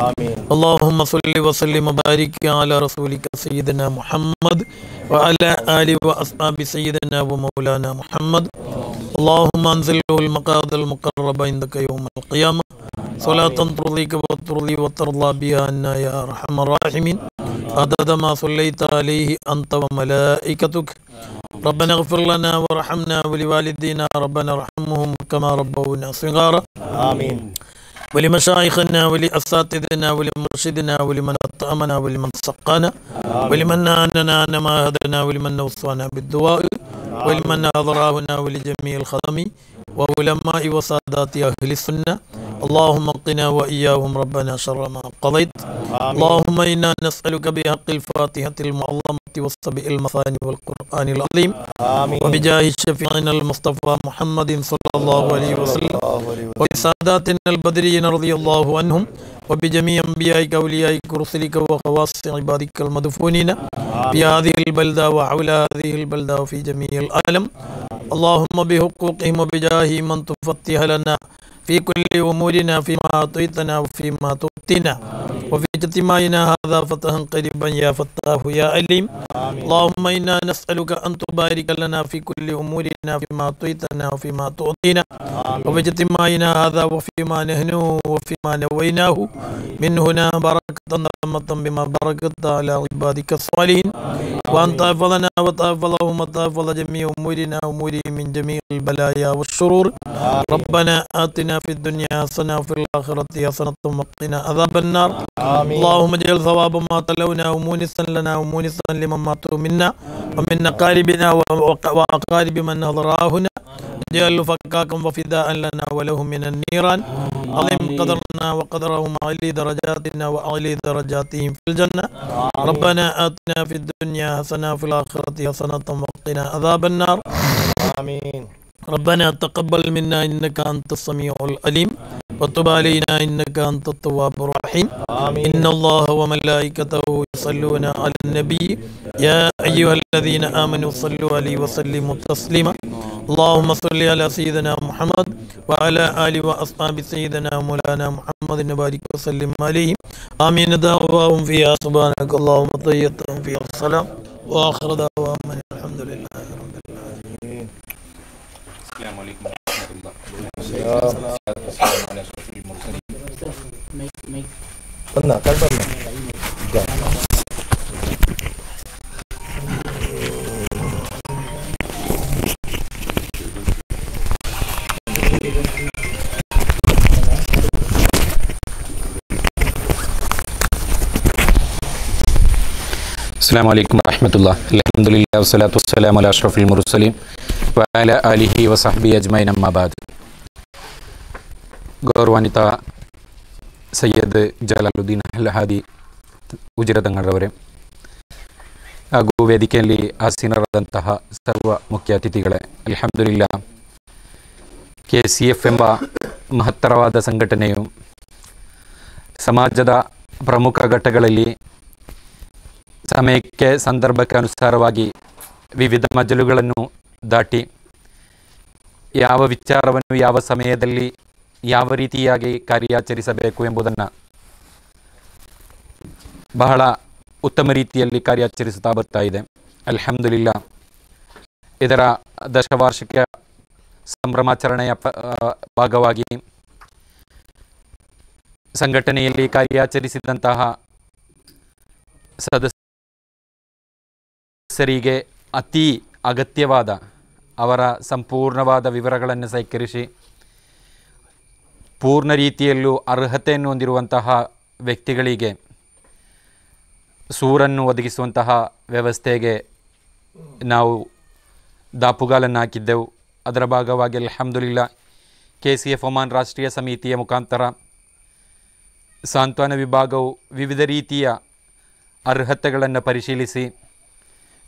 اللهم صل وسلم وبارك على رسولك سيدنا محمد وعلى آله وأصحاب سيدنا ومولانا محمد. اللهم أنزله المقعد المقرب عندك يوم القيامة صلاة ترضيك وترضي وترضى بها عنا يا أرحم الراحمين عدد ما صليت عليه أنت وملائكتك. ربنا اغفر لنا وارحمنا ولوالدينا ربنا ارحمهم كما ربونا صغارا. آمين. ولمشايخنا ولأساتذتنا ولمرشدنا ولمن أطعمنا ولمن سقانا ولمن نهانا ما هدنا ولمن أوصانا بالدعاء ولمن أضراهنا ولجميع الخدم وعلماء وسادات أهل السنة. اللهم قنا وإياهم ربنا شر ما قضيت. اللهم إنا نسألك بحق الفاتحة المعظمة والسبع المثاني والقرآن العظيم وبجاه شفيعنا المصطفى محمد صلى الله عليه وسلم وبساداتنا البدريين رضي الله عنهم وبجميع أنبيائك وأوليائك ورسلك وخواص عبادك المدفونين في هذه البلدة وحول هذه البلدة وفي جميع العالم. اللهم بحقوقهم وبجاههم من تفتح لنا في كل أمورنا فيما أعطيتنا وفيما تؤتينا وفي اجتماعنا هذا فتحا قريبا يا فتاح يا عليم. اللهم إنا نسألك أن تبارك لنا في كل أمورنا فيما أعطيتنا وفيما تؤتينا وفي اجتماعنا هذا وفيما نحن وفيما نويناه من هنا بركة رحمة بما باركت على عبادك الصالحين وأن تحفظنا وتحفظهم وتحفظ جميع أمورنا أمورهم من جميع البلايا والشرور. ربنا آتنا في الدنيا حسنة وفي الآخرة حسنة وقنا عذاب النار. اللهم اجعل ثواب ما تلونا ومونسا لنا ومونسا لمن ماتوا منا ومن أقاربنا وأقارب من نظراهنا. اجعل فكاكم وفداء لنا ولهم من النيران. علم قدرنا وقدرهم أعلي درجاتنا وأعلي درجاتهم في الجنة. ربنا آتنا في الدنيا حسنة وفي الآخرة حسنة وقنا عذاب النار. آمين. ربنا تقبل منا إنك أنت السميع العليم وتب علينا إنك أنت التواب الرحيم. إن الله وملائكته يصلون على النبي يا أيها الذين آمنوا صلوا عليه وسلموا تسليما. اللهم صل على سيدنا محمد وعلى آله وأصحاب سيدنا مولانا محمد وبارك وسلم عليه. آمين. دعواهم فيها سبحانك اللهم طيتهم فيها السلام وآخر دعواهم الحمد لله رب العالمين. السلام عليكم ورحمة الله والسلام على أشرف المرسلين. السلام عليكم ورحمة الله. الحمد لله والصلاة والسلام على أشرف المرسلين وعلى آله وصحبه أجمعين أما بعد. ಗೌರವಾನ್ವಿತ ಸೈಯದ್ ಜಲಾಲುದ್ದೀನ್ ಅಲ್ ಹಾದಿ ಉಜಿರ ತಂಗಡರವರೇ ಹಾಗೂ ವೇದಿಕೆಯಲ್ಲಿ ಆಸೀನರಾದಂತಹ ಸರ್ವ ಮುಖ್ಯ ಅತಿಥಿಗಳೇ, ಅಲ್ಹಮ್ದುಲಿಲ್ಲಾ KCF ಎಂಬ ಮಹತ್ತರವಾದ ಸಂಘಟನೆಯು ಸಮಾಜದ ಪ್ರಮುಖ ಘಟ್ಟಗಳಲ್ಲಿ ಸಮಯಕ್ಕೆ ಸಂದರ್ಭಕ್ಕೆ ಅನುಸಾರವಾಗಿ ವಿವಿಧ ಮಜಲುಗಳನ್ನು ದಾಟಿ ಯಾವ ವಿಚಾರವನ್ನು ಯಾವ ಸಮಯದಲ್ಲಿ ಯಾವ ರೀತಿಯಾಗಿ ಕಾರ್ಯಾಚರಿಸಬೇಕು ಎಂಬುದನ್ನು ಬಹಳ ಉತ್ತಮ ರೀತಿಯಲ್ಲಿ ಕಾರ್ಯಾಚರಿಸುತ್ತಾ ಬರ್ತಾ ಇದೆ. ಅಲ್ಹಮ್ದುಲಿಲ್ಲಾ ಇದರ ದಶವಾರ್ಷಿಕ ಸಂಭ್ರಮಾಚರಣೆಯ ಭಾಗವಾಗಿ ಸಂಘಟನೆಯಲ್ಲಿ ಕಾರ್ಯಾಚರಿಸಿದಂತಹ ಸದಸ್ಯರಿಗೆ ಅತಿ ಅಗತ್ಯವಾದ ಅವರ ಸಂಪೂರ್ಣವಾದ ವಿವರಗಳನ್ನು ಸೇಕರಿಸಿ ಪೂರ್ಣ ರೀತಿಯಲ್ಲೂ ಅರ್ಹತೆಯನ್ನು ಹೊಂದಿರುವಂತಹ ವ್ಯಕ್ತಿಗಳಿಗೆ ಸೂರನ್ನು ಒದಗಿಸುವಂತಹ ವ್ಯವಸ್ಥೆಗೆ ನಾವು ದಾಪುಗಾಲನ್ನು ಹಾಕಿದ್ದೆವು. ಅದರ ಭಾಗವಾಗಿ ಅಲ್ಹಮ್ದುಲಿಲ್ಲಾ KCF ಒಮಾನ್ ರಾಷ್ಟ್ರೀಯ ಸಮಿತಿಯ ಮುಖಾಂತರ ಸಾಂತ್ವನ ವಿಭಾಗವು ವಿವಿಧ ರೀತಿಯ ಅರ್ಹತೆಗಳನ್ನು ಪರಿಶೀಲಿಸಿ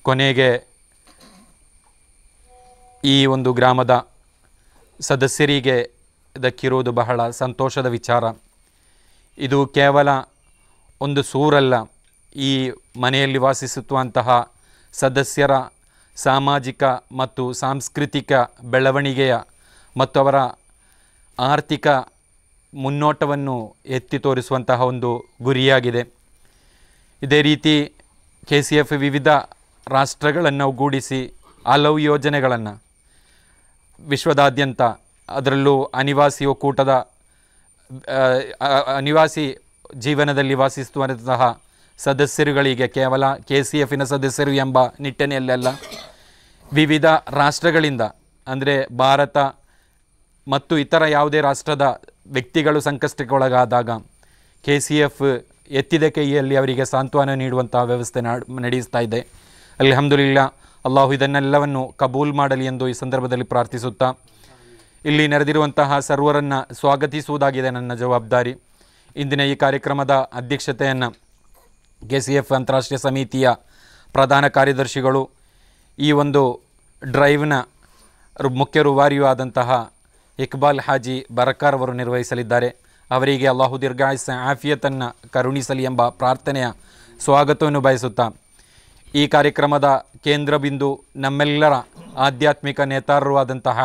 ಕೊನೆಗೆ ಈ ಒಂದು ಗ್ರಾಮದ ಸದಸ್ಯರಿಗೆ ದಕ್ಕಿರುವುದು ಬಹಳ ಸಂತೋಷದ ವಿಚಾರ. ಇದು ಕೇವಲ ಒಂದು ಸೂರಲ್ಲ, ಈ ಮನೆಯಲ್ಲಿ ವಾಸಿಸುವಂತಹ ಸದಸ್ಯರ ಸಾಮಾಜಿಕ ಮತ್ತು ಸಾಂಸ್ಕೃತಿಕ ಬೆಳವಣಿಗೆಯ ಮತ್ತು ಅವರ ಆರ್ಥಿಕ ಮುನ್ನೋಟವನ್ನು ಎತ್ತಿ ತೋರಿಸುವಂತಹ ಒಂದು ಗುರಿಯಾಗಿದೆ. ಇದೇ ರೀತಿ KCF ವಿವಿಧ ರಾಷ್ಟ್ರಗಳನ್ನು ಒಗ್ಗೂಡಿಸಿ ಹಲವು ಯೋಜನೆಗಳನ್ನು ವಿಶ್ವದಾದ್ಯಂತ, ಅದರಲ್ಲೂ ಅನಿವಾಸಿ ಒಕ್ಕೂಟದ ಅನಿವಾಸಿ ಜೀವನದಲ್ಲಿ ವಾಸಿಸುವಂತಹ ಸದಸ್ಯರುಗಳಿಗೆ ಕೇವಲ KCFನ ಸದಸ್ಯರು ಎಂಬ ನಿಟ್ಟಿನಲ್ಲೆಲ್ಲ ವಿವಿಧ ರಾಷ್ಟ್ರಗಳಿಂದ, ಅಂದರೆ ಭಾರತ ಮತ್ತು ಇತರ ಯಾವುದೇ ರಾಷ್ಟ್ರದ ವ್ಯಕ್ತಿಗಳು ಸಂಕಷ್ಟಕ್ಕೊಳಗಾದಾಗ KCF ಎತ್ತಿದ ಕೈಯಲ್ಲಿ ಅವರಿಗೆ ಸಾಂತ್ವನ ನೀಡುವಂತಹ ವ್ಯವಸ್ಥೆ ನಡೆಸ್ತಾ ಇದೆ. ಅಲ್ಹಮ್ದುಲಿಲ್ಲಾ, ಅಲ್ಲಾಹು ಇದನ್ನೆಲ್ಲವನ್ನು ಕಬೂಲ್ ಮಾಡಲಿ ಎಂದು ಈ ಸಂದರ್ಭದಲ್ಲಿ ಪ್ರಾರ್ಥಿಸುತ್ತಾ, ಇಲ್ಲಿ ನೆರೆದಿರುವಂತಹ ಸರ್ವರನ್ನು ಸ್ವಾಗತಿಸುವುದಾಗಿದೆ ನನ್ನ ಜವಾಬ್ದಾರಿ. ಇಂದಿನ ಈ ಕಾರ್ಯಕ್ರಮದ ಅಧ್ಯಕ್ಷತೆಯನ್ನು KCF ಅಂತಾರಾಷ್ಟ್ರೀಯ ಸಮಿತಿಯ ಪ್ರಧಾನ ಕಾರ್ಯದರ್ಶಿಗಳು, ಈ ಒಂದು ಡ್ರೈವ್ನ ಮುಖ್ಯ ರೂವಾರಿಯೂ ಆದಂತಹ ಇಕ್ಬಾಲ್ ಹಾಜಿ ಬರಕಾರ್ ಅವರು ನಿರ್ವಹಿಸಲಿದ್ದಾರೆ. ಅವರಿಗೆ ಅಲ್ಲಾಹು ದೀರ್ಘಾಯುಸ್ಸ ಆಫಿಯತನ್ನು ಕರುಣಿಸಲಿ ಎಂಬ ಪ್ರಾರ್ಥನೆಯ ಸ್ವಾಗತವನ್ನು ಬಯಸುತ್ತಾ, ಈ ಕಾರ್ಯಕ್ರಮದ ಕೇಂದ್ರ ಬಿಂದು ನಮ್ಮೆಲ್ಲರ ಆಧ್ಯಾತ್ಮಿಕ ನೇತಾರರೂ ಆದಂತಹ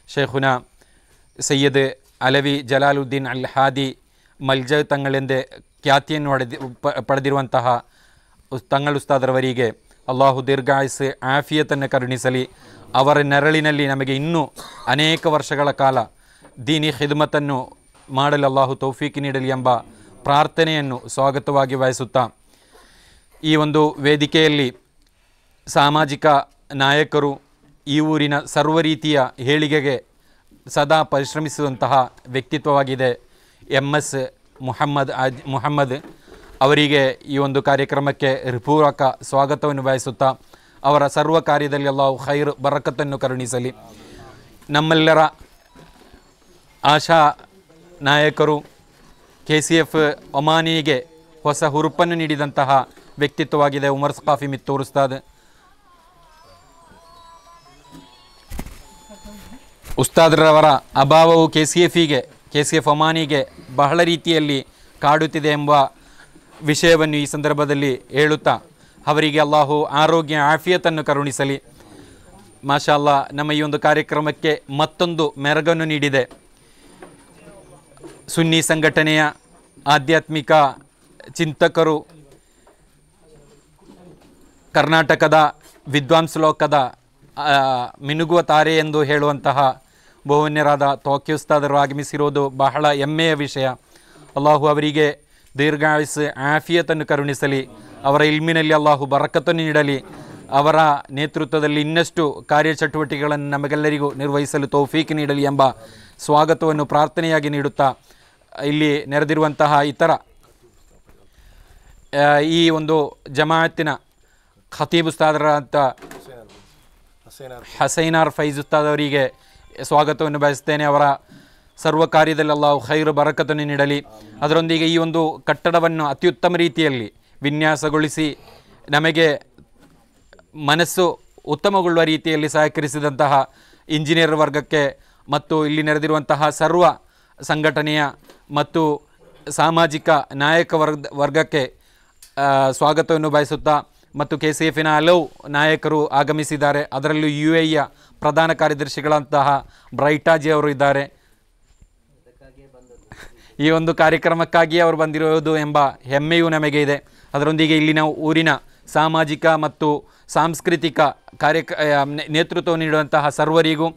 ಶೇಖುನ ಸೈಯದ್ ಅಲವಿ ಜಲಾಲುದ್ದೀನ್ ಅಲ್ ಹಾದಿ ಮಲ್ಜ ತಂಗಳೆಂದೇ ಖ್ಯಾತಿಯನ್ನು ಪಡೆದಿರುವಂತಹ ತಂಗಳುಸ್ತಾದರವರಿಗೆ ಅಲ್ಲಾಹು ದೀರ್ಘಾಯುಸ್ಸು ಆಫಿಯತನ್ನು ಕರುಣಿಸಲಿ. ಅವರ ನೆರಳಿನಲ್ಲಿ ನಮಗೆ ಇನ್ನೂ ಅನೇಕ ವರ್ಷಗಳ ಕಾಲ ದೀನಿ ಖಿದ್ಮತನ್ನು ಮಾಡಲು ಅಲ್ಲಾಹು ತೌಫೀಕ್ ನೀಡಲಿ ಎಂಬ ಪ್ರಾರ್ಥನೆಯನ್ನು ಸ್ವಾಗತವಾಗಿ ಬಯಸುತ್ತಾ, ಈ ಒಂದು ವೇದಿಕೆಯಲ್ಲಿ ಸಾಮಾಜಿಕ ನಾಯಕರು, ಈ ಊರಿನ ಸರ್ವ ರೀತಿಯ ಏಳಿಗೆಗೆ ಸದಾ ಪರಿಶ್ರಮಿಸುವಂತಹ ವ್ಯಕ್ತಿತ್ವವಾಗಿದೆ MS ಮುಹಮ್ಮದ್ ಅವರಿಗೆ ಈ ಒಂದು ಕಾರ್ಯಕ್ರಮಕ್ಕೆ ಹೃತ್ಪೂರ್ವಕ ಸ್ವಾಗತವನ್ನು ಬಯಸುತ್ತಾ, ಅವರ ಸರ್ವ ಕಾರ್ಯದಲ್ಲಿ ಅಲ್ಲಾಹು ಖೈರ್ ಬರಕತ್ತನ್ನು ಕರುಣಿಸಲಿ. ನಮ್ಮೆಲ್ಲರ ಆಶಾ ನಾಯಕರು, KCF ಒಮಾನಿಗೆ ಹೊಸ ಹುರುಪನ್ನು ನೀಡಿದಂತಹ ವ್ಯಕ್ತಿತ್ವವಾಗಿದೆ ಉಮರ್ ಸಖಾಫಿ ಮಿತ್ತೂರ್ ಉಸ್ತಾದ್. ಉಸ್ತಾದ್ರವರ ಅಭಾವವು KCF ಒಮಾನಿಗೆ ಬಹಳ ರೀತಿಯಲ್ಲಿ ಕಾಡುತ್ತಿದೆ ಎಂಬ ವಿಷಯವನ್ನು ಈ ಸಂದರ್ಭದಲ್ಲಿ ಹೇಳುತ್ತಾ, ಅವರಿಗೆ ಅಲ್ಲಾಹು ಆರೋಗ್ಯ ಆಫಿಯತನ್ನು ಕರುಣಿಸಲಿ. ಮಾಷಾ ಅಲ್ಲಾ, ನಮ್ಮ ಈ ಒಂದು ಕಾರ್ಯಕ್ರಮಕ್ಕೆ ಮತ್ತೊಂದು ಮೆರಗನ್ನು ನೀಡಿದೆ. ಸುನ್ನಿ ಸಂಘಟನೆಯ ಆಧ್ಯಾತ್ಮಿಕ ಚಿಂತಕರು, ಕರ್ನಾಟಕದ ವಿದ್ವಾಂಸ ಲೋಕದ ಮಿನುಗುವ ತಾರೆ ಎಂದು ಹೇಳುವಂತಹ ಬಹುವನ್ಯರಾದ ತೌಕಿ ಉಸ್ತಾದರು ಆಗಮಿಸಿರುವುದು ಬಹಳ ಹೆಮ್ಮೆಯ ವಿಷಯ. ಅಲ್ಲಾಹು ಅವರಿಗೆ ದೀರ್ಘಾಯುಸ್ಸು ಆಫಿಯತನ್ನು ಕರುಣಿಸಲಿ. ಅವರ ಇಲ್ಮಿನಲ್ಲಿ ಅಲ್ಲಾಹು ಬರಕತ್ತನ್ನು ನೀಡಲಿ. ಅವರ ನೇತೃತ್ವದಲ್ಲಿ ಇನ್ನಷ್ಟು ಕಾರ್ಯಚಟುವಟಿಕೆಗಳನ್ನು ನಮಗೆಲ್ಲರಿಗೂ ನಿರ್ವಹಿಸಲು ತೌಫೀಕ್ ನೀಡಲಿ ಎಂಬ ಸ್ವಾಗತವನ್ನು ಪ್ರಾರ್ಥನೆಯಾಗಿ ನೀಡುತ್ತಾ, ಇಲ್ಲಿ ನೆರೆದಿರುವಂತಹ ಇತರ ಈ ಒಂದು ಜಮಾಅತ್ತಿನ ಖತೀಬ್ ಉಸ್ತಾದರಾದ ಹಸೈನಾರ್ ಫೈಜ್ ಉಸ್ತಾದ್ ಅವರಿಗೆ ಸ್ವಾಗತವನ್ನು ಬಯಸ್ತೇನೆ. ಅವರ ಸರ್ವ ಕಾರ್ಯದಲ್ಲಿ ಅಲ್ಲಾಹು ಖೈರು ಬರಕತನ್ನು ನೀಡಲಿ. ಅದರೊಂದಿಗೆ ಈ ಒಂದು ಕಟ್ಟಡವನ್ನು ಅತ್ಯುತ್ತಮ ರೀತಿಯಲ್ಲಿ ವಿನ್ಯಾಸಗೊಳಿಸಿ ನಮಗೆ ಮನಸ್ಸು ಉತ್ತಮಗೊಳ್ಳುವ ರೀತಿಯಲ್ಲಿ ಸಹಕರಿಸಿದಂತಹ ಇಂಜಿನಿಯರ್ ವರ್ಗಕ್ಕೆ ಮತ್ತು ಇಲ್ಲಿ ನೆರೆದಿರುವಂತಹ ಸರ್ವ ಸಂಘಟನೆಯ ಮತ್ತು ಸಾಮಾಜಿಕ ನಾಯಕ ವರ್ಗಕ್ಕೆ ಸ್ವಾಗತವನ್ನು ಬಯಸುತ್ತಾ, ಮತ್ತು KCFನ ಹಲವು ನಾಯಕರು ಆಗಮಿಸಿದ್ದಾರೆ. ಅದರಲ್ಲೂ UAEಯ ಪ್ರಧಾನ ಕಾರ್ಯದರ್ಶಿಗಳಂತಹ ಬ್ರೈಟಾಜಿ ಅವರು ಇದ್ದಾರೆ. ಈ ಒಂದು ಕಾರ್ಯಕ್ರಮಕ್ಕಾಗಿ ಅವರು ಬಂದಿರುವುದು ಎಂಬ ಹೆಮ್ಮೆಯೂ ನಮಗೆ ಇದೆ. ಅದರೊಂದಿಗೆ ಇಲ್ಲಿನ ಊರಿನ ಸಾಮಾಜಿಕ ಮತ್ತು ಸಾಂಸ್ಕೃತಿಕ ನೇತೃತ್ವ ನೀಡುವಂತಹ ಸರ್ವರಿಗೂ,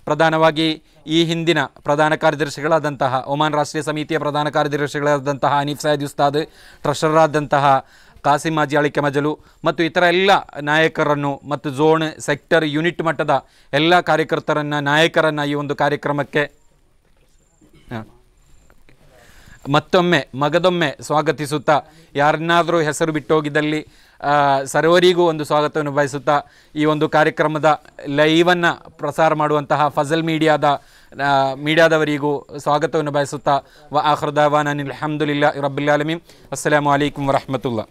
ಪ್ರಧಾನವಾಗಿ ಈ ಹಿಂದಿನ ಪ್ರಧಾನ ಕಾರ್ಯದರ್ಶಿಗಳಾದಂತಹ ಒಮಾನ್ ರಾಷ್ಟ್ರೀಯ ಸಮಿತಿಯ ಪ್ರಧಾನ ಕಾರ್ಯದರ್ಶಿಗಳಾದಂತಹ ಹನೀಫ್ ಸೈಯದ್ ಉಸ್ತಾದ್, ಟ್ರೆಷರರ್ ಆದಂತಹ ಕಾಸಿಮ್ ಹಾಜಿ ಅಳಿಕೆ ಮಜಲು ಮತ್ತು ಇತರ ಎಲ್ಲ ನಾಯಕರನ್ನು ಮತ್ತು ಝೋನ್, ಸೆಕ್ಟರ್, ಯೂನಿಟ್ ಮಟ್ಟದ ಎಲ್ಲ ಕಾರ್ಯಕರ್ತರನ್ನು, ನಾಯಕರನ್ನು ಈ ಒಂದು ಕಾರ್ಯಕ್ರಮಕ್ಕೆ ಮಗದೊಮ್ಮೆ ಸ್ವಾಗತಿಸುತ್ತಾ, ಯಾರನ್ನಾದರೂ ಹೆಸರು ಬಿಟ್ಟೋಗಿದ್ದಲ್ಲಿ ಸರ್ವರಿಗೂ ಒಂದು ಸ್ವಾಗತವನ್ನು ಬಯಸುತ್ತಾ, ಈ ಒಂದು ಕಾರ್ಯಕ್ರಮದ ಲೈವನ್ನು ಪ್ರಸಾರ ಮಾಡುವಂತಹ ಫಜಲ್ ಮೀಡಿಯಾದವರಿಗೂ ಸ್ವಾಗತವನ್ನು ಬಯಸುತ್ತಾ, ವ ಆಖಿರು ದಅವಾನಾ ಅಲ್ಹಮ್ದುಲಿಲ್ಲಾಹಿ ರಬ್ಬಿಲ್ ಆಲಮೀನ್. ಅಸ್ಸಲಾಮು ಅಲೈಕುಂ ವರಹಮತುಲ್ಲಾಹ್.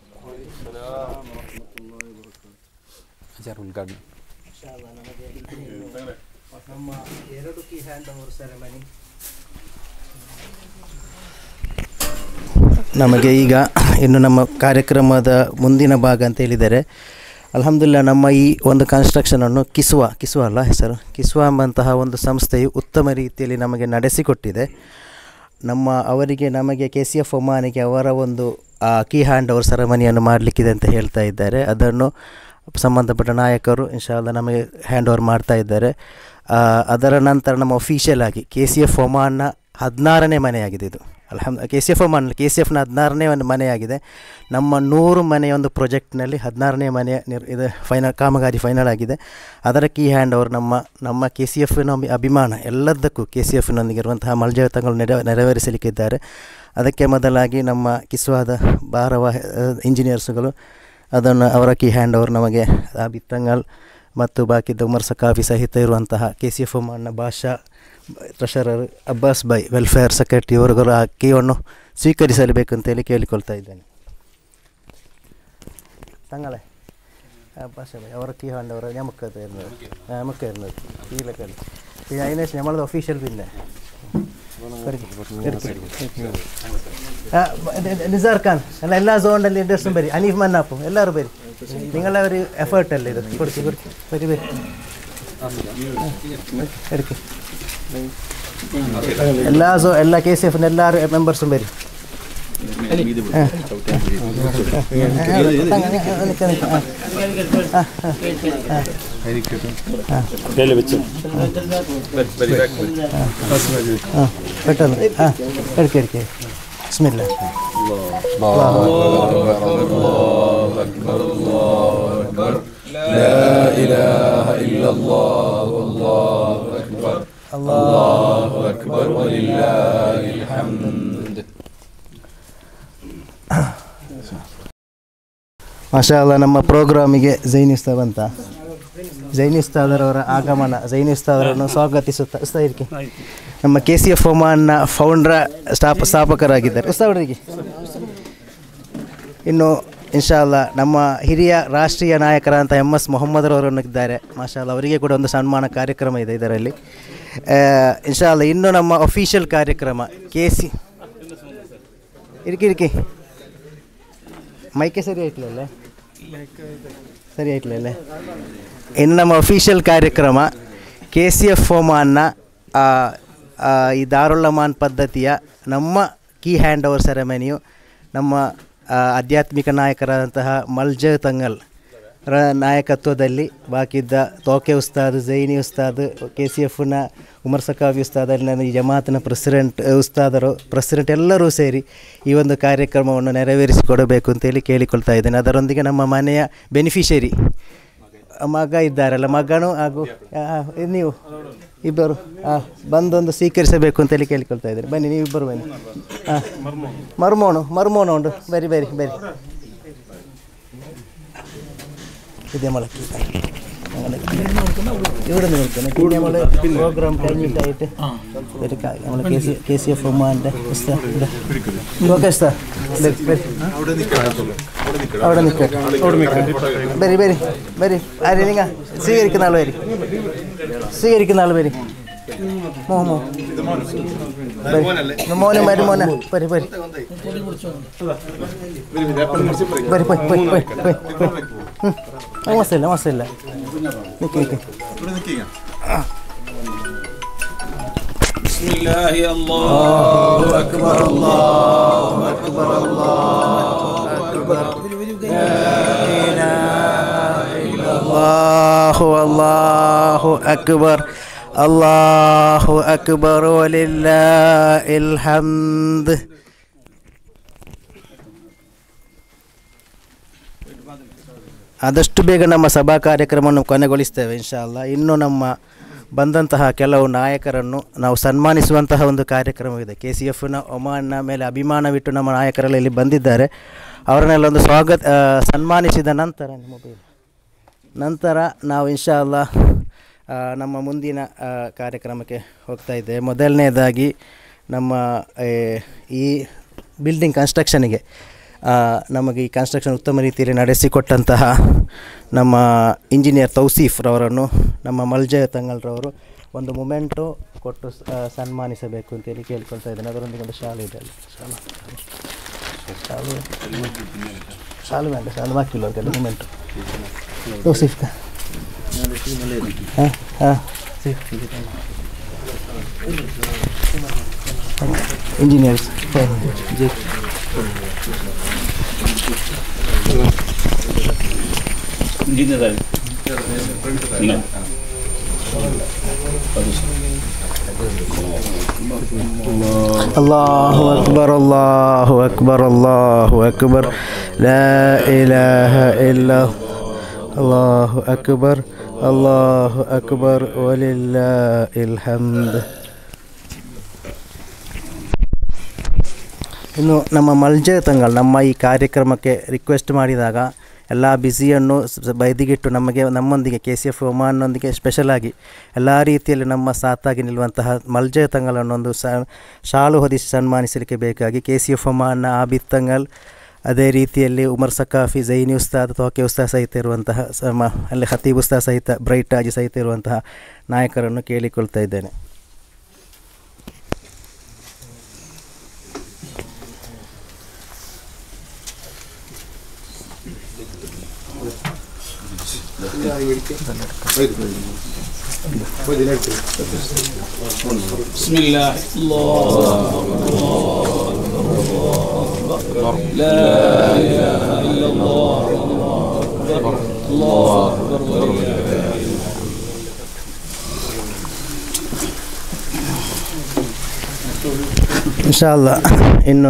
ನಮಗೆ ಈಗ ಇನ್ನು ನಮ್ಮ ಕಾರ್ಯಕ್ರಮದ ಮುಂದಿನ ಭಾಗ ಅಂತ ಹೇಳಿದರೆ, ಅಲ್ಹಮ್ದುಲಿಲ್ಲಾಹ್ ನಮ್ಮ ಈ ಒಂದು ಕನ್ಸ್ಟ್ರಕ್ಷನನ್ನು ಕಿಸ್ವಾ ಅಲ್ಲ ಹೆಸರು, ಕಿಸ್ವಾ ಎಂಬಂತಹ ಒಂದು ಸಂಸ್ಥೆಯು ಉತ್ತಮ ರೀತಿಯಲ್ಲಿ ನಮಗೆ ನಡೆಸಿಕೊಟ್ಟಿದೆ. ಅವರಿಗೆ ನಮಗೆ KCF ಒಮಾನಿಗೆ ಅವರ ಒಂದು ಕೀ ಹ್ಯಾಂಡ್ ಓವರ್ ಸೆರೆಮನಿಯನ್ನು ಮಾಡಲಿಕ್ಕಿದೆ ಅಂತ ಹೇಳ್ತಾ ಇದ್ದಾರೆ. ಅದನ್ನು ಸಂಬಂಧಪಟ್ಟ ನಾಯಕರು ಇನ್ಶಾಲ್ಲ ನಮಗೆ ಹ್ಯಾಂಡ್ ಓವರ್ ಮಾಡ್ತಾ ಇದ್ದಾರೆ. ಅದರ ನಂತರ ನಮ್ಮ ಅಫಿಷಿಯಲ್ ಆಗಿ KCF ಒಮಾನ್ನ 16ನೇ ಮನೆಯಾಗಿದೆ ಇದು. KCF ಒಮಾನ್ KCFನ 16ನೇ ಒಂದು ಮನೆಯಾಗಿದೆ. ನಮ್ಮ 100 ಮನೆಯ ಒಂದು ಪ್ರಾಜೆಕ್ಟ್ನಲ್ಲಿ 16ನೇ ಮನೆ ಇದು ಕಾಮಗಾರಿ ಫೈನಲ್ ಆಗಿದೆ. ಅದರ ಕೀ ಹ್ಯಾಂಡ್ ಓವರ್ ನಮ್ಮ KCFನ ಅಭಿಮಾನ ಎಲ್ಲದಕ್ಕೂ KCFನೊಂದಿಗೆ ಇರುವಂತಹ ಮಲ್ಜತಗಳು ನೆರವೇರಿಸಲಿಕ್ಕಿದ್ದಾರೆ. ಅದಕ್ಕೆ ಮೊದಲಾಗಿ ನಮ್ಮ ಕಿಸ್ವಾದ ಭಾರವಾಹ ಇಂಜಿನಿಯರ್ಸ್ಗಳು ಅದನ್ನು ಅವರ ಕೀ ಹ್ಯಾಂಡ್ ಓವರ್ ನಮಗೆ ಬಿತ್ತಂಗಲ್ ಮತ್ತು ಬಾಕಿದ್ದ ಉಮರ್ ಸಕಾಫಿ ಸಹಿತ ಇರುವಂತಹ KCF ಒಮಾನ್ನ ಭಾಷಾ treasurer Abbas by welfare secretary ಇವರುಗಳು ಆ ಕೀವನ್ನು ಸ್ವೀಕರಿಸಲೇಬೇಕು ಅಂತೇಳಿ ಕೇಳಿಕೊಳ್ತಾ ಇದ್ದೇನೆ. ತಂಗಳೆ ಭಾಷಾ ಬೈ ಅವರ ಕೀ ಹ್ಯಾಂಡ್ ಓವರ್ ഞമ്മക്ക് ഇരുന്നത് കീഴിലൊക്കെ അതിനേശം നമ്മളത് ഒഫീഷ്യൽ പിന്നെ നിസാർ ഖാൻ അല്ല എല്ലാ സോണിൻ്റെ ഡ്രസ്സും വരും. അനീഫ് മന്നാപ്പും എല്ലാവരും വരും. നിങ്ങളുടെ ഒരു എഫേർട്ടല്ലേ ഇത്. കൊടുക്കും വരി വരി എടുക്കും. എല്ലാ KCFൻ്റെ എല്ലാ മെമ്പേഴ്സും വരും. പെട്ടെന്ന് എടുക്കുക ബിസ്മില്ലാ. ಮಾಷಾ ಅಲ್ಲಾ, ನಮ್ಮ ಪ್ರೋಗ್ರಾಮಿಗೆ ಜೈನಿ ಉಸ್ತಾದ್ ಅಂತ ಜೈನಿ ಉಸ್ತಾದರವರ ಆಗಮನ, ಜೈನಿ ಉಸ್ತಾದರನ್ನು ಸ್ವಾಗತಿಸುತ್ತಾ ಇರ್ಕೆ ನಮ್ಮ KCF ಒಮಾನ್ನ ಫೌಂಡ್ರ ಸ್ಥಾಪಕರಾಗಿದ್ದಾರೆ ಉಸ್ತಾದರಿಗೆ. ಇನ್ನು ಇನ್ಶಾ ಅಲ್ಲಾ ನಮ್ಮ ಹಿರಿಯ ರಾಷ್ಟ್ರೀಯ ನಾಯಕರಂತ MS ಮೊಹಮ್ಮದ್ರವರನ್ನು ಇದ್ದಾರೆ. ಮಾಷಾ ಅಲ್ಲಾ, ಅವರಿಗೆ ಕೂಡ ಒಂದು ಸನ್ಮಾನ ಕಾರ್ಯಕ್ರಮ ಇದೆ ಇದರಲ್ಲಿ ಇನ್ಶಾ ಅಲ್ಲಾ. ಇನ್ನು ನಮ್ಮ ಅಫಿಷಿಯಲ್ ಕಾರ್ಯಕ್ರಮ ಇರ್ಕಿ ಮೈಕೆ ಸರಿ ಆಯ್ತಲ್ಲ ಇನ್ನು ನಮ್ಮ ಅಫಿಷಿಯಲ್ ಕಾರ್ಯಕ್ರಮ KCF ಒಮಾನ್ನ ಈ ದಾರುಲ್ ಅಮಾನ್ ಪದ್ಧತಿಯ ನಮ್ಮ ಕೀ ಹ್ಯಾಂಡ್ ಓವರ್ ಸೆರೆಮನಿಯು ನಮ್ಮ ಆಧ್ಯಾತ್ಮಿಕ ನಾಯಕರಾದಂತಹ ಮಲ್ಜ ತಂಗಲ್ ನಾಯಕತ್ವದಲ್ಲಿ ಬಾಕಿದ್ದ ತೋಕೆ ಉಸ್ತಾದ್, ಜೈನಿ ಉಸ್ತಾದ್, KCFನ ಉಮರ್ ಸಕಾಫಿ ಉಸ್ತಾದ್, ಅಲ್ಲಿ ಈ ಜಮಾತಿನ ಪ್ರೆಸಿಡೆಂಟ್ ಎಲ್ಲರೂ ಸೇರಿ ಈ ಒಂದು ಕಾರ್ಯಕ್ರಮವನ್ನು ನೆರವೇರಿಸಿಕೊಡಬೇಕು ಅಂತೇಳಿ ಕೇಳಿಕೊಳ್ತಾ ಇದ್ದೇನೆ. ಅದರೊಂದಿಗೆ ನಮ್ಮ ಮನೆಯ ಬೆನಿಫಿಷರಿ ಮಗ ಇದ್ದಾರಲ್ಲ, ಮಗನೂ ಹಾಗೂ ನೀವು ಇಬ್ಬರು ಬಂದೊಂದು ಸ್ವೀಕರಿಸಬೇಕು ಅಂತೇಳಿ ಕೇಳಿಕೊಳ್ತಾ ಇದ್ದಾರೆ. ಬನ್ನಿ, ನೀವಿಬ್ಬರು ಬನ್ನಿ. ಮರ್ಮೋನು ಉಂಟು, ಬರಿ ಇದೇ ಮೊಳಕ್ಕೆ ഇവിടെ നിൽക്കുന്നത് പിന്നെ നമ്മൾ പ്രോഗ്രാം കഴിഞ്ഞിട്ടായിട്ട് നമ്മൾ KCF ഒമാൻ്റെ ഓക്കെ സാർ അവിടെ നിൽക്കട്ടെ. വരി ആര് നിങ്ങൾ സ്വീകരിക്കുന്ന ആൾ വരി മോനും മരുമോന വരി മസില്ല നിൽക്കി ബിസ്മില്ലാഹി അല്ലാഹു അക്ബർ അല്ലാഹു അക്ബർ അല്ലാഹു അക്ബർ ലാ ഇലാഹ ഇല്ലല്ലാഹു അല്ലാഹു അക്ബർ അല്ലാഹു അക്ബർ വലില്ലാഹിൽ ഹംദ്. ಆದಷ್ಟು ಬೇಗ ನಮ್ಮ ಸಭಾ ಕಾರ್ಯಕ್ರಮವನ್ನು ಕೊನೆಗೊಳಿಸ್ತೇವೆ ಇನ್ಶಾ ಅಲ್ಲಾ. ಇನ್ನು ನಮ್ಮ ಬಂದಂತಹ ಕೆಲವು ನಾಯಕರನ್ನು ನಾವು ಸನ್ಮಾನಿಸುವಂತಹ ಒಂದು ಕಾರ್ಯಕ್ರಮವಿದೆ. KCFನ ಒಮಾನ್ನ ಮೇಲೆ ಅಭಿಮಾನವಿಟ್ಟು ನಮ್ಮ ನಾಯಕರೆಲ್ಲ ಇಲ್ಲಿ ಬಂದಿದ್ದಾರೆ. ಅವರನ್ನೆಲ್ಲ ಒಂದು ಸನ್ಮಾನಿಸಿದ ನಂತರ ನಾವು ಇನ್ಶಾ ಅಲ್ಲಾ ನಮ್ಮ ಮುಂದಿನ ಕಾರ್ಯಕ್ರಮಕ್ಕೆ ಹೋಗ್ತಾ ಇದ್ದೇವೆ. ಮೊದಲನೇದಾಗಿ ನಮ್ಮ ಈ ಬಿಲ್ಡಿಂಗ್ ಕನ್ಸ್ಟ್ರಕ್ಷನಿಗೆ ನಮಗೆ ಈ ಕನ್ಸ್ಟ್ರಕ್ಷನ್ ಉತ್ತಮ ರೀತಿಯಲ್ಲಿ ನಡೆಸಿಕೊಟ್ಟಂತಹ ನಮ್ಮ ಇಂಜಿನಿಯರ್ ತೌಸೀಫ್ರವರನ್ನು ನಮ್ಮ ಮಲ್ಜ ತಂಗಲ್ರವರು ಒಂದು ಮೊಮೆಂಟು ಕೊಟ್ಟು ಸನ್ಮಾನಿಸಬೇಕು ಅಂತೇಳಿ ಕೇಳ್ಕೊಳ್ತಾ ಇದ್ದೇನೆ. ಅದರೊಂದಿಗೆ ಒಂದು ಶಾಲು ಇದೆ ಅಲ್ಲಿ, ಶಾಲು ಬೇಡ, ಶಾಲು ಬಾಕಿಲ್ಲ ಅವ್ರಿಗೆಲ್ಲ ಮೊಮೆಂಟು. ತೌಸೀಫ್ ಹಾಂ ಇಂಜಿನಿಯರ್ಸ್ ಅಲ್ಲಾಹು ಅಕ್ಬರ್ ಅಲ್ಲಾಹು ಅಕ್ಬರ್ ಅಲ್ಲಾಹು ಅಕ್ಬರ್ ಲಾ ಇಲಾಹ ಇಲ್ಲ ಅಲ್ಲಾಹು ಅಕ್ಬರ್ ವಲಿಲ್ಲಾಹಿಲ್ ಹಮ್ದ್. ಇನ್ನು ನಮ್ಮ ಮಲ್ಜತಂಗಳು ನಮ್ಮ ಈ ಕಾರ್ಯಕ್ರಮಕ್ಕೆ ರಿಕ್ವೆಸ್ಟ್ ಮಾಡಿದಾಗ ಎಲ್ಲ ಬ್ಯುಸಿಯನ್ನು ಬದಿಗಿಟ್ಟು ನಮ್ಮೊಂದಿಗೆ KCF ಒಮಾನ್ನೊಂದಿಗೆ ಸ್ಪೆಷಲಾಗಿ ಎಲ್ಲ ರೀತಿಯಲ್ಲಿ ನಮ್ಮ ಸಾಥಾಗಿ ನಿಲ್ಲುವಂತಹ ಮಲ್ಜತಂಗಳನ್ನೊಂದು ಶಾಲು ಹೊದಿಸಿ ಸನ್ಮಾನಿಸಲಿಕ್ಕೆ ಬೇಕಾಗಿ KCF ಒಮಾನ್ನ ಆಬಿದ್ ತಂಗಲ್, ಅದೇ ರೀತಿಯಲ್ಲಿ ಉಮರ್ ಸಕಾಫಿ, ಜೈನಿ ಉಸ್ತಾದ್, ತೋಕೆ ಉಸ್ತಾದ್ ಸಹಿತ ಇರುವಂತಹ ಅಲ್ಲಿ ಖತೀಬ್ ಉಸ್ತಾದ್ ಸಹಿತ, ಬ್ರೈಟ್ ಆಜಿ ಸಹಿತ ಇರುವಂತಹ ನಾಯಕರನ್ನು ಕೇಳಿಕೊಳ್ತಾ ಇದ್ದೇನೆ. Bismillah. La ilaha illallah. Allahu akbar. ಇನ್ಶಾಅಲ್ಲಾ ಇನ್ನು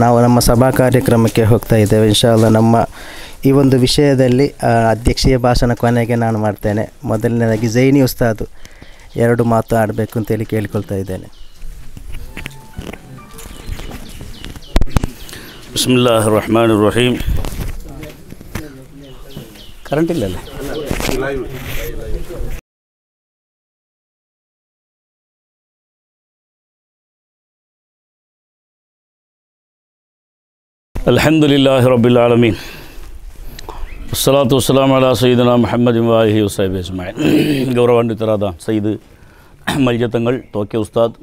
ನಾವು ನಮ್ಮ ಸಭಾ ಕಾರ್ಯಕ್ರಮಕ್ಕೆ ಹೋಗ್ತಾ ಇದ್ದೇವೆ. ಇನ್ಶಾಅಲ್ಲಾ ನಮ್ಮ ಈ ಒಂದು ವಿಷಯದಲ್ಲಿ ಅಧ್ಯಕ್ಷೀಯ ಭಾಷಣ ಕೊನೆಗೆ ನಾನು ಮಾಡ್ತೇನೆ. ಮೊದಲನೇದಾಗಿ ಜೈನಿ ಉಸ್ತಾದು 2 ಮಾತು ಆಡಬೇಕು ಅಂತೇಳಿ ಕೇಳಿಕೊಳ್ತಾ ಇದ್ದೇನೆ. ಬಿಸ್ಮಿಲ್ಲಾಹಿರ್ ರಹಮಾನಿರ್ ರಹೀಮ್. ಕರೆಂಟ್ ಇಲ್ಲಲ್ಲ. ಅಲ್ಹಮ್ದುಲಿಲ್ಲಾಹಿ ರಬ್ಬಿಲ್ ಆಲಮೀನ್. ವಸ್ಸಲಾತು ವಸ್ಸಲಾಮು ಅಲಾ ಸಯ್ಯಿದಿನಾ ಮುಹಮ್ಮದ್ ವ ಆಲಿಹಿ ವಸಹ್ಬಿಹಿ ಅಜ್ಮഈನ್. ಗೌರವಾನ್ವಿತರಾದ ಸಯ್ಯಿದ್ ಮಲ್ಜತಂಗಳ್, ತೋಕೆ ಉಸ್ತಾದ್,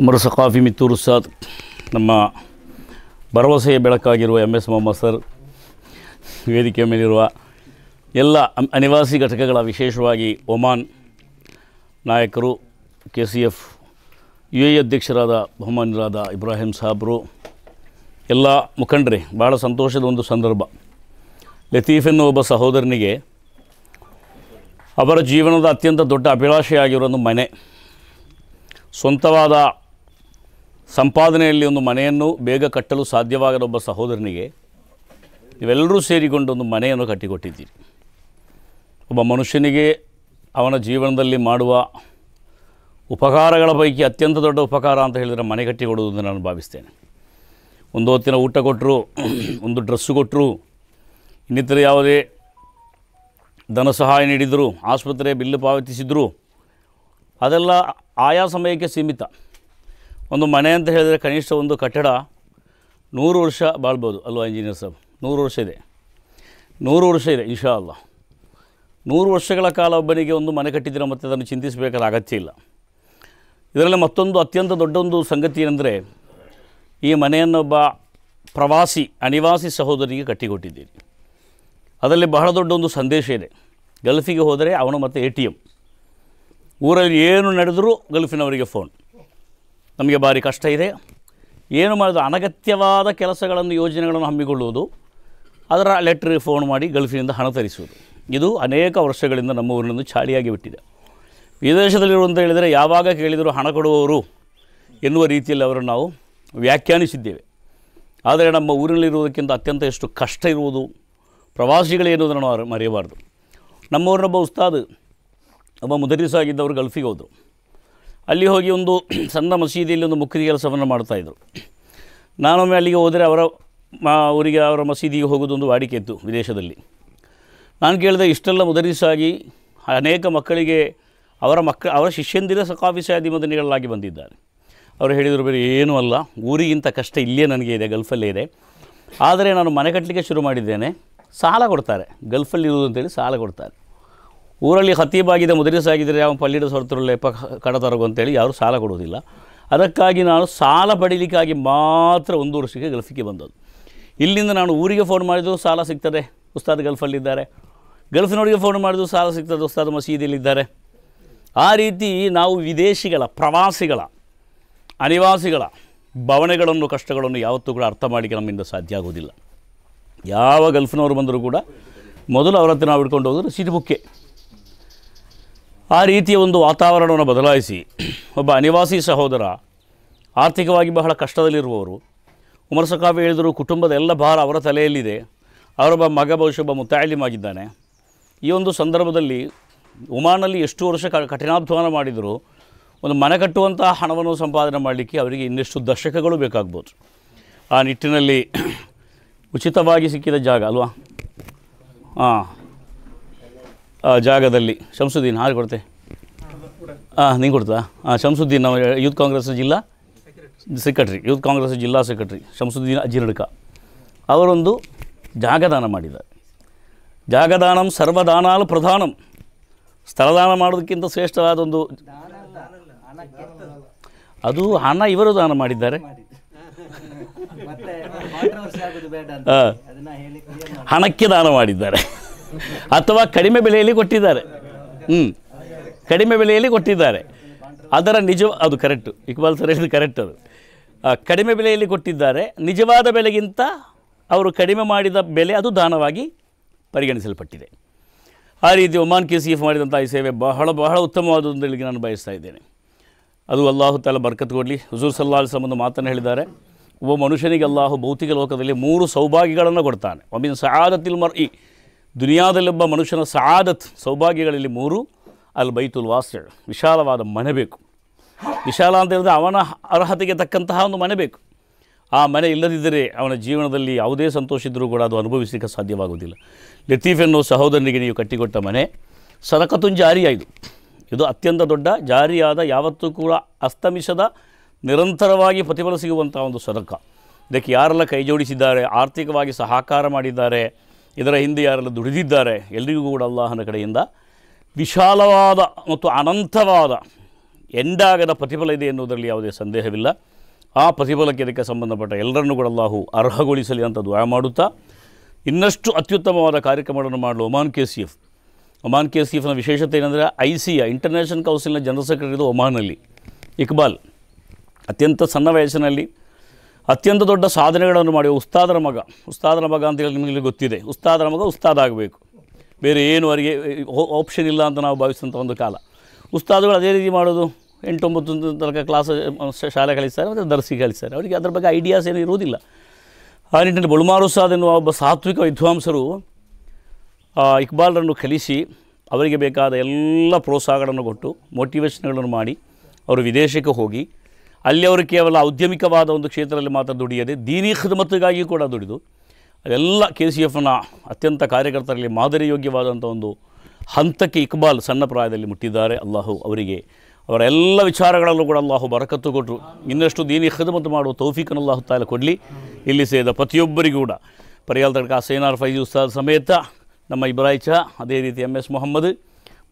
ಉಮರ್ ಸಕಾಫಿ ಮಿತ್ತೂರು ಉಸ್ತಾದ್, ನಮ್ಮ ಭರವಸೆಯ ಬೆಳಕಾಗಿರುವ MS ಮೊಹಮ್ಮದ್ ಸರ್, ವೇದಿಕೆಯ ಮೇಲಿರುವ ಎಲ್ಲ ಅನಿವಾಸಿ ಘಟಕಗಳ, ವಿಶೇಷವಾಗಿ ಒಮಾನ್ ನಾಯಕರು, KCF UAE ಅಧ್ಯಕ್ಷರಾದ ಬಹುಮಾನ್ಯರಾದ ಇಬ್ರಾಹಿಂ ಸಾಬ್ರು, ಎಲ್ಲ ಮುಖಂಡರೇ, ಭಾಳ ಸಂತೋಷದ ಒಂದು ಸಂದರ್ಭ. ಲತೀಫ್ ಎನ್ನುವ ಒಬ್ಬ ಸಹೋದರನಿಗೆ ಅವರ ಜೀವನದ ಅತ್ಯಂತ ದೊಡ್ಡ ಅಭಿಲಾಷೆಯಾಗಿರೋ ಒಂದು ಮನೆ, ಸ್ವಂತವಾದ ಸಂಪಾದನೆಯಲ್ಲಿ ಒಂದು ಮನೆಯನ್ನು ಬೇಗ ಕಟ್ಟಲು ಸಾಧ್ಯವಾಗದ ಒಬ್ಬ ಸಹೋದರನಿಗೆ ನೀವೆಲ್ಲರೂ ಸೇರಿಕೊಂಡು ಒಂದು ಮನೆಯನ್ನು ಕಟ್ಟಿಕೊಟ್ಟಿದ್ದೀರಿ. ಒಬ್ಬ ಮನುಷ್ಯನಿಗೆ ಅವನ ಜೀವನದಲ್ಲಿ ಮಾಡುವ ಉಪಕಾರಗಳ ಪೈಕಿ ಅತ್ಯಂತ ದೊಡ್ಡ ಉಪಕಾರ ಅಂತ ಹೇಳಿದರೆ ಮನೆ ಕಟ್ಟಿಕೊಡುವುದು ಎಂದು ನಾನು ಭಾವಿಸ್ತೇನೆ. ಒಂದು ಹೊತ್ತಿನ ಊಟ ಕೊಟ್ಟರು, ಒಂದು ಡ್ರೆಸ್ಸು ಕೊಟ್ಟರು, ಇನ್ನಿತರ ಯಾವುದೇ ಧನ ಸಹಾಯ ನೀಡಿದರು, ಆಸ್ಪತ್ರೆ ಬಿಲ್ಲು ಪಾವತಿಸಿದರು, ಅದೆಲ್ಲ ಆಯಾ ಸಮಯಕ್ಕೆ ಸೀಮಿತ. ಒಂದು ಮನೆ ಅಂತ ಹೇಳಿದರೆ ಕನಿಷ್ಠ ಒಂದು ಕಟ್ಟಡ 100 ವರ್ಷ ಬಾಳ್ಬೋದು ಅಲ್ವಾ ಇಂಜಿನಿಯರ್ ಸಾಬ್? 100 ವರ್ಷ ಇದೆ, 100 ವರ್ಷ ಇದೆ ಇನ್ಶಾ ಅಲ್ಲಾ. 100 ವರ್ಷಗಳ ಕಾಲ ಒಬ್ಬನಿಗೆ ಒಂದು ಮನೆ ಕಟ್ಟಿದ್ದೀರ, ಮತ್ತು ಅದನ್ನು ಚಿಂತಿಸಬೇಕಾದ ಅಗತ್ಯ ಇಲ್ಲ. ಇದರಲ್ಲಿ ಮತ್ತೊಂದು ಅತ್ಯಂತ ದೊಡ್ಡ ಒಂದು ಸಂಗತಿ ಏನಂದರೆ, ಈ ಮನೆಯನ್ನೊಬ್ಬ ಪ್ರವಾಸಿ ಅನಿವಾಸಿ ಸಹೋದರಿಗೆ ಕಟ್ಟಿಕೊಟ್ಟಿದ್ದೀರಿ. ಅದರಲ್ಲಿ ಬಹಳ ದೊಡ್ಡ ಒಂದು ಸಂದೇಶ ಇದೆ. ಗಲ್ಫಿಗೆ ಹೋದರೆ ಅವನು ಮತ್ತು ATM, ಊರಲ್ಲಿ ಏನು ನಡೆದರೂ ಗಲ್ಫಿನವರಿಗೆ ಫೋನ್. ನಮಗೆ ಭಾರಿ ಕಷ್ಟ ಇದೆ, ಏನು ಮಾಡೋದು, ಅನಗತ್ಯವಾದ ಕೆಲಸಗಳನ್ನು, ಯೋಜನೆಗಳನ್ನು ಹಮ್ಮಿಕೊಳ್ಳುವುದು, ಅದರ ಲೆಟ್ರ್ ಫೋನ್ ಮಾಡಿ ಗಲ್ಫಿನಿಂದ ಹಣ ತರಿಸುವುದು, ಇದು ಅನೇಕ ವರ್ಷಗಳಿಂದ ನಮ್ಮ ಊರಿನೊಂದು ಚಾಳಿಯಾಗಿ ಬಿಟ್ಟಿದೆ. ವಿದೇಶದಲ್ಲಿರುವಂತ ಹೇಳಿದರೆ ಯಾವಾಗ ಕೇಳಿದರೂ ಹಣ ಕೊಡುವವರು ಎನ್ನುವ ರೀತಿಯಲ್ಲಿ ಅವರನ್ನು ನಾವು ವ್ಯಾಖ್ಯಾನಿಸಿದ್ದೇವೆ. ಆದರೆ ನಮ್ಮ ಊರಿನಲ್ಲಿರುವುದಕ್ಕಿಂತ ಅತ್ಯಂತ ಎಷ್ಟು ಕಷ್ಟ ಇರುವುದು ಪ್ರವಾಸಿಗಳೇನುವುದನ್ನು ನಾವು ಮರೆಯಬಾರ್ದು. ನಮ್ಮೂರಿನೊಬ್ಬ ಉಸ್ತಾದ್, ಒಬ್ಬ ಮುದರಿಸ್ ಆಗಿದ್ದವರು ಗಲ್ಫಿಗೆ ಹೋದರು. ಅಲ್ಲಿ ಹೋಗಿ ಒಂದು ಸಣ್ಣ ಮಸೀದಿಯಲ್ಲಿ ಒಂದು ಮುಖ್ಯ ಕೆಲಸವನ್ನು ಮಾಡ್ತಾಯಿದ್ರು. ನಾನೊಮ್ಮೆ ಅಲ್ಲಿಗೆ ಹೋದರೆ ಅವರಿಗೆ ಅವರ ಮಸೀದಿಗೆ ಹೋಗೋದು ಒಂದು ವಾಡಿಕೆ ಇತ್ತು ವಿದೇಶದಲ್ಲಿ. ನಾನು ಕೇಳಿದೆ, ಇಷ್ಟೆಲ್ಲ ಮುದರಿಸ್ ಆಗಿ ಅನೇಕ ಮಕ್ಕಳಿಗೆ ಅವರ ಶಿಷ್ಯಂದಿರ ಸಕಾಫಿ ಸಾದಿ ಮದನಿಗಳಾಗಿ ಬಂದಿದ್ದಾರೆ. ಅವರು ಹೇಳಿದರು, ಬೇರೆ ಏನೂ ಅಲ್ಲ, ಊರಿಗಿಂತ ಕಷ್ಟ ಇಲ್ಲೇ ನನಗೆ ಇದೆ, ಗಲ್ಫಲ್ಲೇ ಇದೆ. ಆದರೆ ನಾನು ಮನೆ ಕಟ್ಟಲಿಕ್ಕೆ ಶುರು ಮಾಡಿದ್ದೇನೆ, ಸಾಲ ಕೊಡ್ತಾರೆ, ಗಲ್ಫಲ್ಲಿ ಇರುವುದು ಅಂತೇಳಿ ಸಾಲ ಕೊಡ್ತಾರೆ. ಊರಲ್ಲಿ ಖತೀಬಾಗಿದೆ, ಮುದರಿಸ್ ಆಗಿದ್ದರೆ ಯಾವ ಪಲ್ಲಿಡ ಹೊರತರಲ್ಲ ಎಪ್ಪ ಕಡ ತರಗು ಅಂತೇಳಿ ಯಾರೂ ಸಾಲ ಕೊಡೋದಿಲ್ಲ. ಅದಕ್ಕಾಗಿ ನಾನು ಸಾಲ ಪಡೀಲಿಕ್ಕಾಗಿ ಮಾತ್ರ 1 ವರ್ಷಕ್ಕೆ ಗಲ್ಫಿಗೆ ಬಂದದ್ದು. ಇಲ್ಲಿಂದ ನಾನು ಊರಿಗೆ ಫೋನ್ ಮಾಡಿದ್ರು ಸಾಲ ಸಿಗ್ತದೆ, ಉಸ್ತಾದ್ ಗಲ್ಫಲ್ಲಿದ್ದಾರೆ. ಗಲ್ಫಿನವರಿಗೆ ಫೋನ್ ಮಾಡಿದ್ರು ಸಾಲ ಸಿಗ್ತದೆ, ಉಸ್ತಾದ್ ಮಸೀದಿಯಲ್ಲಿದ್ದಾರೆ. ಆ ರೀತಿ ನಾವು ವಿದೇಶಿಗಳ, ಪ್ರವಾಸಿಗಳ ಅನಿವಾಸಿಗಳ ಭಾವನೆಗಳನ್ನು ಕಷ್ಟಗಳನ್ನು ಯಾವತ್ತೂ ಕೂಡ ಅರ್ಥ ಮಾಡಲಿಕ್ಕೆ ನಮ್ಮಿಂದ ಸಾಧ್ಯ ಆಗೋದಿಲ್ಲ. ಯಾವ ಗಲ್ಫ್ನವರು ಬಂದರೂ ಕೂಡ ಮೊದಲು ಅವರ ಹತ್ರ ನಾವು ಹಿಡ್ಕೊಂಡು ಹೋಗೋದು ಸೀಟ್ ಬುಕ್ಕೆ. ಆ ರೀತಿಯ ಒಂದು ವಾತಾವರಣವನ್ನು ಬದಲಾಯಿಸಿ ಒಬ್ಬ ಅನಿವಾಸಿ ಸಹೋದರ ಆರ್ಥಿಕವಾಗಿ ಬಹಳ ಕಷ್ಟದಲ್ಲಿರುವವರು, ಉಮರ್ ಸಖಾಫಿ ಹೇಳಿದರು ಕುಟುಂಬದ ಎಲ್ಲ ಭಾರ ಅವರ ತಲೆಯಲ್ಲಿದೆ, ಅವರೊಬ್ಬ ಮಗ ಬಹುಶಃ ಒಬ್ಬ ಮುತಾಲಿಮಾಗಿದ್ದಾನೆ. ಈ ಒಂದು ಸಂದರ್ಭದಲ್ಲಿ ಒಮಾನಲ್ಲಿ ಎಷ್ಟು ವರ್ಷ ಕಠಿಣಾಧ್ವಾನ ಮಾಡಿದರೂ ಒಂದು ಮನೆ ಕಟ್ಟುವಂತಹ ಹಣವನ್ನು ಸಂಪಾದನೆ ಮಾಡಲಿಕ್ಕೆ ಅವರಿಗೆ ಇನ್ನೆಷ್ಟು ದಶಕಗಳು ಬೇಕಾಗ್ಬೋದು. ಆ ನಿಟ್ಟಿನಲ್ಲಿ ಉಚಿತವಾಗಿ ಸಿಕ್ಕಿದ ಜಾಗ ಅಲ್ವಾ, ಆ ಜಾಗದಲ್ಲಿ ಶಂಸುದ್ದೀನ್ ಹಾಗೆ ಕೊಡ್ತೆ, ನೀನು ಕೊಡ್ತಾ? ಶಂಸುದ್ದೀನ್ ನಾವು ಯೂತ್ ಕಾಂಗ್ರೆಸ್ ಜಿಲ್ಲಾ ಸೆಕ್ರೆಟ್ರಿ, ಯೂತ್ ಕಾಂಗ್ರೆಸ್ ಜಿಲ್ಲಾ ಸೆಕ್ರೆಟ್ರಿ ಶಂಸುದ್ದೀನ್ ಅಜಿರಡ್ಕ ಅವರೊಂದು ಜಾಗದಾನ ಮಾಡಿದ್ದಾರೆ. ಜಾಗದಾನಂ ಸರ್ವದಾನಾಲು ಪ್ರಧಾನಂ. ಸ್ಥಳದಾನ ಮಾಡೋದಕ್ಕಿಂತ ಶ್ರೇಷ್ಠವಾದ ಒಂದು ಅದು ಹಣ ಇವರು ದಾನ ಮಾಡಿದ್ದಾರೆ. ಹಣಕ್ಕೆ ದಾನ ಮಾಡಿದ್ದಾರೆ ಅಥವಾ ಕಡಿಮೆ ಬೆಲೆಯಲ್ಲಿ ಕೊಟ್ಟಿದ್ದಾರೆ. ಕಡಿಮೆ ಬೆಲೆಯಲ್ಲಿ ಕೊಟ್ಟಿದ್ದಾರೆ. ಅದರ ಅದು ಕರೆಕ್ಟು, ಇಕ್ಬಾಲ್ ಸರ್ ಹೇಳಿದ್ದು ಕರೆಕ್ಟ್. ಅದು ಕಡಿಮೆ ಬೆಲೆಯಲ್ಲಿ ಕೊಟ್ಟಿದ್ದಾರೆ. ನಿಜವಾದ ಬೆಲೆಗಿಂತ ಅವರು ಕಡಿಮೆ ಮಾಡಿದ ಬೆಲೆ ಅದು ದಾನವಾಗಿ ಪರಿಗಣಿಸಲ್ಪಟ್ಟಿದೆ. ಆ ರೀತಿ ಒಮಾನ್ KCF ಮಾಡಿದಂಥ ಈ ಸೇವೆ ಬಹಳ ಬಹಳ ಉತ್ತಮವಾದದ್ದು ಹೇಳಿ ನಾನು ಬಯಸ್ತಾ ಇದ್ದೇನೆ. ಅದು ಅಲ್ಲಾಹು ತಾಲ ಬರ್ಕತ್ ಕೊಡಲಿ. ಹುಜೂರ್ ಸಲ್ಲಲ್ಲಾಹು ಅಲೈಹಿ ವಸಲ್ಲಂ ಒಂದು ಮಾತನ್ನು ಹೇಳಿದ್ದಾರೆ, ಒಬ್ಬ ಮನುಷ್ಯನಿಗೆ ಅಲ್ಲಾಹು ಭೌತಿಕ ಲೋಕದಲ್ಲಿ 3 ಸೌಭಾಗ್ಯಗಳನ್ನು ಕೊಡ್ತಾನೆ. ಒಮ್ಮಿನ ಸಆದತಿಲ್ ಮರ್ಇ, ದುನಿಯಾದಲ್ಲೊಬ್ಬ ಮನುಷ್ಯನ ಸಆದತ್ ಸೌಭಾಗ್ಯಗಳಲ್ಲಿ 3, ಅಲ್ ಬೈತುಲ್ ವಾಸಿಅ್, ವಿಶಾಲವಾದ ಮನೆ ಬೇಕು. ವಿಶಾಲ ಅಂತ ಹೇಳಿದ್ರೆ ಅವನ ಅರ್ಹತೆಗೆ ತಕ್ಕಂತಹ ಒಂದು ಮನೆ ಬೇಕು. ಆ ಮನೆ ಇಲ್ಲದಿದ್ದರೆ ಅವನ ಜೀವನದಲ್ಲಿ ಯಾವುದೇ ಸಂತೋಷ ಇದ್ದರೂ ಕೂಡ ಅದು ಅನುಭವಿಸಲಿಕ್ಕೆ ಸಾಧ್ಯವಾಗುವುದಿಲ್ಲ. ಲತೀಫ್ ಎನ್ನುವ ಸಹೋದರನಿಗೆ ನೀವು ಕಟ್ಟಿಕೊಟ್ಟ ಮನೆ ಸದಕತುನ್ ಜಾರಿಯ. ಇದು ಅತ್ಯಂತ ದೊಡ್ಡ ಜಾರಿಯಾದ, ಯಾವತ್ತೂ ಕೂಡ ಅಸ್ತಮಿಸದ, ನಿರಂತರವಾಗಿ ಪ್ರತಿಫಲ ಸಿಗುವಂಥ ಒಂದು ಸದಕ. ಇದಕ್ಕೆ ಯಾರೆಲ್ಲ ಕೈ ಜೋಡಿಸಿದ್ದಾರೆ, ಆರ್ಥಿಕವಾಗಿ ಸಹಕಾರ ಮಾಡಿದ್ದಾರೆ, ಇದರ ಹಿಂದೆ ಯಾರೆಲ್ಲ ದುಡಿದಿದ್ದಾರೆ, ಎಲ್ಲರಿಗೂ ಕೂಡ ಅಲ್ಲಾಹನ ಕಡೆಯಿಂದ ವಿಶಾಲವಾದ ಮತ್ತು ಅನಂತವಾದ ಎಂಡಾಗದ ಪ್ರತಿಫಲ ಇದೆ ಎನ್ನುವುದರಲ್ಲಿ ಯಾವುದೇ ಸಂದೇಹವಿಲ್ಲ. ಆ ಪ್ರತಿಫಲಕ್ಕೆ ಇದಕ್ಕೆ ಸಂಬಂಧಪಟ್ಟ ಎಲ್ಲರನ್ನೂ ಕೂಡ ಅಲ್ಲಾಹು ಅರ್ಹಗೊಳಿಸಲಿ ಅಂತ ದುಆ ಮಾಡುತ್ತಾ, ಇನ್ನಷ್ಟು ಅತ್ಯುತ್ತಮವಾದ ಕಾರ್ಯಕ್ರಮಗಳನ್ನು ಮಾಡಲು ಒಮಾನ್ KCFನ ವಿಶೇಷತೆ ಏನಂದರೆ ICA ಇಂಟರ್ನ್ಯಾಷನಲ್ ಕೌನ್ಸಿಲ್ನ ಜನರಲ್ ಸೆಕ್ರೆಟರಿ ಒಮಾನಲ್ಲಿ ಇಕ್ಬಾಲ್ ಅತ್ಯಂತ ಸಣ್ಣ ವಯಸ್ಸಿನಲ್ಲಿ ಅತ್ಯಂತ ದೊಡ್ಡ ಸಾಧನೆಗಳನ್ನು ಮಾಡಿ ಉಸ್ತಾದರ ಮಗ ಅಂತೇಳಿ ನಿಮಗೆ ಗೊತ್ತಿದೆ. ಉಸ್ತಾದರ ಮಗ ಉಸ್ತಾದಾಗಬೇಕು, ಬೇರೆ ಏನು ಅವರಿಗೆ ಆಪ್ಷನ್ ಇಲ್ಲ ಅಂತ ನಾವು ಭಾವಿಸಿದಂಥ ಒಂದು ಕಾಲ. ಉಸ್ತಾದುಗಳು ಅದೇ ರೀತಿ ಮಾಡೋದು, 8-9 ತನಕ ಕ್ಲಾಸ್ ಶಾಲೆ ಕಲಿಸ್ತಾರೆ ಮತ್ತು ದರ್ಸಿಗೆ ಕಲಿಸ್ತಾರೆ. ಅವರಿಗೆ ಅದರ ಬಗ್ಗೆ ಐಡಿಯಾಸ್ ಏನೂ ಇರುವುದಿಲ್ಲ. ಆ ನಿಟ್ಟಿನಲ್ಲಿ ಬಳುಮಾರು ಉಸ್ತಾದ್ ಎನ್ನುವ ಒಬ್ಬ ಸಾತ್ವಿಕ ವಿದ್ವಾಂಸರು ಇಕ್ಬಾಲ್ರನ್ನು ಕಲಿಸಿ ಅವರಿಗೆ ಬೇಕಾದ ಎಲ್ಲ ಪ್ರೋತ್ಸಾಹಗಳನ್ನು ಕೊಟ್ಟು ಮೋಟಿವೇಷನ್ಗಳನ್ನು ಮಾಡಿ ಅವರು ವಿದೇಶಕ್ಕೆ ಹೋಗಿ ಅಲ್ಲಿ ಅವರು ಕೇವಲ ಔದ್ಯಮಿಕವಾದ ಒಂದು ಕ್ಷೇತ್ರದಲ್ಲಿ ಮಾತ್ರ ದುಡಿಯದೆ ದೀನಿ ಖಿದ್ಮತ್ತಿಗಾಗಿ ಕೂಡ ದುಡಿದು ಅದೆಲ್ಲ KCFನ ಅತ್ಯಂತ ಕಾರ್ಯಕರ್ತರಲ್ಲಿ ಮಾದರಿಯೋಗ್ಯವಾದಂಥ ಒಂದು ಹಂತಕ್ಕೆ ಇಕ್ಬಾಲ್ ಸಣ್ಣ ಪ್ರಾಯದಲ್ಲಿ ಮುಟ್ಟಿದ್ದಾರೆ. ಅಲ್ಲಾಹು ಅವರಿಗೆ ಅವರ ಎಲ್ಲ ವಿಚಾರಗಳಲ್ಲೂ ಕೂಡ ಅಲ್ಲಾಹು ಬರಕತ್ತು ಕೊಟ್ಟರು. ಇನ್ನಷ್ಟು ದೀನಿ ಖಿದ್ಮತ್ ಮಾಡುವ ತೌಫೀಕನ್ನು ಅಲ್ಲಾಹು ತಾಲ ಕೊಡಲಿ. ಇಲ್ಲಿ ಸೇರಿದ ಪ್ರತಿಯೊಬ್ಬರಿಗೂ ಕೂಡ ಪರಿಯಾಲ್ ತಡ್ಕ ಸೈನಾರ್ ಫೈಜಿ ಉಸ್ತಾದ್ ಸಮೇತ ನಮ್ಮ ಇಬ್ರಾಹಿಂ ಚಾ, ಅದೇ ರೀತಿ MS ಮೊಹಮ್ಮದ್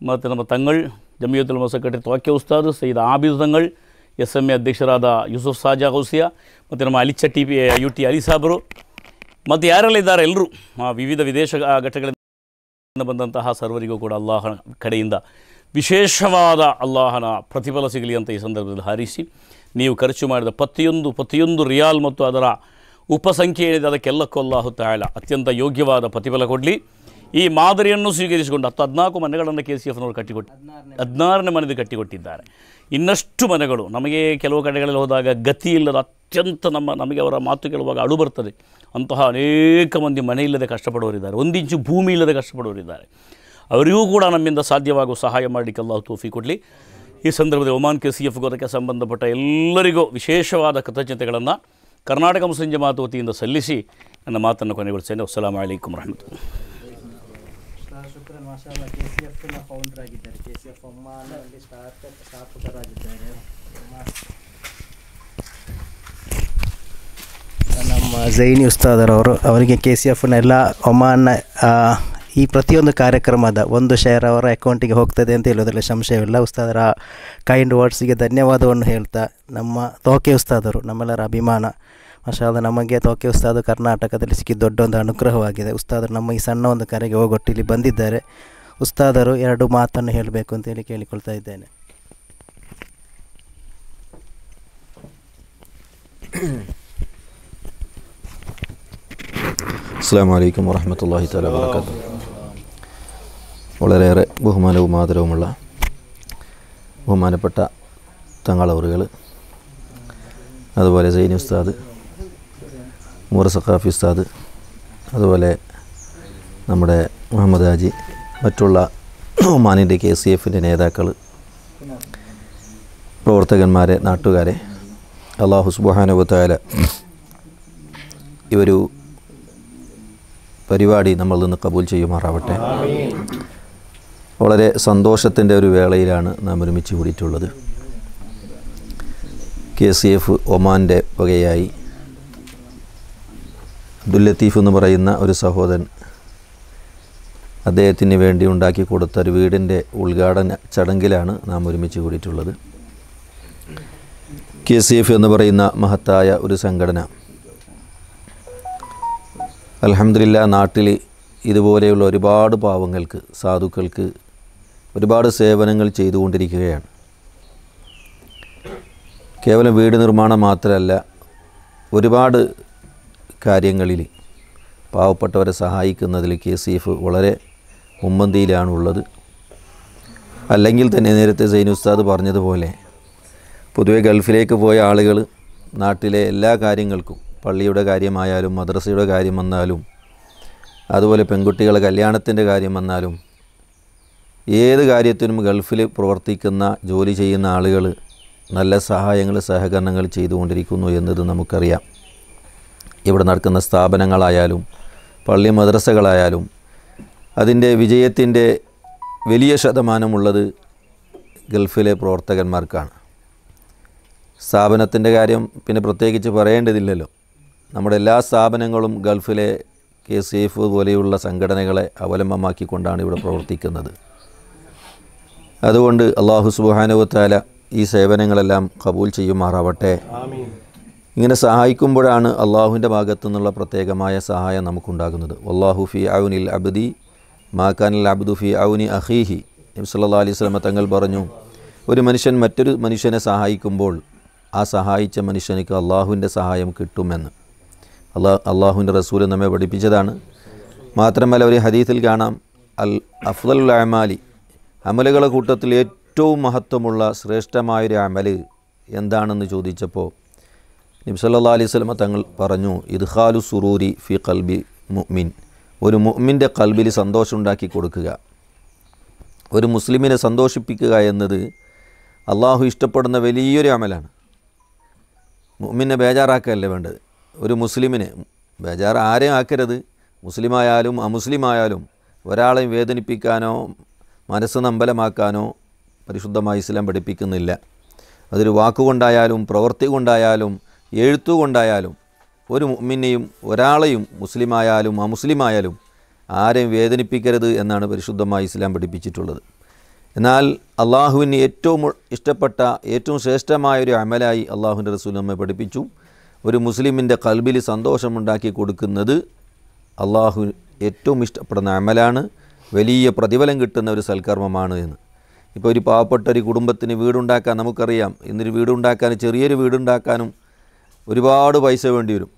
ಮತ್ತು ನಮ್ಮ ತಂಗಳ್ ಜಮಿಯತುಲ್ ಉಲಮಾ ಸೆಕ್ರೆಟರಿ ತವಕ್ಕೆ ಉಸ್ತಾದ್, ಸೈಯದ್ ಆಬಿದ್ ತಂಗಳ್, SMA ಅಧ್ಯಕ್ಷರಾದ ಯೂಸುಫ್ ಸಾಜಾ ಗೌಸಿಯಾ ಮತ್ತು ನಮ್ಮ ಅಲಿಚಟ್ಟಿ UT ಅಲಿ ಸಾಬರು ಮತ್ತು ಯಾರೆಲ್ಲ ಇದ್ದಾರೆ ಎಲ್ಲರೂ ವಿವಿಧ ವಿದೇಶ ಘಟ್ಟಗಳಿಂದ ಬಂದಂತಹ ಸರ್ವರಿಗೂ ಕೂಡ ಅಲ್ಲಾಹನ ಕಡೆಯಿಂದ ವಿಶೇಷವಾದ ಅಲ್ಲಾಹನ ಪ್ರತಿಫಲ ಸಿಗಲಿ ಅಂತ ಈ ಸಂದರ್ಭದಲ್ಲಿ ಹಾರೈಸಿ, ನೀವು ಖರ್ಚು ಮಾಡಿದ ಪ್ರತಿಯೊಂದು ರಿಯಾಲ್ ಮತ್ತು ಅದರ ಉಪಸಂಖ್ಯೆ ಏನಿದೆ ಅದಕ್ಕೆಲ್ಲಕ್ಕೂ ಅಲ್ಲಾಹು ತಾಲ ಅತ್ಯಂತ ಯೋಗ್ಯವಾದ ಪ್ರತಿಫಲ ಕೊಡಲಿ. ಈ ಮಾದರಿಯನ್ನು ಸ್ವೀಕರಿಸಿಕೊಂಡು 14 ಮನೆಗಳನ್ನು KCFನವರು ಕಟ್ಟಿಕೊಟ್ಟು 16ನೇ ಮನೆದು ಕಟ್ಟಿಕೊಟ್ಟಿದ್ದಾರೆ. ಇನ್ನಷ್ಟು ಮನೆಗಳು ನಮಗೆ ಕೆಲವು ಕಡೆಗಳಲ್ಲಿ ಹೋದಾಗ ಗತಿ ಇಲ್ಲದ ಅತ್ಯಂತ ನಮಗೆ ಅವರ ಮಾತು ಕೇಳುವಾಗ ಅಳು ಬರ್ತದೆ. ಅಂತಹ ಅನೇಕ ಮಂದಿ ಮನೆ ಇಲ್ಲದೆ ಕಷ್ಟಪಡೋರಿದ್ದಾರೆ, 1 ಇಂಚು ಭೂಮಿ ಇಲ್ಲದೆ ಕಷ್ಟಪಡೋರಿದ್ದಾರೆ. ಅವರಿಗೂ ಕೂಡ ನಮ್ಮಿಂದ ಸಾಧ್ಯವಾಗುವ ಸಹಾಯ ಮಾಡಲಿಕ್ಕೆ ಅಲ್ಲಾಹು ತೌಫೀಕ್ ಕೊಡಲಿ. ಈ ಸಂದರ್ಭದಲ್ಲಿ ಒಮಾನ್ KCF ಅದಕ್ಕೆ ಸಂಬಂಧಪಟ್ಟ ಎಲ್ಲರಿಗೂ ವಿಶೇಷವಾದ ಕೃತಜ್ಞತೆಗಳನ್ನು ಕರ್ನಾಟಕ ಮುಸ್ಲಿಂ ಜಮಾತ್ ವತಿಯಿಂದ ಸಲ್ಲಿಸಿ ನನ್ನ ಮಾತನ್ನು ಕೊನೆಗೊಳಿಸ್ತೇನೆ. ಅಸ್ಸಲಾಮು ಅಲೈಕುಂ ವರಹಮತುಲ್ಲಾಹಿ. KCFನ ಫೌಂಡರ್ ಆಗಿದ್ದಾರೆ, KCF ಒಮಾನಲ್ಲಿ ಸ್ಥಾಪಕರಾಗಿದ್ದಾರೆ. ನಮ್ಮ ಝೈನಿ ಉಸ್ತಾದರವರು ಅವರಿಗೆ KCFನ ಎಲ್ಲ ಒಮಾನ್ನ ಈ ಪ್ರತಿಯೊಂದು ಕಾರ್ಯಕ್ರಮದ 1 ಶೇರ್ ಅವರ ಅಕೌಂಟಿಗೆ ಹೋಗ್ತದೆ ಅಂತ ಹೇಳೋದ್ರಲ್ಲಿ ಸಂಶಯವಿಲ್ಲ. ಉಸ್ತಾದರ ಕೈಂಡ್ ವರ್ಡ್ಸಿಗೆ ಧನ್ಯವಾದವನ್ನು ಹೇಳ್ತಾ, ನಮ್ಮ ತೋಕೆ ಉಸ್ತಾದರು ನಮ್ಮೆಲ್ಲರ ಅಭಿಮಾನ. ಮಾಷಾಅಲ್ಲಾ, ನಮಗೆ ತೋಕೆ ಉಸ್ತಾದು ಕರ್ನಾಟಕದಲ್ಲಿ ಸಿಕ್ಕಿದ ದೊಡ್ಡ ಒಂದು ಅನುಗ್ರಹವಾಗಿದೆ. ಉಸ್ತಾದರು ನಮ್ಮ ಈ ಸಣ್ಣ ಒಂದು ಕರೆಗೆ ಹೋಗೊಟ್ಟು ಇಲ್ಲಿ ಬಂದಿದ್ದಾರೆ. ಉಸ್ತಾದರು 2 ಮಾತನ್ನು ಹೇಳಬೇಕು ಅಂತೇಳಿ ಕೇಳಿಕೊಳ್ತಾ ಇದ್ದೇನೆ. അസ്സലാമു അലൈക്കും വറഹ്മത്തുള്ളാഹി തആല വബറകാതുഹു. വളരെയേറെ ബഹുമാനവും ആദരവുമുള്ള ബഹുമാനപ്പെട്ട തങ്ങളവറുകൾ, അതുപോലെ സൈനി ഉസ്താദ്, മൂറ സഖാഫി ഉസ്താദ്, അതുപോലെ നമ്മുടെ മുഹമ്മദ് ഹാജി, മറ്റുള്ള ഒമാനിൻ്റെ KCF നേതാക്കൾ, പ്രവർത്തകന്മാരെ, നാട്ടുകാരെ, അല്ലാഹു സുബ്ഹാനഹു വ തആല ഈ ഒരു പരിപാടി നമ്മളിൽ നിന്ന് കബൂൽ ചെയ്യുമാറാവട്ടെ. വളരെ സന്തോഷത്തിൻ്റെ ഒരു വേളയിലാണ് നാം ഒരുമിച്ച് കൂടിയിട്ടുള്ളത്. KCF ഒമാൻ്റെ വകയായി അബ്ദുൽ ലത്തീഫ് എന്ന് പറയുന്ന ഒരു സഹോദരൻ അദ്ദേഹത്തിന് വേണ്ടി ഉണ്ടാക്കി കൊടുത്ത ഒരു വീടിൻ്റെ ഉദ്ഘാടന ചടങ്ങിലാണ് നാം ഒരുമിച്ച് കൂടിയിട്ടുള്ളത്. KCF എന്ന് പറയുന്ന മഹത്തായ ഒരു സംഘടന അൽഹംദുലില്ലാ നാട്ടിൽ ഇതുപോലെയുള്ള ഒരുപാട് പാവങ്ങൾക്ക്, സാധുക്കൾക്ക് ഒരുപാട് സേവനങ്ങൾ ചെയ്തുകൊണ്ടിരിക്കുകയാണ്. കേവലം വീട് നിർമ്മാണം മാത്രമല്ല, ഒരുപാട് കാര്യങ്ങളിൽ പാവപ്പെട്ടവരെ സഹായിക്കുന്നതിൽ KCF വളരെ മുൻപന്തിയിലാണുള്ളത്. അല്ലെങ്കിൽ തന്നെ നേരത്തെ സൈനി ഉസ്താദ് പറഞ്ഞതുപോലെ പൊതുവെ ഗൾഫിലേക്ക് പോയ ആളുകൾ നാട്ടിലെ എല്ലാ കാര്യങ്ങൾക്കും, പള്ളിയുടെ കാര്യമായാലും മദ്രസയുടെ കാര്യം വന്നാലും, അതുപോലെ പെൺകുട്ടികളുടെ കല്യാണത്തിൻ്റെ കാര്യം വന്നാലും, ഏത് കാര്യത്തിനും ഗൾഫിൽ പ്രവർത്തിക്കുന്ന ജോലി ചെയ്യുന്ന ആളുകൾ നല്ല സഹായങ്ങൾ, സഹകരണങ്ങൾ ചെയ്തുകൊണ്ടിരിക്കുന്നു എന്നത് നമുക്കറിയാം. ഇവിടെ നടക്കുന്ന സ്ഥാപനങ്ങളായാലും പള്ളി മദ്രസകളായാലും അതിൻ്റെ വിജയത്തിൻ്റെ വലിയ ശതമാനമുള്ളത് ഗൾഫിലെ പ്രവർത്തകന്മാർക്കാണ്. സ്ഥാപനത്തിൻ്റെ കാര്യം പിന്നെ പ്രത്യേകിച്ച് പറയേണ്ടതില്ലല്ലോ. നമ്മുടെ എല്ലാ സ്ഥാപനങ്ങളും ഗൾഫിലെ KCF പോലെയുള്ള സംഘടനകളെ അവലംബമാക്കിക്കൊണ്ടാണ് ഇവിടെ പ്രവർത്തിക്കുന്നത്. അതുകൊണ്ട് അല്ലാഹു സുബ്ഹാനഹു വ തആല ഈ സേവനങ്ങളെല്ലാം കബൂൽ ചെയ്യുമാറാവട്ടെ. ഇങ്ങനെ സഹായിക്കുമ്പോഴാണ് അള്ളാഹുവിൻ്റെ ഭാഗത്തു നിന്നുള്ള പ്രത്യേകമായ സഹായം നമുക്കുണ്ടാകുന്നത്. വല്ലാഹു ഫി ഔനിൽ അബ്ദി മാ കാനൽ അബ്ദു ഫി ഔനി അഖീഹി. നബി സല്ലല്ലാഹു അലൈഹി വസല്ലം തങ്ങൾ പറഞ്ഞു, ഒരു മനുഷ്യൻ മറ്റൊരു മനുഷ്യനെ സഹായിക്കുമ്പോൾ ആ സഹായിച്ച മനുഷ്യനിക്ക് അള്ളാഹുവിൻ്റെ സഹായം കിട്ടുമെന്ന് അള്ളാഹുവിൻ്റെ റസൂൽ നമ്മെ പഠിപ്പിച്ചതാണ്. മാത്രമല്ല ഒരു ഹദീസിൽ കാണാം, അൽ അഫ്ദലുൽ അമാലി, അമലുകളുടെ കൂട്ടത്തിൽ ഏറ്റവും മഹത്വമുള്ള ശ്രേഷ്ഠമായൊരു അമല് എന്താണെന്ന് ചോദിച്ചപ്പോൾ നബി സല്ലല്ലാഹു അലൈഹി വസല്ലം തങ്ങൾ പറഞ്ഞു, ഇദ്ഖാലു സുറൂരി ഫി ഖൽബി മുഅ്മിൻ, ഒരു മുഅ്മിൻ്റെ ഖൽബിൽ സന്തോഷം ഉണ്ടാക്കി കൊടുക്കുക. ഒരു മുസ്ലിമിനെ സന്തോഷിപ്പിക്കുക എന്നത് അള്ളാഹു ഇഷ്ടപ്പെടുന്ന വലിയൊരു അമലാണ്. മുഅ്മിനെ ബേജാറാക്കുകയല്ലേ വേണ്ടത്. ഒരു മുസ്ലിമിനെ ബേജാറ് ആരെയും ആക്കരുത്. മുസ്ലിമായാലും അമുസ്ലിമായാലും ഒരാളെയും വേദനിപ്പിക്കാനോ മനസ്സ് നമ്പലമാക്കാനോ പരിശുദ്ധമായ ഇസ്ലാം പഠിപ്പിക്കുന്നില്ല. അതൊരു വാക്കുകൊണ്ടായാലും പ്രവൃത്തി കൊണ്ടായാലും എഴുത്തുകൊണ്ടായാലും ഒരു മുഅ്മിനെയും ഒരാളെയും മുസ്ലിമായാലും അമുസ്ലിമായാലും ആരെയും വേദനിപ്പിക്കരുത് എന്നാണ് പരിശുദ്ധമായ ഇസ്ലാം പഠിപ്പിച്ചിട്ടുള്ളത്. എന്നാൽ അള്ളാഹുവിന് ഏറ്റവും ഇഷ്ടപ്പെട്ട ഏറ്റവും ശ്രേഷ്ഠമായൊരു അമലായി അള്ളാഹുവിൻ്റെ റസൂൽ നമ്മെ പഠിപ്പിച്ചു, ഒരു മുസ്ലിമിൻ്റെ ഖൽബിൽ സന്തോഷമുണ്ടാക്കി കൊടുക്കുന്നത് അള്ളാഹു ഏറ്റവും ഇഷ്ടപ്പെടുന്ന അമലാണ്, വലിയ പ്രതിഫലം കിട്ടുന്ന ഒരു സൽക്കർമ്മമാണ് എന്ന്. ഇപ്പോൾ ഒരു പാവപ്പെട്ട ഒരു കുടുംബത്തിന് വീടുണ്ടാക്കാൻ നമുക്കറിയാം, ഇന്നൊരു വീടുണ്ടാക്കാൻ, ചെറിയൊരു വീടുണ്ടാക്കാനും ഒരുപാട് പൈസ വേണ്ടി വരും.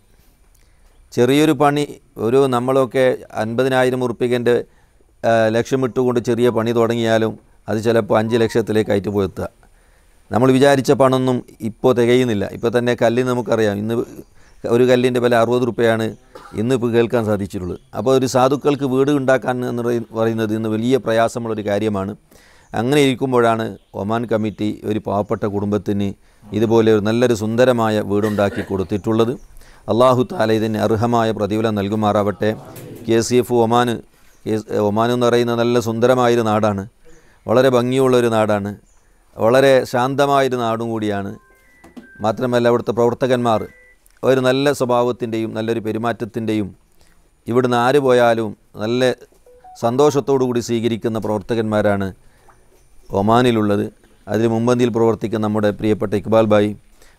ചെറിയൊരു പണി, ഒരു നമ്മളൊക്കെ 50,000 ഉറുപ്പികൻ്റെ ലക്ഷ്യമിട്ടുകൊണ്ട് ചെറിയ പണി തുടങ്ങിയാലും അത് ചിലപ്പോൾ 5 ലക്ഷത്തിലേക്കായിട്ട് പോയെത്തുക. നമ്മൾ വിചാരിച്ച പണമൊന്നും ഇപ്പോൾ തികയുന്നില്ല. ഇപ്പോൾ തന്നെ കല്ലിന് നമുക്കറിയാം, ഇന്ന് ഒരു കല്ലിൻ്റെ വില 60 രൂപയാണ് ഇന്നിപ്പോൾ കേൾക്കാൻ സാധിച്ചിട്ടുള്ളത്. അപ്പോൾ ഒരു സാധുക്കൾക്ക് വീട് ഉണ്ടാക്കാൻ എന്ന് പറയുന്നത് ഇന്ന് വലിയ പ്രയാസമുള്ളൊരു കാര്യമാണ്. അങ്ങനെ ഇരിക്കുമ്പോഴാണ് ഒമാൻ കമ്മിറ്റി ഒരു പാവപ്പെട്ട കുടുംബത്തിന് ഇതുപോലെ ഒരു നല്ലൊരു സുന്ദരമായ വീടുണ്ടാക്കി കൊടുത്തിട്ടുള്ളത്. അള്ളാഹു തആല ഇതിന് അർഹമായ പ്രതിഫലം നൽകുമാറാവട്ടെ. KCF ഒമാൻ എന്ന് പറയുന്ന നല്ല സുന്ദരമായൊരു നാടാണ്, വളരെ ഭംഗിയുള്ളൊരു നാടാണ്, വളരെ ശാന്തമായൊരു നാടും കൂടിയാണ്. മാത്രമല്ല അവിടുത്തെ പ്രവർത്തകന്മാർ ഒരു നല്ല സ്വഭാവത്തിൻ്റെയും നല്ലൊരു പെരുമാറ്റത്തിൻ്റെയും, ഇവിടുന്ന് ആര് പോയാലും നല്ല സന്തോഷത്തോടു കൂടി സ്വീകരിക്കുന്ന പ്രവർത്തകന്മാരാണ് ഒമാനിലുള്ളത്. അതിൽ മുമ്പന്തിയിൽ പ്രവർത്തിക്കുന്ന നമ്മുടെ പ്രിയപ്പെട്ട ഇക്ബാൽ ഭായി,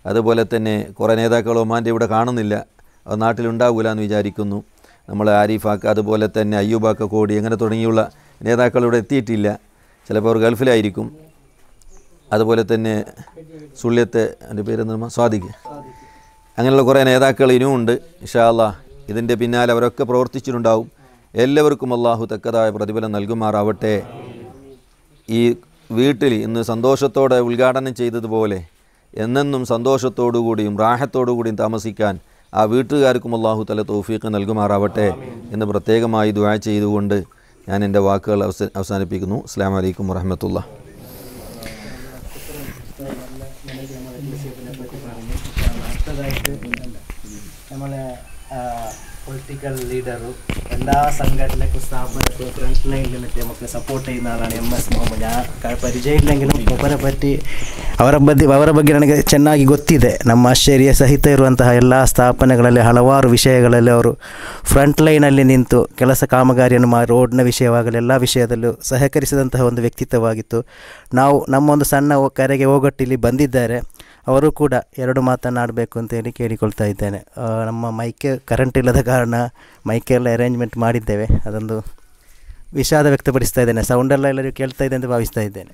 അതുപോലെ തന്നെ കുറേ നേതാക്കൾ ഒമാൻ്റെ ഇവിടെ കാണുന്നില്ല, അത് നാട്ടിലുണ്ടാവില്ല എന്ന് വിചാരിക്കുന്നു. നമ്മൾ ആരിഫാക്ക, അതുപോലെ തന്നെ അയ്യൂബാക്ക കോടി, അങ്ങനെ തുടങ്ങിയുള്ള നേതാക്കൾ ഇവിടെ എത്തിയിട്ടില്ല. ചിലപ്പോൾ അവർ ഗൾഫിലായിരിക്കും. അതുപോലെ തന്നെ സുള്ളിയത്തെ എൻ്റെ പേരെന്താ, സ്വാദിഖ്, അങ്ങനെയുള്ള കുറേ നേതാക്കൾ ഇനിയും ഉണ്ട്. ഇൻഷാ അല്ലാഹ് ഇതിൻ്റെ പിന്നാലെ അവരൊക്കെ പ്രവർത്തിച്ചിട്ടുണ്ടാവും. എല്ലാവർക്കും അള്ളാഹു തക്കതായ പ്രതിഫലം നൽകുമാറാവട്ടെ. ഈ വീട്ടിൽ ഇന്ന് സന്തോഷത്തോടെ ഉദ്ഘാടനം ചെയ്തതുപോലെ എന്നെന്നും സന്തോഷത്തോടുകൂടിയും റാഹത്തോടുകൂടിയും താമസിക്കാൻ ആ വീട്ടുകാർക്കും അള്ളാഹു തല തൗഫീഖ് നൽകുമാറാവട്ടെ എന്ന് പ്രത്യേകമായി ദുആ ചെയ്തുകൊണ്ട് ഞാൻ എൻ്റെ വാക്കുകൾ അവസാനിപ്പിക്കുന്നു. അസ്സലാമു അലൈക്കും വറഹ്മത്തുള്ളാഹി. നമ്മളെ പൊളിറ്റിക്കൽ ലീഡറും എല്ലാ സംഘടനക്കും സ്ഥാപനക്കും ഫ്രണ്ട് ലൈനിൽ നിന്നിട്ട് നമുക്ക് സപ്പോർട്ട് ചെയ്യുന്ന ആളാണ് MS മുഹമ്മദ്. ഞാൻ ಪರಿಚಯವಿല്ലെങ്കിലും ಒಬ್ಬರ ಪಟ್ಟಿ ಅವರ ಬಗ್ಗೆ ನನಗೆ ಚೆನ್ನಾಗಿ ಗೊತ್ತಿದೆ. ನಮ್ಮ ಆಶ್ಚರ್ಯ ಸಹಿತ ಇರುವಂತಹ ಎಲ್ಲ ಸ್ಥಾಪನೆಗಳಲ್ಲಿ ಹಲವಾರು ವಿಷಯಗಳಲ್ಲಿ ಅವರು ಫ್ರಂಟ್ ಲೈನಲ್ಲಿ ನಿಂತು ಕೆಲಸ ಕಾಮಗಾರಿಯನ್ನು ರೋಡ್ನ ವಿಷಯವಾಗಲಿ ಎಲ್ಲ ವಿಷಯದಲ್ಲೂ ಸಹಕರಿಸಿದಂತಹ ಒಂದು ವ್ಯಕ್ತಿತ್ವವಾಗಿತ್ತು. ನಾವು ನಮ್ಮ ಒಂದು ಸಣ್ಣ ಕರೆಗೆ ಹೋಗೊಟ್ಟಿಲ್ಲಿ ಬಂದಿದ್ದಾರೆ. ಅವರು ಕೂಡ 2 ಮಾತನಾಡಬೇಕು ಅಂತೇಳಿ ಕೇಳಿಕೊಳ್ತಾ ಇದ್ದೇನೆ. ನಮ್ಮ ಮೈಕ್ ಕರೆಂಟ್ ಇಲ್ಲದ ಕಾರಣ ಮೈಕೆಲ್ಲ ಅರೇಂಜ್ಮೆಂಟ್ ಮಾಡಿದ್ದೇವೆ. ಅದೊಂದು ವಿಷಾದ ವ್ಯಕ್ತಪಡಿಸ್ತಾ ಇದ್ದೇನೆ. ಸೌಂಡೆಲ್ಲ ಎಲ್ಲರಿಗೂ ಕೇಳ್ತಾ ಇದೆ ಅಂತ ಭಾವಿಸ್ತಾ ಇದ್ದೇನೆ.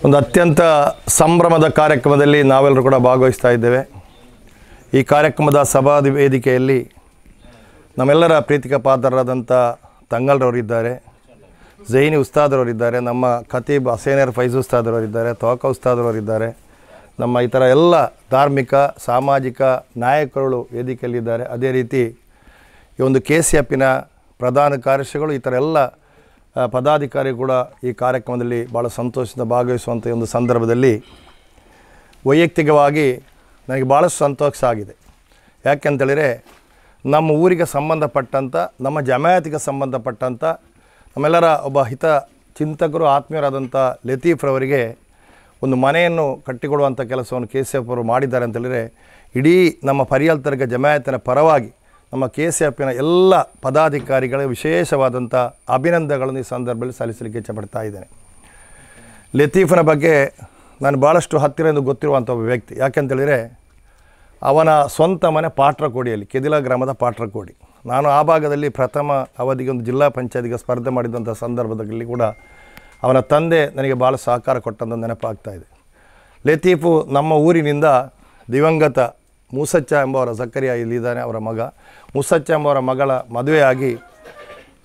ಒಂದು ಅತ್ಯಂತ ಸಂಭ್ರಮದ ಕಾರ್ಯಕ್ರಮದಲ್ಲಿ ನಾವೆಲ್ಲರೂ ಕೂಡ ಭಾಗವಹಿಸ್ತಾ ಇದ್ದೇವೆ. ಈ ಕಾರ್ಯಕ್ರಮದ ಸಭಾ ವೇದಿಕೆಯಲ್ಲಿ ನಮ್ಮೆಲ್ಲರ ಪ್ರೀತಿಗೆ ಪಾತ್ರರಾದಂಥ ತಂಗಲ್ರವರಿದ್ದಾರೆ, ಝೈನಿ ಉಸ್ತಾದರವರಿದ್ದಾರೆ, ನಮ್ಮ ಖತೀಬ್ ಹಸೇನರ್ ಫೈಜ್ ಉಸ್ತಾದರವರಿದ್ದಾರೆ, ತವಕ ಉಸ್ತಾದರವರಿದ್ದಾರೆ, ನಮ್ಮ ಈ ಥರ ಎಲ್ಲ ಧಾರ್ಮಿಕ ಸಾಮಾಜಿಕ ನಾಯಕರುಗಳು ವೇದಿಕೆಯಲ್ಲಿದ್ದಾರೆ. ಅದೇ ರೀತಿ ಈ ಒಂದು KCFನ ಪ್ರಧಾನ ಕಾರ್ಯದರ್ಶಿಗಳು ಈ ಥರ ಎಲ್ಲ ಪದಾಧಿಕಾರಿ ಕೂಡ ಈ ಕಾರ್ಯಕ್ರಮದಲ್ಲಿ ಭಾಳ ಸಂತೋಷದಿಂದ ಭಾಗವಹಿಸುವಂಥ ಒಂದು ಸಂದರ್ಭದಲ್ಲಿ ವೈಯಕ್ತಿಕವಾಗಿ ನನಗೆ ಭಾಳಷ್ಟು ಸಂತೋಷ ಆಗಿದೆ. ಯಾಕೆಂತೇಳಿದರೆ ನಮ್ಮ ಊರಿಗೆ ಸಂಬಂಧಪಟ್ಟಂಥ ನಮ್ಮ ಜಮಾಯತಿಗೆ ಸಂಬಂಧಪಟ್ಟಂಥ ನಮ್ಮೆಲ್ಲರ ಒಬ್ಬ ಹಿತ ಚಿಂತಕರು ಆತ್ಮೀಯರಾದಂಥ ಲತೀಫ್ರವರಿಗೆ ಒಂದು ಮನೆಯನ್ನು ಕಟ್ಟಿಕೊಡುವಂಥ ಕೆಲಸವನ್ನು KCF ಅವರು ಮಾಡಿದ್ದಾರೆ ಅಂತೇಳಿದರೆ ಇಡೀ ನಮ್ಮ ಪರಿಯಲ್ತರ್ಗ ಜಮಾಯತಿನ ಪರವಾಗಿ ನಮ್ಮ KCFನ ಎಲ್ಲ ಪದಾಧಿಕಾರಿಗಳಿಗೆ ವಿಶೇಷವಾದಂಥ ಅಭಿನಂದನೆಗಳನ್ನು ಈ ಸಂದರ್ಭದಲ್ಲಿ ಸಲ್ಲಿಸಲಿಕ್ಕೆ ಇಚ್ಛಪಡ್ತಾ ಇದ್ದೇನೆ. ಲತೀಫನ ಬಗ್ಗೆ ನಾನು ಭಾಳಷ್ಟು ಹತ್ತಿರದಿಂದ ಗೊತ್ತಿರುವಂಥ ಒಬ್ಬ ವ್ಯಕ್ತಿ. ಯಾಕೆಂತೇಳಿದರೆ ಅವನ ಸ್ವಂತ ಮನೆ ಪಾಟ್ರಕೋಡಿಯಲ್ಲಿ, ಕೆದಿಲ ಗ್ರಾಮದ ಪಾಟ್ರಕೋಡಿ. ನಾನು ಆ ಭಾಗದಲ್ಲಿ ಪ್ರಥಮ ಅವಧಿಗೆ ಒಂದು ಜಿಲ್ಲಾ ಪಂಚಾಯತಿಗೆ ಸ್ಪರ್ಧೆ ಮಾಡಿದಂಥ ಸಂದರ್ಭದಲ್ಲಿ ಕೂಡ ಅವನ ತಂದೆ ನನಗೆ ಭಾಳ ಸಹಕಾರ ಕೊಟ್ಟಂಥ ನೆನಪಾಗ್ತಾಯಿದೆ. ಲತೀಫು ನಮ್ಮ ಊರಿನಿಂದ ದಿವಂಗತ ಮೂಸಚ್ಚ ಎಂಬವರ ಜಕರಿಯಾ ಇಲ್ಲಿದ್ದಾನೆ, ಅವರ ಮಗ ಮೂಸಚ್ಚ ಎಂಬವರ ಮಗಳ ಮದುವೆಯಾಗಿ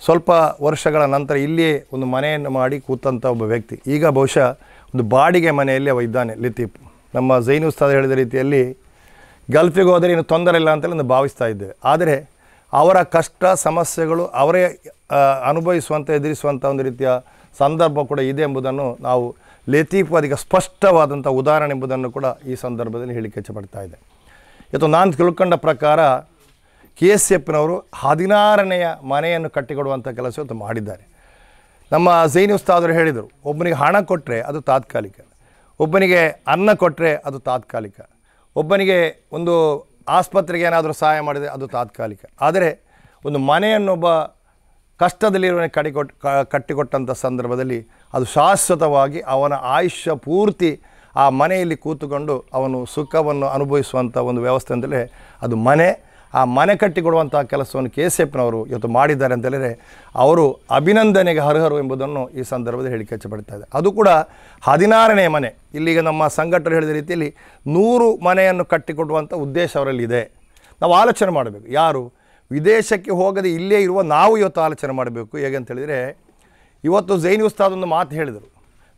ಸ್ವಲ್ಪ ವರ್ಷಗಳ ನಂತರ ಇಲ್ಲಿಯೇ ಒಂದು ಮನೆಯನ್ನು ಮಾಡಿ ಕೂತಂಥ ಒಬ್ಬ ವ್ಯಕ್ತಿ. ಈಗ ಬಹುಶಃ ಒಂದು ಬಾಡಿಗೆ ಮನೆಯಲ್ಲಿ ಅವ ಇದ್ದಾನೆ ಲತೀಫ್. ನಮ್ಮ ಝೈನಿ ಉಸ್ತಾದ್ ಹೇಳಿದ ರೀತಿಯಲ್ಲಿ ಗಲ್ಫಿಗೆ ಹೋದರೆ ಏನು ತೊಂದರೆ ಇಲ್ಲ ಅಂತೇಳಿ ನಾವು ಭಾವಿಸ್ತಾ ಇದ್ದೇವೆ. ಆದರೆ ಅವರ ಕಷ್ಟ ಸಮಸ್ಯೆಗಳು ಅವರೇ ಅನುಭವಿಸುವಂಥ ಎದುರಿಸುವಂಥ ಒಂದು ರೀತಿಯ ಸಂದರ್ಭ ಕೂಡ ಇದೆ ಎಂಬುದನ್ನು ನಾವು ಲತೀಫ್ ಅದಕ್ಕೆ ಸ್ಪಷ್ಟವಾದಂಥ ಉದಾಹರಣೆ ಎಂಬುದನ್ನು ಕೂಡ ಈ ಸಂದರ್ಭದಲ್ಲಿ ಹೇಳಿಕೆ ಇಚ್ಛಪಡ್ತಾ ಇದೆ. ಇವತ್ತು ನಾನು ತಿಳ್ಕೊಂಡ ಪ್ರಕಾರ KCFನವರು 16ನೇ ಮನೆಯನ್ನು ಕಟ್ಟಿಕೊಡುವಂಥ ಕೆಲಸ ಇವತ್ತು ಮಾಡಿದ್ದಾರೆ. ನಮ್ಮ ಝೈನಿ ಉಸ್ತಾದರು ಹೇಳಿದರು, ಒಬ್ಬನಿಗೆ ಹಣ ಕೊಟ್ಟರೆ ಅದು ತಾತ್ಕಾಲಿಕ, ಒಬ್ಬನಿಗೆ ಅನ್ನ ಕೊಟ್ಟರೆ ಅದು ತಾತ್ಕಾಲಿಕ, ಒಬ್ಬನಿಗೆ ಒಂದು ಆಸ್ಪತ್ರೆಗೆ ಏನಾದರೂ ಸಹಾಯ ಮಾಡಿದರೆ ಅದು ತಾತ್ಕಾಲಿಕ. ಆದರೆ ಒಂದು ಮನೆಯನ್ನೊಬ್ಬ ಕಷ್ಟದಲ್ಲಿರುವ ಕಟ್ಟಿಕೊಟ್ಟಂಥ ಸಂದರ್ಭದಲ್ಲಿ ಅದು ಶಾಶ್ವತವಾಗಿ ಅವನ ಆಯುಷ್ಯ ಪೂರ್ತಿ ಆ ಮನೆಯಲ್ಲಿ ಕೂತುಕೊಂಡು ಅವನು ಸುಖವನ್ನು ಅನುಭವಿಸುವಂಥ ಒಂದು ವ್ಯವಸ್ಥೆ ಅಂತಲೇ ಅದು ಮನೆ. ಆ ಮನೆ ಕಟ್ಟಿಕೊಡುವಂಥ ಕೆಲಸವನ್ನು KCFನವರು ಇವತ್ತು ಮಾಡಿದ್ದಾರೆ ಅಂತೇಳಿದರೆ ಅವರು ಅಭಿನಂದನೆಗೆ ಅರ್ಹರು ಎಂಬುದನ್ನು ಈ ಸಂದರ್ಭದಲ್ಲಿ ಹೇಳಿಕೆ ಇಚ್ಛಪಡ್ತಾ ಇದೆ. ಅದು ಕೂಡ 16ನೇ ಮನೆ. ಇಲ್ಲಿಗ ನಮ್ಮ ಸಂಘಟನೆ ಹೇಳಿದ ರೀತಿಯಲ್ಲಿ 100 ಮನೆಯನ್ನು ಕಟ್ಟಿಕೊಡುವಂಥ ಉದ್ದೇಶ ಅವರಲ್ಲಿದೆ. ನಾವು ಆಲೋಚನೆ ಮಾಡಬೇಕು, ಯಾರು ವಿದೇಶಕ್ಕೆ ಹೋಗದೆ ಇಲ್ಲೇ ಇರುವ ನಾವು ಇವತ್ತು ಆಲೋಚನೆ ಮಾಡಬೇಕು. ಹೇಗಂತೇಳಿದರೆ ಇವತ್ತು ಝೈನಿ ಉಸ್ತಾದ್ ಒಂದು ಮಾತು ಹೇಳಿದರು,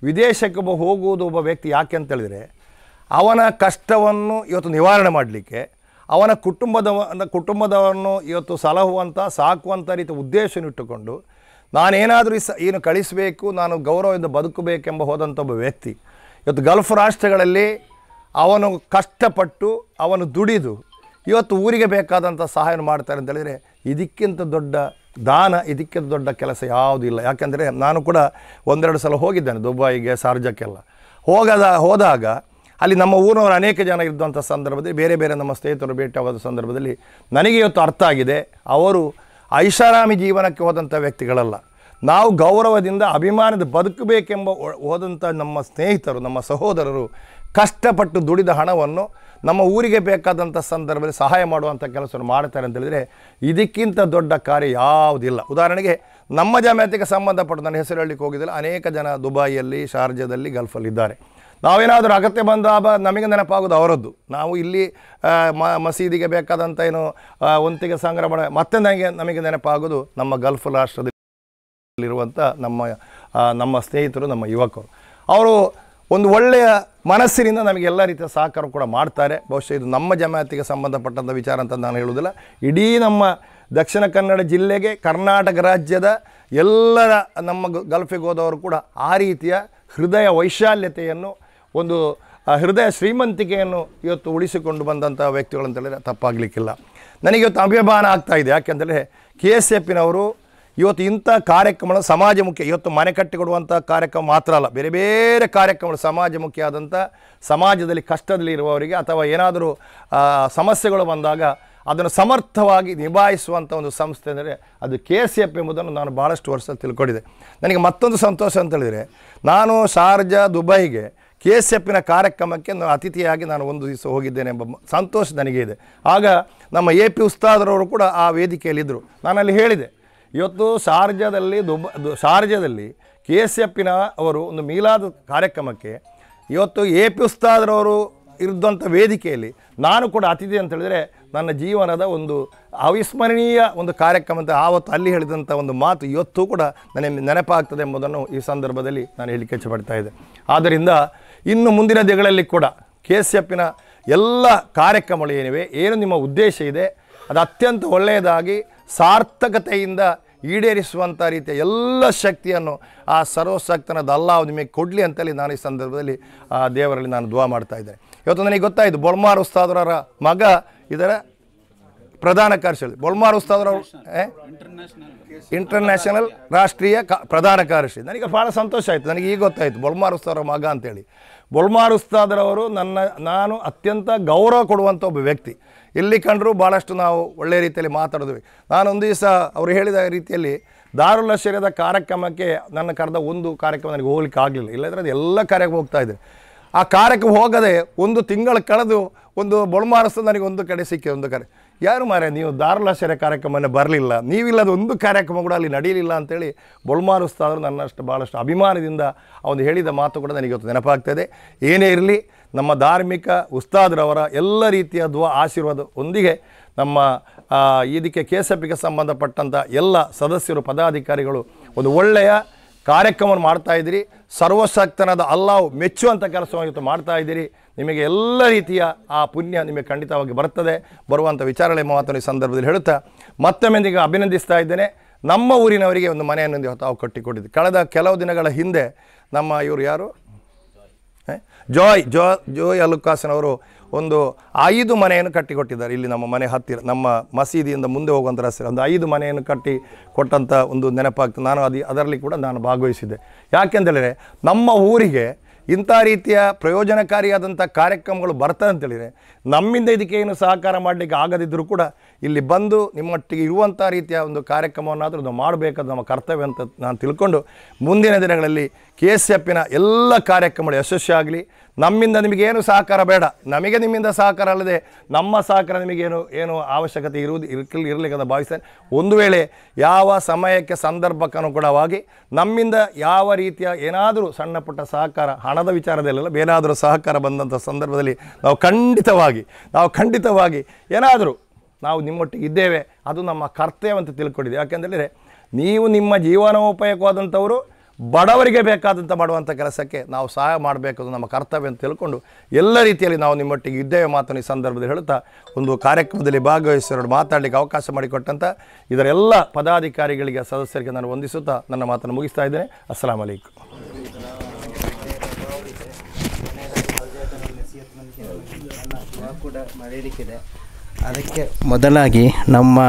ವಿದೇಶಕ್ಕೆ ಹೋಗುವುದು ಒಬ್ಬ ವ್ಯಕ್ತಿ ಯಾಕೆ ಅಂತೇಳಿದರೆ ಅವನ ಕಷ್ಟವನ್ನು ಇವತ್ತು ನಿವಾರಣೆ ಮಾಡಲಿಕ್ಕೆ, ಅವನ ಕುಟುಂಬದವನ್ನು ಇವತ್ತು ಸಲಹುವಂಥ ಸಾಕುವಂಥ ರೀತಿಯ ಉದ್ದೇಶವನ್ನು ಇಟ್ಟುಕೊಂಡು ನಾನೇನಾದರೂ ಏನು ಕಳಿಸಬೇಕು, ನಾನು ಗೌರವದಿಂದ ಬದುಕಬೇಕೆಂಬ ಹೋದಂಥ ಒಬ್ಬ ವ್ಯಕ್ತಿ ಇವತ್ತು ಗಲ್ಫ್ ರಾಷ್ಟ್ರಗಳಲ್ಲಿ ಅವನು ಕಷ್ಟಪಟ್ಟು ಅವನು ದುಡಿದು ಇವತ್ತು ಊರಿಗೆ ಬೇಕಾದಂಥ ಸಹಾಯ ಮಾಡ್ತಾರೆ ಅಂತೇಳಿದರೆ ಇದಕ್ಕಿಂತ ದೊಡ್ಡ ದಾನ, ಇದಕ್ಕಿಂತ ದೊಡ್ಡ ಕೆಲಸ ಯಾವುದೂ ಇಲ್ಲ. ಯಾಕೆಂದರೆ ನಾನು ಕೂಡ 1-2 ಸಲ ಹೋಗಿದ್ದೇನೆ ದುಬೈಗೆ, ಶಾರ್ಜಕ್ಕೆಲ್ಲ. ಹೋದಾಗ ಅಲ್ಲಿ ನಮ್ಮ ಊರಿನವರು ಅನೇಕ ಜನ ಇದ್ದಂಥ ಸಂದರ್ಭದಲ್ಲಿ ಬೇರೆ ಬೇರೆ ನಮ್ಮ ಸ್ನೇಹಿತರು ಭೇಟಿಯಾಗೋದ ಸಂದರ್ಭದಲ್ಲಿ ನನಗೆ ಇವತ್ತು ಅರ್ಥ ಆಗಿದೆ, ಅವರು ಐಷಾರಾಮಿ ಜೀವನಕ್ಕೆ ಹೋದಂಥ ವ್ಯಕ್ತಿಗಳಲ್ಲ. ನಾವು ಗೌರವದಿಂದ ಅಭಿಮಾನದ ಬದುಕಬೇಕೆಂಬ ಹೋದಂಥ ನಮ್ಮ ಸ್ನೇಹಿತರು, ನಮ್ಮ ಸಹೋದರರು ಕಷ್ಟಪಟ್ಟು ದುಡಿದ ಹಣವನ್ನು ನಮ್ಮ ಊರಿಗೆ ಬೇಕಾದಂಥ ಸಂದರ್ಭದಲ್ಲಿ ಸಹಾಯ ಮಾಡುವಂಥ ಕೆಲಸವನ್ನು ಮಾಡ್ತಾರೆ ಅಂತ ಹೇಳಿದರೆ ಇದಕ್ಕಿಂತ ದೊಡ್ಡ ಕಾರ್ಯ ಯಾವುದಿಲ್ಲ. ಉದಾಹರಣೆಗೆ ನಮ್ಮ ಜಮಾತಿಗೆ ಸಂಬಂಧಪಟ್ಟ ನನ್ನ ಹೆಸರು ಹೇಳಲಿಕ್ಕೆ ಹೋಗಿದ್ದಿಲ್ಲ, ಅನೇಕ ಜನ ದುಬೈಯಲ್ಲಿ, ಶಾರ್ಜಾದಲ್ಲಿ, ಗಲ್ಫಲ್ಲಿದ್ದಾರೆ. ನಾವೇನಾದರೂ ಅಗತ್ಯ ಬಂದಾಗ ನಮಗೆ ನೆನಪಾಗೋದು ಅವರದ್ದು. ನಾವು ಇಲ್ಲಿ ಮಸೀದಿಗೆ ಬೇಕಾದಂಥ ಏನು ಒಂತಿಗೆ ಸಂಗ್ರಹ ಮಾಡ ಮತ್ತೆ ನಮಗೆ ನೆನಪಾಗೋದು ನಮ್ಮ ಗಲ್ಫ್ ರಾಷ್ಟ್ರದಲ್ಲಿರುವಂಥ ನಮ್ಮ ಸ್ನೇಹಿತರು, ನಮ್ಮ ಯುವಕರು. ಅವರು ಒಂದು ಒಳ್ಳೆಯ ಮನಸ್ಸಿನಿಂದ ನಮಗೆ ಎಲ್ಲ ರೀತಿಯ ಸಹಕಾರ ಕೂಡ ಮಾಡ್ತಾರೆ. ಬಹುಶಃ ಇದು ನಮ್ಮ ಜಮಾತಿಗೆ ಸಂಬಂಧಪಟ್ಟಂಥ ವಿಚಾರ ಅಂತ ನಾನು ಹೇಳುವುದಿಲ್ಲ, ಇಡೀ ನಮ್ಮ ದಕ್ಷಿಣ ಕನ್ನಡ ಜಿಲ್ಲೆಗೆ, ಕರ್ನಾಟಕ ರಾಜ್ಯದ ಎಲ್ಲರ ನಮ್ಮ ಗಲ್ಫಿಗೆ ಹೋದವರು ಕೂಡ ಆ ರೀತಿಯ ಹೃದಯ ವೈಶಾಲ್ಯತೆಯನ್ನು, ಒಂದು ಹೃದಯ ಶ್ರೀಮಂತಿಕೆಯನ್ನು ಇವತ್ತು ಉಳಿಸಿಕೊಂಡು ಬಂದಂಥ ವ್ಯಕ್ತಿಗಳು ಅಂತ ಹೇಳಿದರೆ ತಪ್ಪಾಗಲಿಕ್ಕಿಲ್ಲ. ನನಗೆ ಇವತ್ತು ಅಭಿಮಾನ ಆಗ್ತಾಯಿದೆ. ಯಾಕೆಂದರೆ KCFನವರು ಇವತ್ತು ಇಂಥ ಕಾರ್ಯಕ್ರಮಗಳು ಸಮಾಜಮುಖಿ, ಇವತ್ತು ಮನೆ ಕಟ್ಟಿಕೊಡುವಂಥ ಕಾರ್ಯಕ್ರಮ ಮಾತ್ರ ಅಲ್ಲ, ಬೇರೆ ಬೇರೆ ಕಾರ್ಯಕ್ರಮಗಳು ಸಮಾಜಮುಖಿಯಾದಂಥ, ಸಮಾಜದಲ್ಲಿ ಕಷ್ಟದಲ್ಲಿ ಇರುವವರಿಗೆ ಅಥವಾ ಏನಾದರೂ ಸಮಸ್ಯೆಗಳು ಬಂದಾಗ ಅದನ್ನು ಸಮರ್ಥವಾಗಿ ನಿಭಾಯಿಸುವಂಥ ಒಂದು ಸಂಸ್ಥೆ ಅಂದರೆ ಅದು KCF ಎಂಬುದನ್ನು ನಾನು ಭಾಳಷ್ಟು ವರ್ಷ ತಿಳ್ಕೊಂಡಿದ್ದೆ. ನನಗೆ ಮತ್ತೊಂದು ಸಂತೋಷ ಅಂತ ಹೇಳಿದರೆ, ನಾನು ಶಾರ್ಜಾ, ದುಬೈಗೆ KCFನ ಕಾರ್ಯಕ್ರಮಕ್ಕೆ ಅತಿಥಿಯಾಗಿ ನಾನು ಒಂದು ದಿವಸ ಹೋಗಿದ್ದೇನೆ ಎಂಬ ಸಂತೋಷ ನನಗೆ ಇದೆ. ಆಗ ನಮ್ಮ AP ಉಸ್ತಾದರವರು ಕೂಡ ಆ ವೇದಿಕೆಯಲ್ಲಿದ್ದರು. ನಾನಲ್ಲಿ ಹೇಳಿದೆ, ಇವತ್ತು ಶಾರ್ಜಾದಲ್ಲಿ KCFನ ಅವರು ಒಂದು ಮೀಲಾದ್ ಕಾರ್ಯಕ್ರಮಕ್ಕೆ ಇವತ್ತು AP ಉಸ್ತಾದರವರು ಇದ್ದಂಥ ವೇದಿಕೆಯಲ್ಲಿ ನಾನು ಕೂಡ ಅತಿಥಿ ಅಂತ ಹೇಳಿದರೆ ನನ್ನ ಜೀವನದ ಒಂದು ಅವಿಸ್ಮರಣೀಯ ಒಂದು ಕಾರ್ಯಕ್ರಮ ಅಂತ ಆವತ್ತು ಅಲ್ಲಿ ಹೇಳಿದಂಥ ಒಂದು ಮಾತು ಇವತ್ತು ಕೂಡ ನನಗೆ ನೆನಪಾಗ್ತದೆ ಎಂಬುದನ್ನು ಈ ಸಂದರ್ಭದಲ್ಲಿ ನಾನು ಹೇಳಲಿಕ್ಕೆ ಇಚ್ಛೆಪಡ್ತಾ ಇದ್ದೆ. ಆದ್ದರಿಂದ ಇನ್ನು ಮುಂದಿನ ದಿನಗಳಲ್ಲಿ ಕೂಡ KCFನ ಎಲ್ಲ ಕಾರ್ಯಕ್ರಮಗಳು ಏನಿವೆ, ಏನು ನಿಮ್ಮ ಉದ್ದೇಶ ಇದೆ, ಅದು ಅತ್ಯಂತ ಒಳ್ಳೆಯದಾಗಿ ಸಾರ್ಥಕತೆಯಿಂದ ಈಡೇರಿಸುವಂಥ ರೀತಿಯ ಎಲ್ಲ ಶಕ್ತಿಯನ್ನು ಆ ಸರ್ವಶಕ್ತನಾದ ಅಲ್ಲಾಹ್ ನಿಮಗೆ ಕೊಡಲಿ ಅಂತೇಳಿ ನಾನು ಈ ಸಂದರ್ಭದಲ್ಲಿ ಆ ದೇವರಲ್ಲಿ ನಾನು ದುವಾ ಮಾಡ್ತಾ ಇದ್ದೇನೆ. ಇವತ್ತು ನನಗೆ ಗೊತ್ತಾಯಿತು, ಬೊಳ್ಮಾರ್ ಉಸ್ತಾದರ ಮಗ ಇದರ ಪ್ರಧಾನ ಕಾರ್ಯದರ್ಶಿ. ಬೊಳ್ಮಾರ್ ಉಸ್ತಾದರವರು ಇಂಟರ್ನ್ಯಾಷನಲ್ ರಾಷ್ಟ್ರೀಯ ಪ್ರಧಾನ ಕಾರ್ಯದರ್ಶಿ. ನನಗೆ ಭಾಳ ಸಂತೋಷ ಆಯಿತು. ನನಗೆ ಈಗ ಗೊತ್ತಾಯಿತು ಬೊಳ್ಮಾರ್ ಉಸ್ತಾದರ ಮಗ ಅಂತೇಳಿ. ಬೊಳ್ಮಾರ್ ಉಸ್ತಾದರವರು ನಾನು ಅತ್ಯಂತ ಗೌರವ ಕೊಡುವಂಥ ಒಬ್ಬ ವ್ಯಕ್ತಿ. ಎಲ್ಲಿ ಕಂಡರೂ ಭಾಳಷ್ಟು ನಾವು ಒಳ್ಳೆಯ ರೀತಿಯಲ್ಲಿ ಮಾತಾಡಿದ್ವಿ. ನಾನೊಂದು ದಿವಸ ಅವರು ಹೇಳಿದ ರೀತಿಯಲ್ಲಿ ದಾರುಲ್ ಅಶ್ಶರಿಯಾದ ಕಾರ್ಯಕ್ರಮಕ್ಕೆ ನನ್ನ ಕರೆದ ಒಂದು ಕಾರ್ಯಕ್ರಮ ನನಗೆ ಹೋಗ್ಲಿಕ್ಕೆ ಆಗಲಿಲ್ಲ. ಇಲ್ಲಂದರೆ ಅದು ಎಲ್ಲ ಕಾರ್ಯಕ್ರಮ ಹೋಗ್ತಾ ಇದೆ. ಆ ಕಾರ್ಯಕ್ರಮ ಹೋಗದೆ ಒಂದು ತಿಂಗಳು ಕಳೆದು ಒಂದು ಬೊಳ್ಮಾರಸ್ತ ನನಗೆ ಒಂದು ಕಡೆ ಸಿಕ್ಕಿ ಒಂದು ಕಡೆ, ಯಾರು ಮಾರೇ ನೀವು ದಾರುಲ್ ಅಶ್ಶರಿಯ ಕಾರ್ಯಕ್ರಮನೇ ಬರಲಿಲ್ಲ, ನೀವಿಲ್ಲದ ಒಂದು ಕಾರ್ಯಕ್ರಮ ಕೂಡ ಅಲ್ಲಿ ನಡೆಯಲಿಲ್ಲ ಅಂತೇಳಿ ಬೊಳ್ಮಾರ್ ಉಸ್ತಾದರು ನನ್ನಷ್ಟು ಭಾಳಷ್ಟು ಅಭಿಮಾನದಿಂದ ಅವನು ಹೇಳಿದ ಮಾತು ಕೂಡ ನನಗೆ ಇವತ್ತು ನೆನಪಾಗ್ತದೆ. ಏನೇ ಇರಲಿ, ನಮ್ಮ ಧಾರ್ಮಿಕ ಉಸ್ತಾದ್ರವರ ಎಲ್ಲ ರೀತಿಯ ಆಶೀರ್ವಾದ ಒಂದಿಗೆ ನಮ್ಮ ಇದಕ್ಕೆ KCFಗೆ ಸಂಬಂಧಪಟ್ಟಂಥ ಎಲ್ಲ ಸದಸ್ಯರು, ಪದಾಧಿಕಾರಿಗಳು ಒಂದು ಒಳ್ಳೆಯ ಕಾರ್ಯಕ್ರಮವನ್ನು ಮಾಡ್ತಾಯಿದ್ದೀರಿ. ಸರ್ವಶಕ್ತನಾದ ಅಲ್ಲಾಹ್ ಮೆಚ್ಚುವಂಥ ಕೆಲಸವನ್ನು ಇವತ್ತು ಮಾಡ್ತಾಯಿದ್ದೀರಿ. ನಿಮಗೆ ಎಲ್ಲ ರೀತಿಯ ಆ ಪುಣ್ಯ ನಿಮಗೆ ಖಂಡಿತವಾಗಿ ಬರ್ತದೆ. ಬರುವಂಥ ವಿಚಾರಗಳ ಮಾತನ್ನು ಈ ಸಂದರ್ಭದಲ್ಲಿ ಹೇಳುತ್ತಾ ಮತ್ತೊಮ್ಮೆ ಅಭಿನಂದಿಸ್ತಾ ಇದ್ದೇನೆ. ನಮ್ಮ ಊರಿನವರಿಗೆ ಒಂದು ಮನೆಯನ್ನು ತಾವು ಕಟ್ಟಿಕೊಟ್ಟಿದ್ದು. ಕಳೆದ ಕೆಲವು ದಿನಗಳ ಹಿಂದೆ ನಮ್ಮ ಇವರು ಯಾರು ಜೋಯ್ ಅಲುಕಾಸನವರು ಒಂದು 5 ಮನೆಯನ್ನು ಕಟ್ಟಿಕೊಟ್ಟಿದ್ದಾರೆ. ಇಲ್ಲಿ ನಮ್ಮ ಮನೆ ಹತ್ತಿರ, ನಮ್ಮ ಮಸೀದಿಯಿಂದ ಮುಂದೆ ಹೋಗುವಂಥ ರಸ್ತೆ ಒಂದು 5 ಮನೆಯನ್ನು ಕಟ್ಟಿ ಕೊಟ್ಟಂಥ ಒಂದು ನೆನಪಾಗ್ತದೆ. ನಾನು ಅದರಲ್ಲಿ ಕೂಡ ನಾನು ಭಾಗವಹಿಸಿದ್ದೆ. ಯಾಕೆಂತೇಳಿದರೆ ನಮ್ಮ ಊರಿಗೆ ಇಂಥ ರೀತಿಯ ಪ್ರಯೋಜನಕಾರಿಯಾದಂಥ ಕಾರ್ಯಕ್ರಮಗಳು ಬರ್ತದೆ ಅಂತೇಳಿದರೆ ನಮ್ಮಿಂದ ಇದಕ್ಕೆ ಏನು ಸಹಕಾರ ಮಾಡಲಿಕ್ಕೆ ಆಗದಿದ್ದರೂ ಕೂಡ ಇಲ್ಲಿ ಬಂದು ನಿಮ್ಮೊಟ್ಟಿಗೆ ಇರುವಂಥ ರೀತಿಯ ಒಂದು ಕಾರ್ಯಕ್ರಮವನ್ನಾದರೂ ನಾವು ಮಾಡಬೇಕಾದ ನಮ್ಮ ಕರ್ತವ್ಯ ಅಂತ ನಾನು ತಿಳ್ಕೊಂಡು ಮುಂದಿನ ದಿನಗಳಲ್ಲಿ KCFನ ಎಲ್ಲ ಕಾರ್ಯಕ್ರಮಗಳು ಯಶಸ್ವಿ ಆಗಲಿ. ನಮ್ಮಿಂದ ನಿಮಗೇನು ಸಹಕಾರ ಬೇಡ, ನಮಗೆ ನಿಮ್ಮಿಂದ ಸಹಕಾರ ಅಲ್ಲದೆ ನಮ್ಮ ಸಹಕಾರ ನಿಮಗೇನು ಅವಶ್ಯಕತೆ ಇರಲಿಕ್ಕೆ ಅಂತ ಭಾವಿಸ್ತೇನೆ. ಒಂದು ವೇಳೆ ಯಾವ ಸಮಯಕ್ಕೆ ಸಂದರ್ಭಕ್ಕನುಗುಣವಾಗಿ ನಮ್ಮಿಂದ ಯಾವ ರೀತಿಯ ಏನಾದರೂ ಸಣ್ಣ ಪುಟ್ಟ ಸಹಕಾರ, ಹಣದ ವಿಚಾರದಲ್ಲೆಲ್ಲ ಬೇನಾದರೂ ಸಹಕಾರ ಬಂದಂಥ ಸಂದರ್ಭದಲ್ಲಿ ನಾವು ಖಂಡಿತವಾಗಿ ಏನಾದರೂ ನಾವು ನಿಮ್ಮೊಟ್ಟಿಗೆ ಇದ್ದೇವೆ, ಅದು ನಮ್ಮ ಕರ್ತವ್ಯ ಅಂತ ತಿಳ್ಕೊಂಡಿದೆ. ಯಾಕೆಂದರೆ ನೀವು ನಿಮ್ಮ ಜೀವನೋಪಯೋಗವಾದಂಥವರು ಬಡವರಿಗೆ ಬೇಕಾದಂಥ ಮಾಡುವಂಥ ಕೆಲಸಕ್ಕೆ ನಾವು ಸಹಾಯ ಮಾಡಬೇಕು, ನಮ್ಮ ಕರ್ತವ್ಯ ಅಂತ ತಿಳ್ಕೊಂಡು ಎಲ್ಲ ರೀತಿಯಲ್ಲಿ ನಾವು ನಿಮ್ಮೊಟ್ಟಿಗೆ ಇದ್ದೇವೆ ಮಾತನ್ನು ಈ ಸಂದರ್ಭದಲ್ಲಿ ಹೇಳುತ್ತಾ ಒಂದು ಕಾರ್ಯಕ್ರಮದಲ್ಲಿ ಭಾಗವಹಿಸಿ ಮಾತಾಡಲಿಕ್ಕೆ ಅವಕಾಶ ಮಾಡಿಕೊಟ್ಟಂಥ ಇದರ ಎಲ್ಲ ಪದಾಧಿಕಾರಿಗಳಿಗೆ, ಸದಸ್ಯರಿಗೆ ನಾನು ವಂದಿಸುತ್ತಾ ನನ್ನ ಮಾತನ್ನು ಮುಗಿಸ್ತಾ ಇದ್ದೇನೆ. ಅಸ್ಸಲಾಮು ಅಲೈಕುಂ. ಅದಕ್ಕೆ ಮೊದಲಾಗಿ ನಮ್ಮ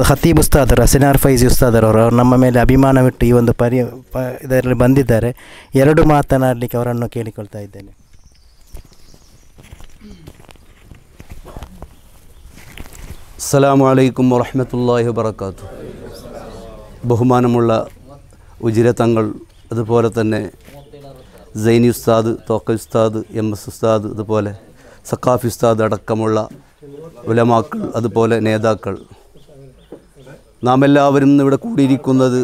ಖತೀಬ್ ಉಸ್ತಾದರು, ಹಸೀನಾರ್ ಫೈಜಿ ಉಸ್ತಾದರವರು ನಮ್ಮ ಮೇಲೆ ಅಭಿಮಾನವಿಟ್ಟು ಈ ಒಂದು ಇದರಲ್ಲಿ ಬಂದಿದ್ದಾರೆ. 2 ಮಾತನಾಡಲಿಕ್ಕೆ ಅವರನ್ನು ಕೇಳಿಕೊಳ್ತಾ ಇದ್ದೇನೆ. ಅಸ್ಸಲಾಮು ಅಲೈಕುಂ ವರಹಮತುಲ್ಲಾಹಿ ವಬರಕಾತು. ಬಹುಮಾನമുള്ള ഉജിര തങ്ങൾ, അതുപോലെ തന്നെ സൈനി ഉസ്താദ്, തോക്ക ഉസ്താദ്, MS ഉസ്താദ്, അതുപോലെ സക്കാഫി ഉസ്താദ് അടക്കമുള്ള ഉലമാക്കൾ, അതുപോലെ നേതാക്കൾ, നാം എല്ലാവരും ഇവിടെ കൂടിയിരിക്കുന്നത്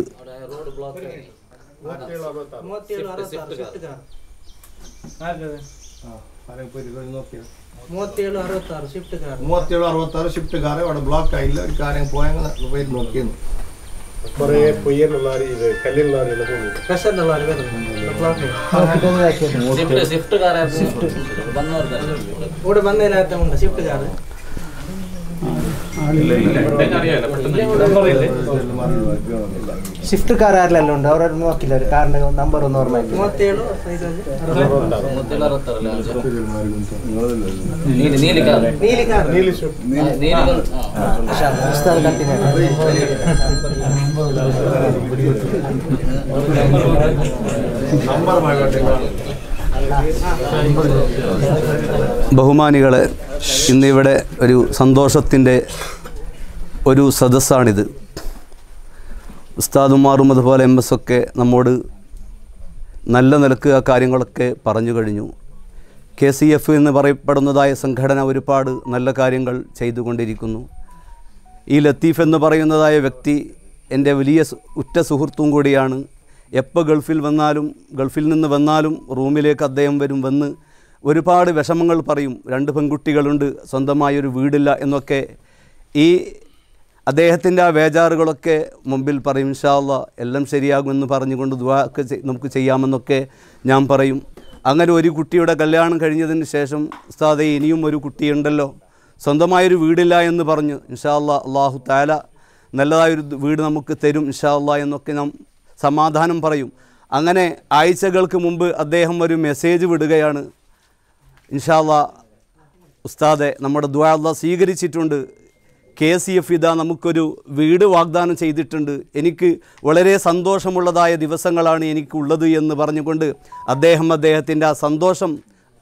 ഷിഫ്റ്റുകാരെ അവിടെ ബ്ലോക്ക് ആയില്ല. ഒരു കാര്യം പോയാൽ നോക്കിയിരുന്നു കുറേ പൊയ്യലുള്ള ഇത് കല്ലുള്ള ഷിഫ്റ്റ് കാർ ആരെല്ലാം ഉണ്ട്, അവരൊന്നും നോക്കില്ല. ഒരു കാറിന്റെ നമ്പർ ഒന്ന് ഓർമ്മ ബഹുമാനികളെ, ഇന്നിവിടെ ഒരു സന്തോഷത്തിൻ്റെ ഒരു സദസ്സാണിത്. ഉസ്താദുമാറും അതുപോലെ MS ഒക്കെ നമ്മോട് നല്ല നിലക്ക് ആ കാര്യങ്ങളൊക്കെ പറഞ്ഞു കഴിഞ്ഞു. KCF എന്ന് പറയപ്പെടുന്നതായ സംഘടന ഒരുപാട് നല്ല കാര്യങ്ങൾ ചെയ്തുകൊണ്ടിരിക്കുന്നു. ഈ ലത്തീഫ് എന്ന് പറയുന്നതായ വ്യക്തി എൻ്റെ വലിയ ഉറ്റ സുഹൃത്തും കൂടിയാണ്. എപ്പോൾ ഗൾഫിൽ നിന്ന് വന്നാലും റൂമിലേക്ക് അദ്ദേഹം വന്ന് ഒരുപാട് വിഷമങ്ങൾ പറയും. 2 പെൺകുട്ടികളുണ്ട്, സ്വന്തമായൊരു വീടില്ല എന്നൊക്കെ. ഈ അദ്ദേഹത്തിൻ്റെ ആ വേജാറുകളൊക്കെ മുമ്പിൽ പറയും. ഇൻഷാ അല്ലാഹ് എല്ലാം ശരിയാകുമെന്ന് പറഞ്ഞുകൊണ്ട് ദുആ ഒക്കെ നമുക്ക് ചെയ്യാമെന്നൊക്കെ ഞാൻ പറയും. അങ്ങനെ ഒരു കുട്ടിയുടെ കല്യാണം കഴിഞ്ഞതിന് ശേഷം ഉസ്താദേ ഇനിയും ഒരു കുട്ടിയുണ്ടല്ലോ, സ്വന്തമായൊരു വീടില്ല എന്ന് പറഞ്ഞു. ഇൻഷാ അല്ലാഹ് അല്ലാഹു തആല നല്ലതായൊരു വീട് നമുക്ക് തരും ഇൻഷാ അല്ലാഹ് എന്നൊക്കെ നാം സമാധാനം പറയും. അങ്ങനെ ആഴ്ചകൾക്ക് മുമ്പ് അദ്ദേഹം ഒരു മെസ്സേജ് വിടുകയാണ്. ഇൻഷാ അല്ലാഹ് ഉസ്താദെ, നമ്മുടെ ദുആ അല്ലാഹ് സ്വീകരിച്ചിട്ടുണ്ട്. KCF ഇതാ നമുക്കൊരു വീട് വാഗ്ദാനം ചെയ്തിട്ടുണ്ട്. എനിക്ക് വളരെ സന്തോഷമുള്ളതായ ദിവസങ്ങളാണ് എനിക്കുള്ളത് എന്ന് പറഞ്ഞുകൊണ്ട് അദ്ദേഹത്തിൻ്റെ ആ സന്തോഷം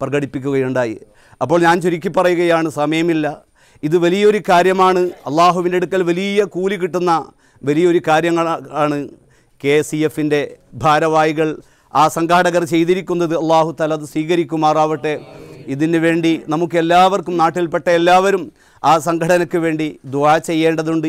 പ്രകടിപ്പിക്കുകയുണ്ടായി. അപ്പോൾ ഞാൻ ചുരുക്കി പറയുകയാണ്, സമയമില്ല. ഇത് വലിയൊരു കാര്യമാണ്. അള്ളാഹുവിൻ്റെ അടുക്കൽ വലിയ കൂലി കിട്ടുന്ന വലിയൊരു കാര്യങ്ങളാണ് KCFൻ്റെ ഭാരവാഹികൾ, ആ സംഘാടകർ ചെയ്തിരിക്കുന്നത്. അള്ളാഹു തആല അത് സ്വീകരിക്കുമാറാവട്ടെ. ഇതിനു വേണ്ടി നമുക്കെല്ലാവർക്കും, നാട്ടിൽപ്പെട്ട എല്ലാവരും ആ സംഘടനയ്ക്ക് വേണ്ടി ദുആ ചെയ്യേണ്ടതുണ്ട്.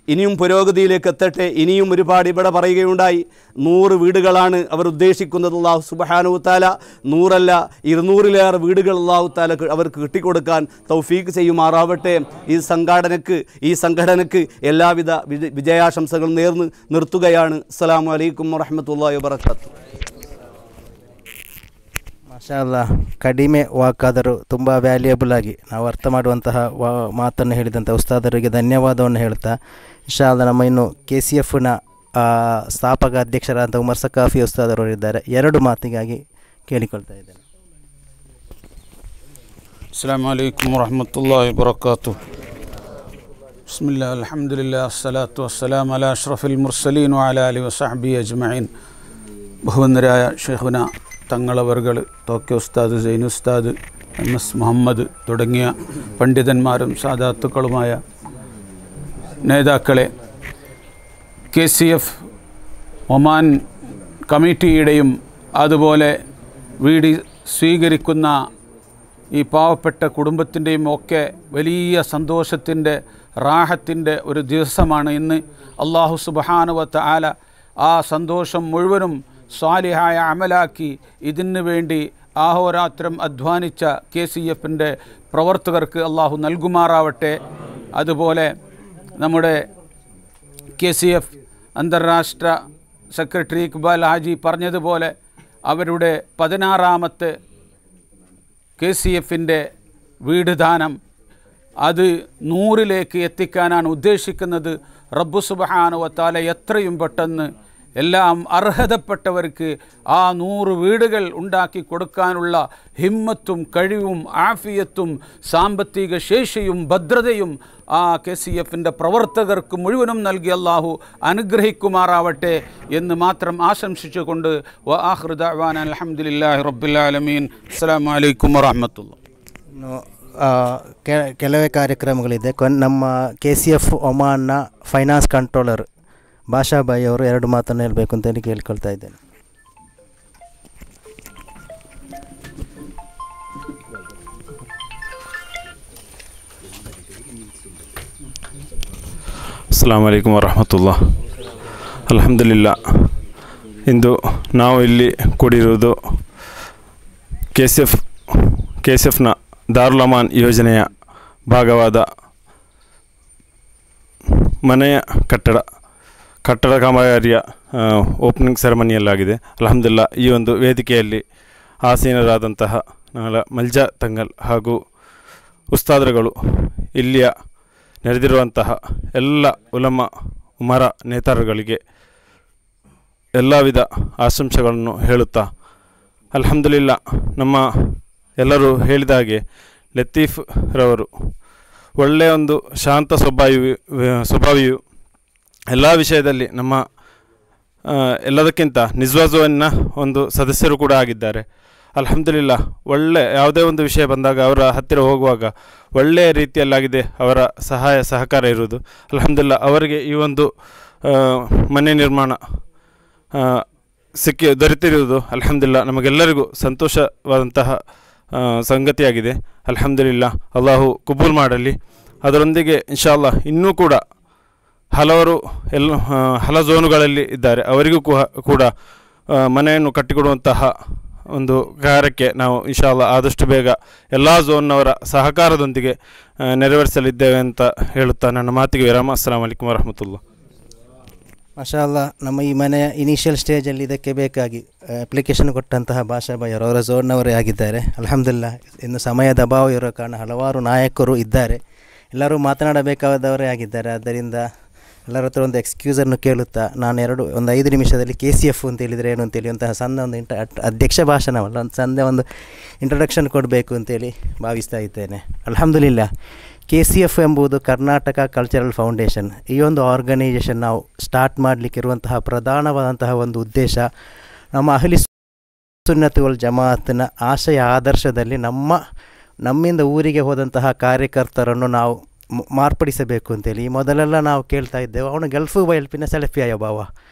ഇനിയും പുരോഗതിയിലേക്ക് എത്തട്ടെ. ഇനിയും ഒരുപാട് ഇവിടെ പറയുകയുണ്ടായി, 100 വീടുകളാണ് അവർ ഉദ്ദേശിക്കുന്നത്. അല്ലാഹു സുബ്ഹാനഹു തആല 100 അല്ല 200-ലേറെ വീടുകൾ അല്ലാഹു തആല അവർക്ക് കിട്ടിക്കൊടുക്കാൻ തൗഫീക്ക് ചെയ്യുമാറാവട്ടെ. ഈ സംഘടനയ്ക്ക് എല്ലാവിധ വിജയാശംസകൾ നേർന്ന് നിർത്തുകയാണ്. അസ്സലാമു ಅಲೈಕುಂ ವರಹಮತುಲ್ಲಾಹಿ ವಬರಕಾತು. ಮಾಶಾ ಅಲ್ಲಾಹ್, ಕಡಿಮೆ ವಾಕಾದರೂ ತುಂಬ ವ್ಯಾಲ್ಯೂಯಬಲ್ ಆಗಿ ನಾವು ಅರ್ಥ ಮಾಡುವಂತಹ ಮಾತನ್ನು ಹೇಳಿದಂಥ ಉಸ್ತಾದರಿಗೆ ಧನ್ಯವಾದವನ್ನು ಹೇಳ್ತಾ, ಇನ್ಶಾ ಅಲ್ಲಾಹ್ ನಮ್ಮ ಇನ್ನು KCFನ ಸ್ಥಾಪಕ ಅಧ್ಯಕ್ಷರಾದಂಥ ಉಮರ್ ಸಕಾಫಿ ಉಸ್ತಾದರು ಇದ್ದಾರೆ. 2 ಮಾತಿಗಾಗಿ ಕೇಳಿಕೊಳ್ತಾ ಇದ್ದೇನೆ. ಅಸ್ಸಲಾಮು ಅಲೈಕುಂ ವರಹಮತುಲ್ಲಾಹಿ ವಬರಕಾತುಹು. ಬಿಸ್ಮಿಲ್ಲಾಹ್, ಅಲ್ಹಮ್ದುಲಿಲ್ಲಾಹ್, ಅಸ್ಸಲಾತು ವಸ್ಸಲಾಮು ಅಲಾ ಅಶ್ರಫಿಲ್ ಮುರ್ಸಲೀನ್ ವಅಲಾ ಆಲಿಹಿ ವಸಹ್ಬಿಹಿ ಅಜ್ಮഈನ್. ബഹുവന്ദരായ ഷെയ്ഖുന തങ്ങളവർകൾ, തോക്ക ഉസ്താദ്, സൈനു ഉസ്താദ്, MS മുഹമ്മദ് തുടങ്ങിയ പണ്ഡിതന്മാരും സാദാത്തുക്കളുമായ നേതാക്കളെ, KCF ഒമാൻ കമ്മിറ്റിയുടെയും അതുപോലെ വീട് സ്വീകരിക്കുന്ന ഈ പാവപ്പെട്ട കുടുംബത്തിൻ്റെയും ഒക്കെ വലിയ സന്തോഷത്തിൻ്റെ, റാഹത്തിൻ്റെ ഒരു ദിവസമാണ് ഇന്ന്. അല്ലാഹു സുബ്ഹാനഹു വ തആല ആ സന്തോഷം മുഴുവനും സ്വാലിഹായ അമലാക്കി ഇതിനു വേണ്ടി ആഹോരാത്രം അധ്വാനിച്ച KCFൻ്റെ പ്രവർത്തകർക്ക് അള്ളാഹു നൽകുമാറാവട്ടെ. അതുപോലെ നമ്മുടെ KCF അന്താരാഷ്ട്ര സെക്രട്ടറി ഇക്ബാൽ ഹാജി പറഞ്ഞതുപോലെ അവരുടെ 16ാമത്തെ KCFൻ്റെ വീട് ദാനം അത് 100-ലേക്ക് എത്തിക്കാനാണ് ഉദ്ദേശിക്കുന്നത്. റബ്ബു സുബ്ഹാനഹു വ തആല എത്രയും പെട്ടെന്ന് എല്ലാം അർഹതപ്പെട്ടവർക്ക് ആ 100 വീടുകൾ ഉണ്ടാക്കി കൊടുക്കാനുള്ള ഹിമ്മത്തും കഴിവും ആഫിയത്തും സാമ്പത്തിക ശേഷിയും ഭദ്രതയും ആ KCFൻ്റെ പ്രവർത്തകർക്ക് മുഴുവനും നൽകി അല്ലാഹു അനുഗ്രഹിക്കുമാറാവട്ടെ എന്ന് മാത്രം ആശംസിച്ചുകൊണ്ട് വ ആഖിറു ദഅ്വാനാ അൽഹംദുലില്ലാഹി റബ്ബിൽ ആലമീൻ. അസ്സലാമു അലൈക്കും വറഹ്മത്തുള്ളാഹി. ಕೆಲವೇ ಕಾರ್ಯಕ್ರಮಗಳಿದೆ. ನಮ್ಮ KCF ಒಮಾನ್ನ ಫೈನಾನ್ಸ್ ಕಂಟ್ರೋಲರ್ ಭಾಷಾಬಾಯಿ ಅವರು 2 ಮಾತನ್ನು ಹೇಳಬೇಕು ಅಂತೇಳಿ ಕೇಳ್ಕೊಳ್ತಾ ಇದ್ದೇನೆ. ಅಸ್ಸಲಾಮು ಅಲೈಕುಂ ವರಹಮತುಲ್ಲಾಹ್. ಅಲ್ಹಮ್ದುಲಿಲ್ಲಾ, ಇಂದು ನಾವು ಇಲ್ಲಿ ಕೂಡಿರುವುದು KCFನ ದಾರುಲ್ ಅಮಾನ್ ಯೋಜನೆಯ ಭಾಗವಾದ ಮನೆಯ ಕಟ್ಟಡ ಕಾಮಗಾರಿಯ ಓಪನಿಂಗ್ ಸೆರೆಮನಿಯಲ್ಲಾಗಿದೆ. ಅಲ್ಹಮ್ದುಲಿಲ್ಲಾ, ಈ ಒಂದು ವೇದಿಕೆಯಲ್ಲಿ ಆಸೀನರಾದಂತಹ ಮಲ್ಜಾ ತಂಗಲ್ ಹಾಗೂ ಉಸ್ತಾದರುಗಳು, ಇಲ್ಲಿಯ ನೆರೆದಿರುವಂತಹ ಎಲ್ಲ ಉಮರ ನೇತಾರಗಳಿಗೆ ಎಲ್ಲ ವಿಧ ಆಶಂಸೆಗಳನ್ನು ಹೇಳುತ್ತಾ, ಅಲ್ಹಮ್ದುಲಿಲ್ಲಾ, ನಮ್ಮ ಎಲ್ಲರೂ ಹೇಳಿದ ಹಾಗೆ ಲತೀಫ್ ರವರು ಒಳ್ಳೆಯ ಒಂದು ಶಾಂತ ಸ್ವಭಾವಿಯು ಎಲ್ಲ ವಿಷಯದಲ್ಲಿ ನಮ್ಮ ಎಲ್ಲದಕ್ಕಿಂತ ನಿಜ್ವಾಜುವಿನ ಒಂದು ಸದಸ್ಯರು ಕೂಡ ಆಗಿದ್ದಾರೆ. ಅಲ್ಹಮ್ದುಲಿಲ್ಲಾ, ಯಾವುದೇ ಒಂದು ವಿಷಯ ಬಂದಾಗ ಅವರ ಹತ್ತಿರ ಹೋಗುವಾಗ ಒಳ್ಳೆಯ ರೀತಿಯಲ್ಲಾಗಿದೆ ಅವರ ಸಹಾಯ ಸಹಕಾರ ಇರುವುದು. ಅಲ್ಹಮ್ದುಲಿಲ್ಲಾ, ಅವರಿಗೆ ಈ ಒಂದು ಮನೆ ನಿರ್ಮಾಣ ದೊರೆತಿರುವುದು ಅಲ್ಹಮ್ದುಲಿಲ್ಲಾ ನಮಗೆಲ್ಲರಿಗೂ ಸಂತೋಷವಾದಂತಹ ಸಂಗತಿಯಾಗಿದೆ. ಅಲ್ಹಮ್ದುಲಿಲ್ಲಾ, ಅಲ್ಲಾಹು ಕಬೂಲ್ ಮಾಡಲಿ. ಅದರೊಂದಿಗೆ ಇನ್ಶಾ ಅಲ್ಲಾಹ್ ಇನ್ನೂ ಕೂಡ ಹಲವರು ಹಲ ಝೋನುಗಳಲ್ಲಿ ಇದ್ದಾರೆ, ಅವರಿಗೂ ಕೂಡ ಮನೆಯನ್ನು ಕಟ್ಟಿಕೊಡುವಂತಹ ಒಂದು ಕಾರ್ಯಕ್ಕೆ ನಾವು ಇನ್ಶಾ ಅಲ್ಲಾಹ್ ಆದಷ್ಟು ಬೇಗ ಎಲ್ಲ ಝೋನ್ನವರ ಸಹಕಾರದೊಂದಿಗೆ ನೆರವೇರಿಸಲಿದ್ದೇವೆ ಅಂತ ಹೇಳುತ್ತಾ ನನ್ನ ಮಾತಿಗೆ ವಿರಾಮ. ಅಸ್ಸಲಾಮು ಅಲೈಕುಂ ವರಹಮತುಲ್ಲಾಹ್. ಮಾಷಾ ಅಲ್ಲಾ, ನಮ್ಮ ಈ ಮನೆಯ ಇನಿಷಿಯಲ್ ಸ್ಟೇಜಲ್ಲಿ ಇದಕ್ಕೆ ಬೇಕಾಗಿ ಅಪ್ಲಿಕೇಶನ್ ಕೊಟ್ಟಂತಹ ಭಾಷಾಬಾಯಿ ಅವರ ಝೋನ್ನವರೇ ಆಗಿದ್ದಾರೆ. ಅಲ್ಹಮ್ದುಲಿಲ್ಲಾ, ಇನ್ನು ಸಮಯದ ಅಭಾವ ಇರೋ ಕಾರಣ ಹಲವಾರು ನಾಯಕರು ಇದ್ದಾರೆ, ಎಲ್ಲರೂ ಮಾತನಾಡಬೇಕಾದವರೇ ಆಗಿದ್ದಾರೆ. ಆದ್ದರಿಂದ ಎಲ್ಲರ ಹತ್ರ ಒಂದು ಎಕ್ಸ್ಕ್ಯೂಸನ್ನು ಕೇಳುತ್ತಾ ನಾನು ಒಂದು 5 ನಿಮಿಷದಲ್ಲಿ KCF ಅಂತ ಹೇಳಿದರೆ ಏನು ಅಂತೇಳಿ ಸಣ್ಣ ಒಂದು ಅಧ್ಯಕ್ಷ ಭಾಷಣವಲ್ಲ, ಒಂದು ಸಣ್ಣ ಒಂದು ಇಂಟ್ರೊಡಕ್ಷನ್ ಕೊಡಬೇಕು ಅಂತೇಳಿ ಭಾವಿಸ್ತಾ ಇದ್ದೇನೆ. ಅಲ್ಹಮ್ದುಲಿಲ್ಲಾ, KCF ಎಂಬುದು ಕರ್ನಾಟಕ ಕಲ್ಚರಲ್ ಫೌಂಡೇಶನ್. ಈ ಒಂದು ಆರ್ಗನೈಜೇಷನ್ ನಾವು ಸ್ಟಾರ್ಟ್ ಮಾಡಲಿಕ್ಕಿರುವಂತಹ ಪ್ರಧಾನವಾದಂತಹ ಒಂದು ಉದ್ದೇಶ, ನಮ್ಮ ಅಹ್ಲಿ ಸುನ್ನತ್ ವಲ್ ಜಮಾಅತ್ನ ಆಶಯ ಆದರ್ಶದಲ್ಲಿ ನಮ್ಮಿಂದ ಊರಿಗೆ ಹೋದಂತಹ ಕಾರ್ಯಕರ್ತರನ್ನು ನಾವು ಮಾರ್ಪಡಿಸಬೇಕು ಅಂತೇಳಿ. ಮೊದಲೆಲ್ಲ ನಾವು ಕೇಳ್ತಾ ಇದ್ದೇವೆ, ಅವನು ಗಲ್ಫು ಬಯಲ್ಪಿನ ಸೆಲ್ಫಿಯಾಯ ಬಾವ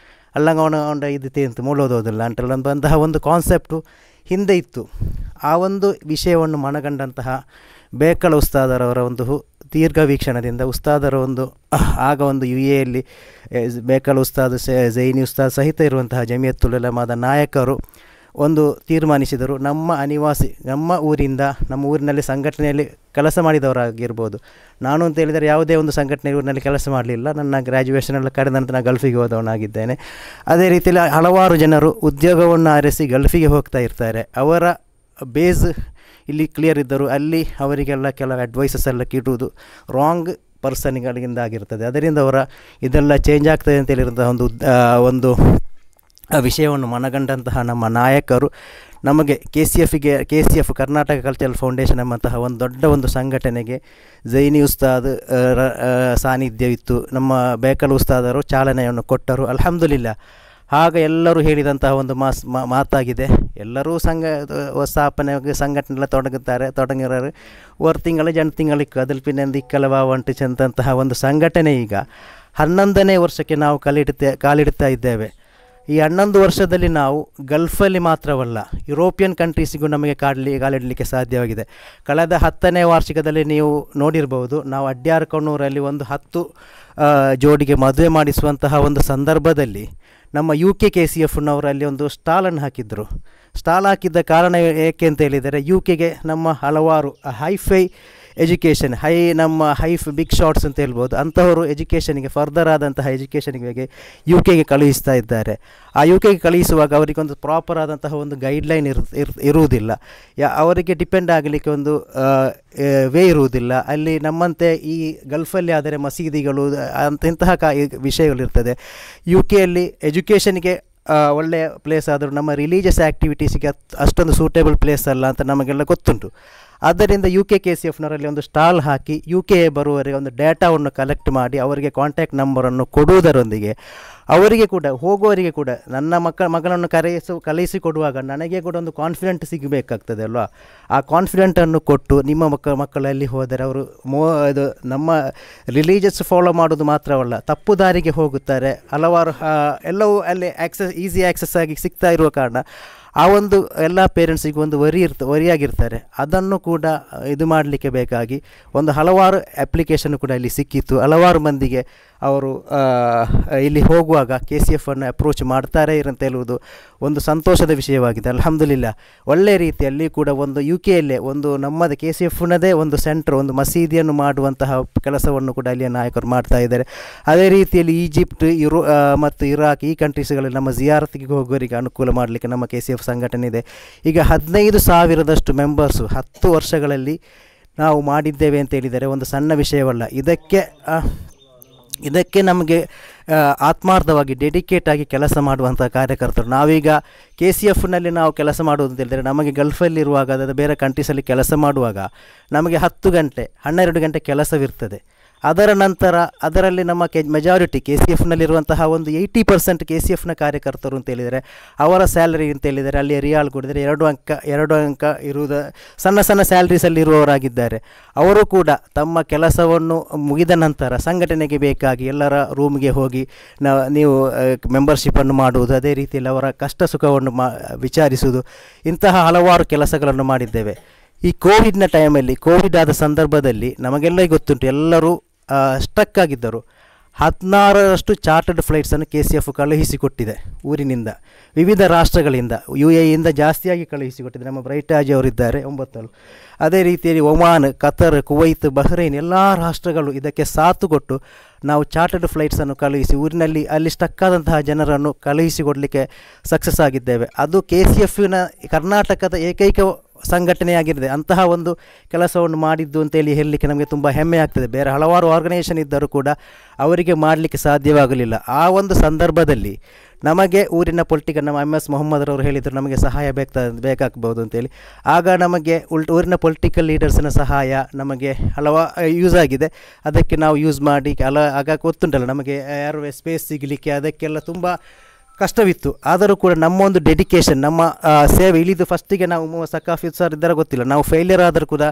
ಅಲ್ಲಂಗೆ ಅವನ ಇದು ತೇಂತು ಮೂಲೋದೋದಿಲ್ಲ ಅಂತೆಲ್ಲ ಬಂತಹ ಒಂದು ಕಾನ್ಸೆಪ್ಟು ಹಿಂದೆ ಇತ್ತು. ಆ ಒಂದು ವಿಷಯವನ್ನು ಮನಗಂಡಂತಹ ಬೇಕಳ ಉಸ್ತಾದರವರ ಒಂದು ದೀರ್ಘ ವೀಕ್ಷಣದಿಂದ ಉಸ್ತಾದರ ಆಗ ಒಂದು UAEಯಲ್ಲಿ ಬೇಕಳ ಉಸ್ತಾದ್ ಝೈನಿ ಉಸ್ತಾದ್ ಸಹಿತ ಇರುವಂತಹ ಜಮಿಯತುಲ್ ಉಲಮಾದ ನಾಯಕರು ತೀರ್ಮಾನಿಸಿದರು, ನಮ್ಮ ಊರಿನಲ್ಲಿ ಸಂಘಟನೆಯಲ್ಲಿ ಕೆಲಸ ಮಾಡಿದವರಾಗಿರ್ಬೋದು. ನಾನು ಅಂತ ಹೇಳಿದರೆ ಯಾವುದೇ ಒಂದು ಸಂಘಟನೆ ಊರಿನಲ್ಲಿ ಕೆಲಸ ಮಾಡಲಿಲ್ಲ, ನನ್ನ ಗ್ರ್ಯಾಜುಯೇಷನ್ ಎಲ್ಲ ಕಳೆದ ನಂತರ ನಾನು ಗಲ್ಫಿಗೆ ಹೋದವನಾಗಿದ್ದೇನೆ. ಅದೇ ರೀತಿಯಲ್ಲಿ ಹಲವಾರು ಜನರು ಉದ್ಯೋಗವನ್ನು ಆರಿಸಿ ಗಲ್ಫಿಗೆ ಹೋಗ್ತಾ ಇರ್ತಾರೆ, ಅವರ ಬೇಸ್ ಇಲ್ಲಿ ಕ್ಲಿಯರ್ ಇದ್ದರು, ಅಲ್ಲಿ ಅವರಿಗೆಲ್ಲ ಕೆಲವು ಅಡ್ವೈಸಸ್ ಎಲ್ಲ ಇಡುವುದು ರಾಂಗ್ ಪರ್ಸನ್ಗಳಿಂದ ಆಗಿರ್ತದೆ. ಅದರಿಂದ ಇದೆಲ್ಲ ಚೇಂಜ್ ಆಗ್ತದೆ ಅಂತೇಳಿರುವಂಥ ಒಂದು ವಿಷಯವನ್ನು ಮನಗಂಡಂತಹ ನಮ್ಮ ನಾಯಕರು ನಮಗೆ KCF ಕರ್ನಾಟಕ ಕಲ್ಚರಲ್ ಫೌಂಡೇಶನ್ ಎಂಬಂತಹ ಒಂದು ದೊಡ್ಡ ಒಂದು ಸಂಘಟನೆಗೆ ಝೈನಿ ಉಸ್ತಾದ್ ಸಾನ್ನಿಧ್ಯವಿತ್ತು, ನಮ್ಮ ಬೇಕಲ್ ಉಸ್ತಾದರು ಚಾಲನೆಯನ್ನು ಕೊಟ್ಟರು. ಅಲ್ಹಮ್ದುಲಿಲ್ಲಾ, ಆಗ ಎಲ್ಲರೂ ಹೇಳಿದಂತಹ ಒಂದು ಮಾತಾಗಿದೆ. ಎಲ್ಲರೂ ಸ್ಥಾಪನೆಗೆ ಸಂಘಟನೆ ತೊಡಗಿರೋರು 1 ತಿಂಗಳು 2 ತಿಂಗಳಿಗೆ ಅದಲ್ಪಿನಿಂದ ಇಕ್ಕಲವಾ ಒಂಟು ಚೆಂದಂತಹ ಒಂದು ಸಂಘಟನೆ ಈಗ 11ನೇ ವರ್ಷಕ್ಕೆ ನಾವು ಕಾಲಿಡ್ತಾ ಇದ್ದೇವೆ. ಈ 11 ವರ್ಷದಲ್ಲಿ ನಾವು ಗಲ್ಫಲ್ಲಿ ಮಾತ್ರವಲ್ಲ, ಯುರೋಪಿಯನ್ ಕಂಟ್ರೀಸಿಗೂ ನಮಗೆ ಕಾಲಿಡಲಿಕ್ಕೆ ಸಾಧ್ಯವಾಗಿದೆ. ಕಳೆದ 10ನೇ ವಾರ್ಷಿಕದಲ್ಲಿ ನೀವು ನೋಡಿರ್ಬೋದು, ನಾವು ಅಡ್ಯಾರ್ ಕಣ್ಣೂರಲ್ಲಿ ಒಂದು 10 ಜೋಡಿಗೆ ಮದುವೆ ಮಾಡಿಸುವಂತಹ ಒಂದು ಸಂದರ್ಭದಲ್ಲಿ ನಮ್ಮ UK KCFನವರಲ್ಲಿ ಒಂದು ಸ್ಟಾಲನ್ನು ಹಾಕಿದ್ದರು. ಸ್ಟಾಲ್ ಹಾಕಿದ್ದ ಕಾರಣ ಏಕೆ ಅಂತ ಹೇಳಿದರೆ, UKಗೆ ನಮ್ಮ ಹಲವಾರು ಹೈಫೈ ಎಜುಕೇಷನ್ ಬಿಗ್ ಶಾಟ್ಸ್ ಅಂತ ಹೇಳ್ಬೋದು, ಅಂಥವರು ಎಜುಕೇಷನಿಗೆ ಫರ್ದರ್ ಆದಂತಹ ಎಜುಕೇಷನಿಗೆ UKಗೆ ಕಳುಹಿಸ್ತಾ ಇದ್ದಾರೆ. ಆ UKಗೆ ಕಳುಹಿಸುವಾಗ ಅವರಿಗೊಂದು ಪ್ರಾಪರ್ ಆದಂತಹ ಒಂದು ಗೈಡ್ಲೈನ್ ಇರುವುದಿಲ್ಲ, ಅವರಿಗೆ ಡಿಪೆಂಡ್ ಆಗಲಿಕ್ಕೆ ಒಂದು ವೇ ಇರುವುದಿಲ್ಲ. ಅಲ್ಲಿ ನಮ್ಮಂತೆ ಈ ಗಲ್ಫಲ್ಲಿ ಆದರೆ ಮಸೀದಿಗಳು ಇಂತಹ ವಿಷಯಗಳಿರ್ತದೆ. UKಯಲ್ಲಿ ಎಜುಕೇಷನ್ಗೆ ಒಳ್ಳೆಯ ಪ್ಲೇಸ್ ಆದರೂ ನಮ್ಮ ರಿಲೀಜಿಯಸ್ ಆ್ಯಕ್ಟಿವಿಟೀಸಿಗೆ ಅಷ್ಟೊಂದು ಸೂಟೇಬಲ್ ಪ್ಲೇಸ್ ಅಲ್ಲ ಅಂತ ನಮಗೆಲ್ಲ ಗೊತ್ತುಂಟು. ಆದ್ದರಿಂದ UKKCFನವರಲ್ಲಿ ಒಂದು ಸ್ಟಾಲ್ ಹಾಕಿ UK ಬರುವವರಿಗೆ ಒಂದು ಡೇಟಾವನ್ನು ಕಲೆಕ್ಟ್ ಮಾಡಿ ಅವರಿಗೆ ಕಾಂಟ್ಯಾಕ್ಟ್ ನಂಬರನ್ನು ಕೊಡುವುದರೊಂದಿಗೆ ಅವರಿಗೆ ಕೂಡ ಹೋಗುವವರಿಗೆ ಕೂಡ ನನ್ನ ಮಗಳನ್ನು ಕಲಿಸಿಕೊಡುವಾಗ ನನಗೆ ಕೂಡ ಒಂದು ಕಾನ್ಫಿಡೆಂಟ್ ಸಿಗಬೇಕಾಗ್ತದೆ ಅಲ್ವಾ. ಆ ಕಾನ್ಫಿಡೆಂಟನ್ನು ಕೊಟ್ಟು ನಿಮ್ಮ ಮಕ್ಕಳಲ್ಲಿ ಹೋದರೆ ಅವರು ಇದು ನಮ್ಮ ರಿಲೀಜಿಯಸ್ ಫಾಲೋ ಮಾಡೋದು ಮಾತ್ರವಲ್ಲ, ತಪ್ಪು ದಾರಿಗೆ ಹೋಗುತ್ತಾರೆ. ಹಲವಾರು ಎಲ್ಲವೂ ಅಲ್ಲಿ ಈಸಿ ಆ್ಯಕ್ಸಸ್ ಆಗಿ ಸಿಗ್ತಾ ಇರುವ ಕಾರಣ ಆ ಒಂದು ಎಲ್ಲ ಪೇರೆಂಟ್ಸಿಗೂ ಒಂದು ವರಿಯಾಗಿರ್ತಾರೆ. ಅದನ್ನು ಕೂಡ ಇದು ಮಾಡಲಿಕ್ಕೆ ಬೇಕಾಗಿ ಒಂದು ಹಲವಾರು ಅಪ್ಲಿಕೇಶನ್ ಕೂಡ ಇಲ್ಲಿ ಸಿಕ್ಕಿತ್ತು. ಹಲವಾರು ಮಂದಿಗೆ ಅವರು ಇಲ್ಲಿ ಹೋಗುವಾಗ KCFನ್ನು ಅಪ್ರೋಚ್ ಮಾಡ್ತಾರೆ ಅಂತ ಹೇಳುವುದು ಒಂದು ಸಂತೋಷದ ವಿಷಯವಾಗಿದೆ. ಅಲ್ಹಮ್ದುಲಿಲ್ಲ, ಒಳ್ಳೆಯ ರೀತಿಯಲ್ಲಿ ಕೂಡ ಒಂದು UKಯಲ್ಲೇ ಒಂದು ನಮ್ಮದು KCFನದೇ ಒಂದು ಸೆಂಟರ್, ಒಂದು ಮಸೀದಿಯನ್ನು ಮಾಡುವಂತಹ ಕೆಲಸವನ್ನು ಕೂಡ ಅಲ್ಲಿಯ ನಾಯಕರು ಮಾಡ್ತಾ ಇದ್ದಾರೆ. ಅದೇ ರೀತಿಯಲ್ಲಿ ಈಜಿಪ್ಟ್, ಮತ್ತು ಇರಾಕ್ ಈ ಕಂಟ್ರೀಸ್ಗಳಲ್ಲಿ ನಮ್ಮ ಜಿಯಾರತಿಗೆ ಹೋಗೋರಿಗೆ ಅನುಕೂಲ ಮಾಡಲಿಕ್ಕೆ ನಮ್ಮ KCF ಸಂಘಟನೆ ಇದೆ. ಈಗ 15,000 ಮೆಂಬರ್ಸು 10 ವರ್ಷಗಳಲ್ಲಿ ನಾವು ಮಾಡಿದ್ದೇವೆ ಅಂತ ಹೇಳಿದರೆ ಒಂದು ಸಣ್ಣ ವಿಷಯವಲ್ಲ. ಇದಕ್ಕೆ ನಮಗೆ ಆತ್ಮಾರ್ಥವಾಗಿ ಡೆಡಿಕೇಟ್ ಆಗಿ ಕೆಲಸ ಮಾಡುವಂಥ ಕಾರ್ಯಕರ್ತರು. ನಾವೀಗ KCFನಲ್ಲಿ ನಾವು ಕೆಲಸ ಮಾಡುವುದು ಅಂತ ಹೇಳಿದರೆ ನಮಗೆ ಗಲ್ಫಲ್ಲಿರುವಾಗ, ಅದಾದ ಬೇರೆ ಕಂಟ್ರೀಸಲ್ಲಿ ಕೆಲಸ ಮಾಡುವಾಗ ನಮಗೆ 10 ಗಂಟೆ 12 ಗಂಟೆ ಕೆಲಸವಿರ್ತದೆ. ಅದರ ನಂತರ ಅದರಲ್ಲಿ ನಮ್ಮ ಮೆಜಾರಿಟಿ KCFನಲ್ಲಿರುವಂತಹ ಒಂದು 80% KCFನ ಕಾರ್ಯಕರ್ತರು ಅಂತ ಹೇಳಿದರೆ ಅವರ ಸ್ಯಾಲರಿ ಅಂತ ಹೇಳಿದರೆ ಅಲ್ಲಿ ರಿಯಾಲ್ ಕೊಡಿದರೆ 2 ಅಂಕ ಇರುವುದು ಸಣ್ಣ ಸ್ಯಾಲ್ರೀಸಲ್ಲಿ ಇರುವವರಾಗಿದ್ದಾರೆ. ಅವರು ಕೂಡ ತಮ್ಮ ಕೆಲಸವನ್ನು ಮುಗಿದ ನಂತರ ಸಂಘಟನೆಗೆ ಬೇಕಾಗಿ ಎಲ್ಲರ ರೂಮ್ಗೆ ಹೋಗಿ ನೀವು ಮೆಂಬರ್ಶಿಪ್ಪನ್ನು ಮಾಡುವುದು, ಅದೇ ರೀತಿಯಲ್ಲಿ ಅವರ ಕಷ್ಟ ಸುಖವನ್ನು ವಿಚಾರಿಸುವುದು, ಇಂತಹ ಹಲವಾರು ಕೆಲಸಗಳನ್ನು ಮಾಡಿದ್ದೇವೆ. ಈ ಕೋವಿಡ್ನ ಟೈಮಲ್ಲಿ, ಕೋವಿಡ್ ಆದ ಸಂದರ್ಭದಲ್ಲಿ ನಮಗೆಲ್ಲ ಗೊತ್ತುಂಟು, ಎಲ್ಲರೂ ಸ್ಟಕ್ ಆಗಿದ್ದರು. 16ರಷ್ಟು ಚಾರ್ಟರ್ಡ್ ಫ್ಲೈಟ್ಸನ್ನು KCF ಕಳುಹಿಸಿಕೊಟ್ಟಿದೆ ಊರಿನಿಂದ, ವಿವಿಧ ರಾಷ್ಟ್ರಗಳಿಂದ. UAEಯಿಂದ ಜಾಸ್ತಿಯಾಗಿ ಕಳುಹಿಸಿಕೊಟ್ಟಿದೆ. ನಮ್ಮ ಬ್ರೈಟಾಜಿ ಅವರಿದ್ದಾರೆ 9. ಅದೇ ರೀತಿಯಲ್ಲಿ ಒಮಾನ್, ಕತರ್, ಕುವೈತ್, ಬಹ್ರೈನ್ ಎಲ್ಲ ರಾಷ್ಟ್ರಗಳು ಇದಕ್ಕೆ ಸಾಥು ಕೊಟ್ಟು ನಾವು ಚಾರ್ಟರ್ಡ್ ಫ್ಲೈಟ್ಸನ್ನು ಕಳುಹಿಸಿ ಊರಿನಲ್ಲಿ ಅಲ್ಲಿ ಸ್ಟಕ್ ಆದಂತಹ ಜನರನ್ನು ಕಳುಹಿಸಿಕೊಡಲಿಕ್ಕೆ ಸಕ್ಸಸ್ ಆಗಿದ್ದೇವೆ. ಅದು KCFನ ಕರ್ನಾಟಕದ ಏಕೈಕ ಸಂಘಟನೆಯಾಗಿದೆ. ಅಂತಹ ಒಂದು ಕೆಲಸವನ್ನು ಮಾಡಿದ್ದು ಅಂತೇಳಿ ಹೇಳಲಿಕ್ಕೆ ನಮಗೆ ತುಂಬ ಹೆಮ್ಮೆ ಆಗ್ತದೆ. ಬೇರೆ ಹಲವಾರು ಆರ್ಗನೈಸೇಷನ್ ಇದ್ದರೂ ಕೂಡ ಅವರಿಗೆ ಮಾಡಲಿಕ್ಕೆ ಸಾಧ್ಯವಾಗಲಿಲ್ಲ. ಆ ಒಂದು ಸಂದರ್ಭದಲ್ಲಿ ನಮಗೆ ಊರಿನ ನಮ್ಮ MS ಮೊಹಮ್ಮದ್ರವರು ಹೇಳಿದರು ನಮಗೆ ಸಹಾಯ ಬೇಕಾಗ್ಬೋದು ಅಂತೇಳಿ. ಆಗ ನಮಗೆ ಊರಿನ ಪೊಲಿಟಿಕಲ್ ಲೀಡರ್ಸಿನ ಸಹಾಯ ನಮಗೆ ಯೂಸ್ ಆಗಿದೆ. ಅದಕ್ಕೆ ನಾವು ಯೂಸ್ ಮಾಡಿ ಆಗ ಗೊತ್ತುಂಟಲ್ಲ ನಮಗೆ ಯಾರು ಸ್ಪೇಸ್ ಸಿಗಲಿಕ್ಕೆ ಅದಕ್ಕೆಲ್ಲ ತುಂಬ ಕಷ್ಟವಿತ್ತು. ಆದರೂ ಕೂಡ ನಮ್ಮ ಒಂದು ಡೆಡಿಕೇಶನ್, ನಮ್ಮ ಸೇವೆ ಇಳಿದು ಫಸ್ಟಿಗೆ ನಾವು ಸಕಾಫಿತ್ ಸರ್ ಇದ್ದಾರೆ ಗೊತ್ತಿಲ್ಲ, ನಾವು ಫೇಲ್ಯೂರ್ ಆದರೂ ಕೂಡ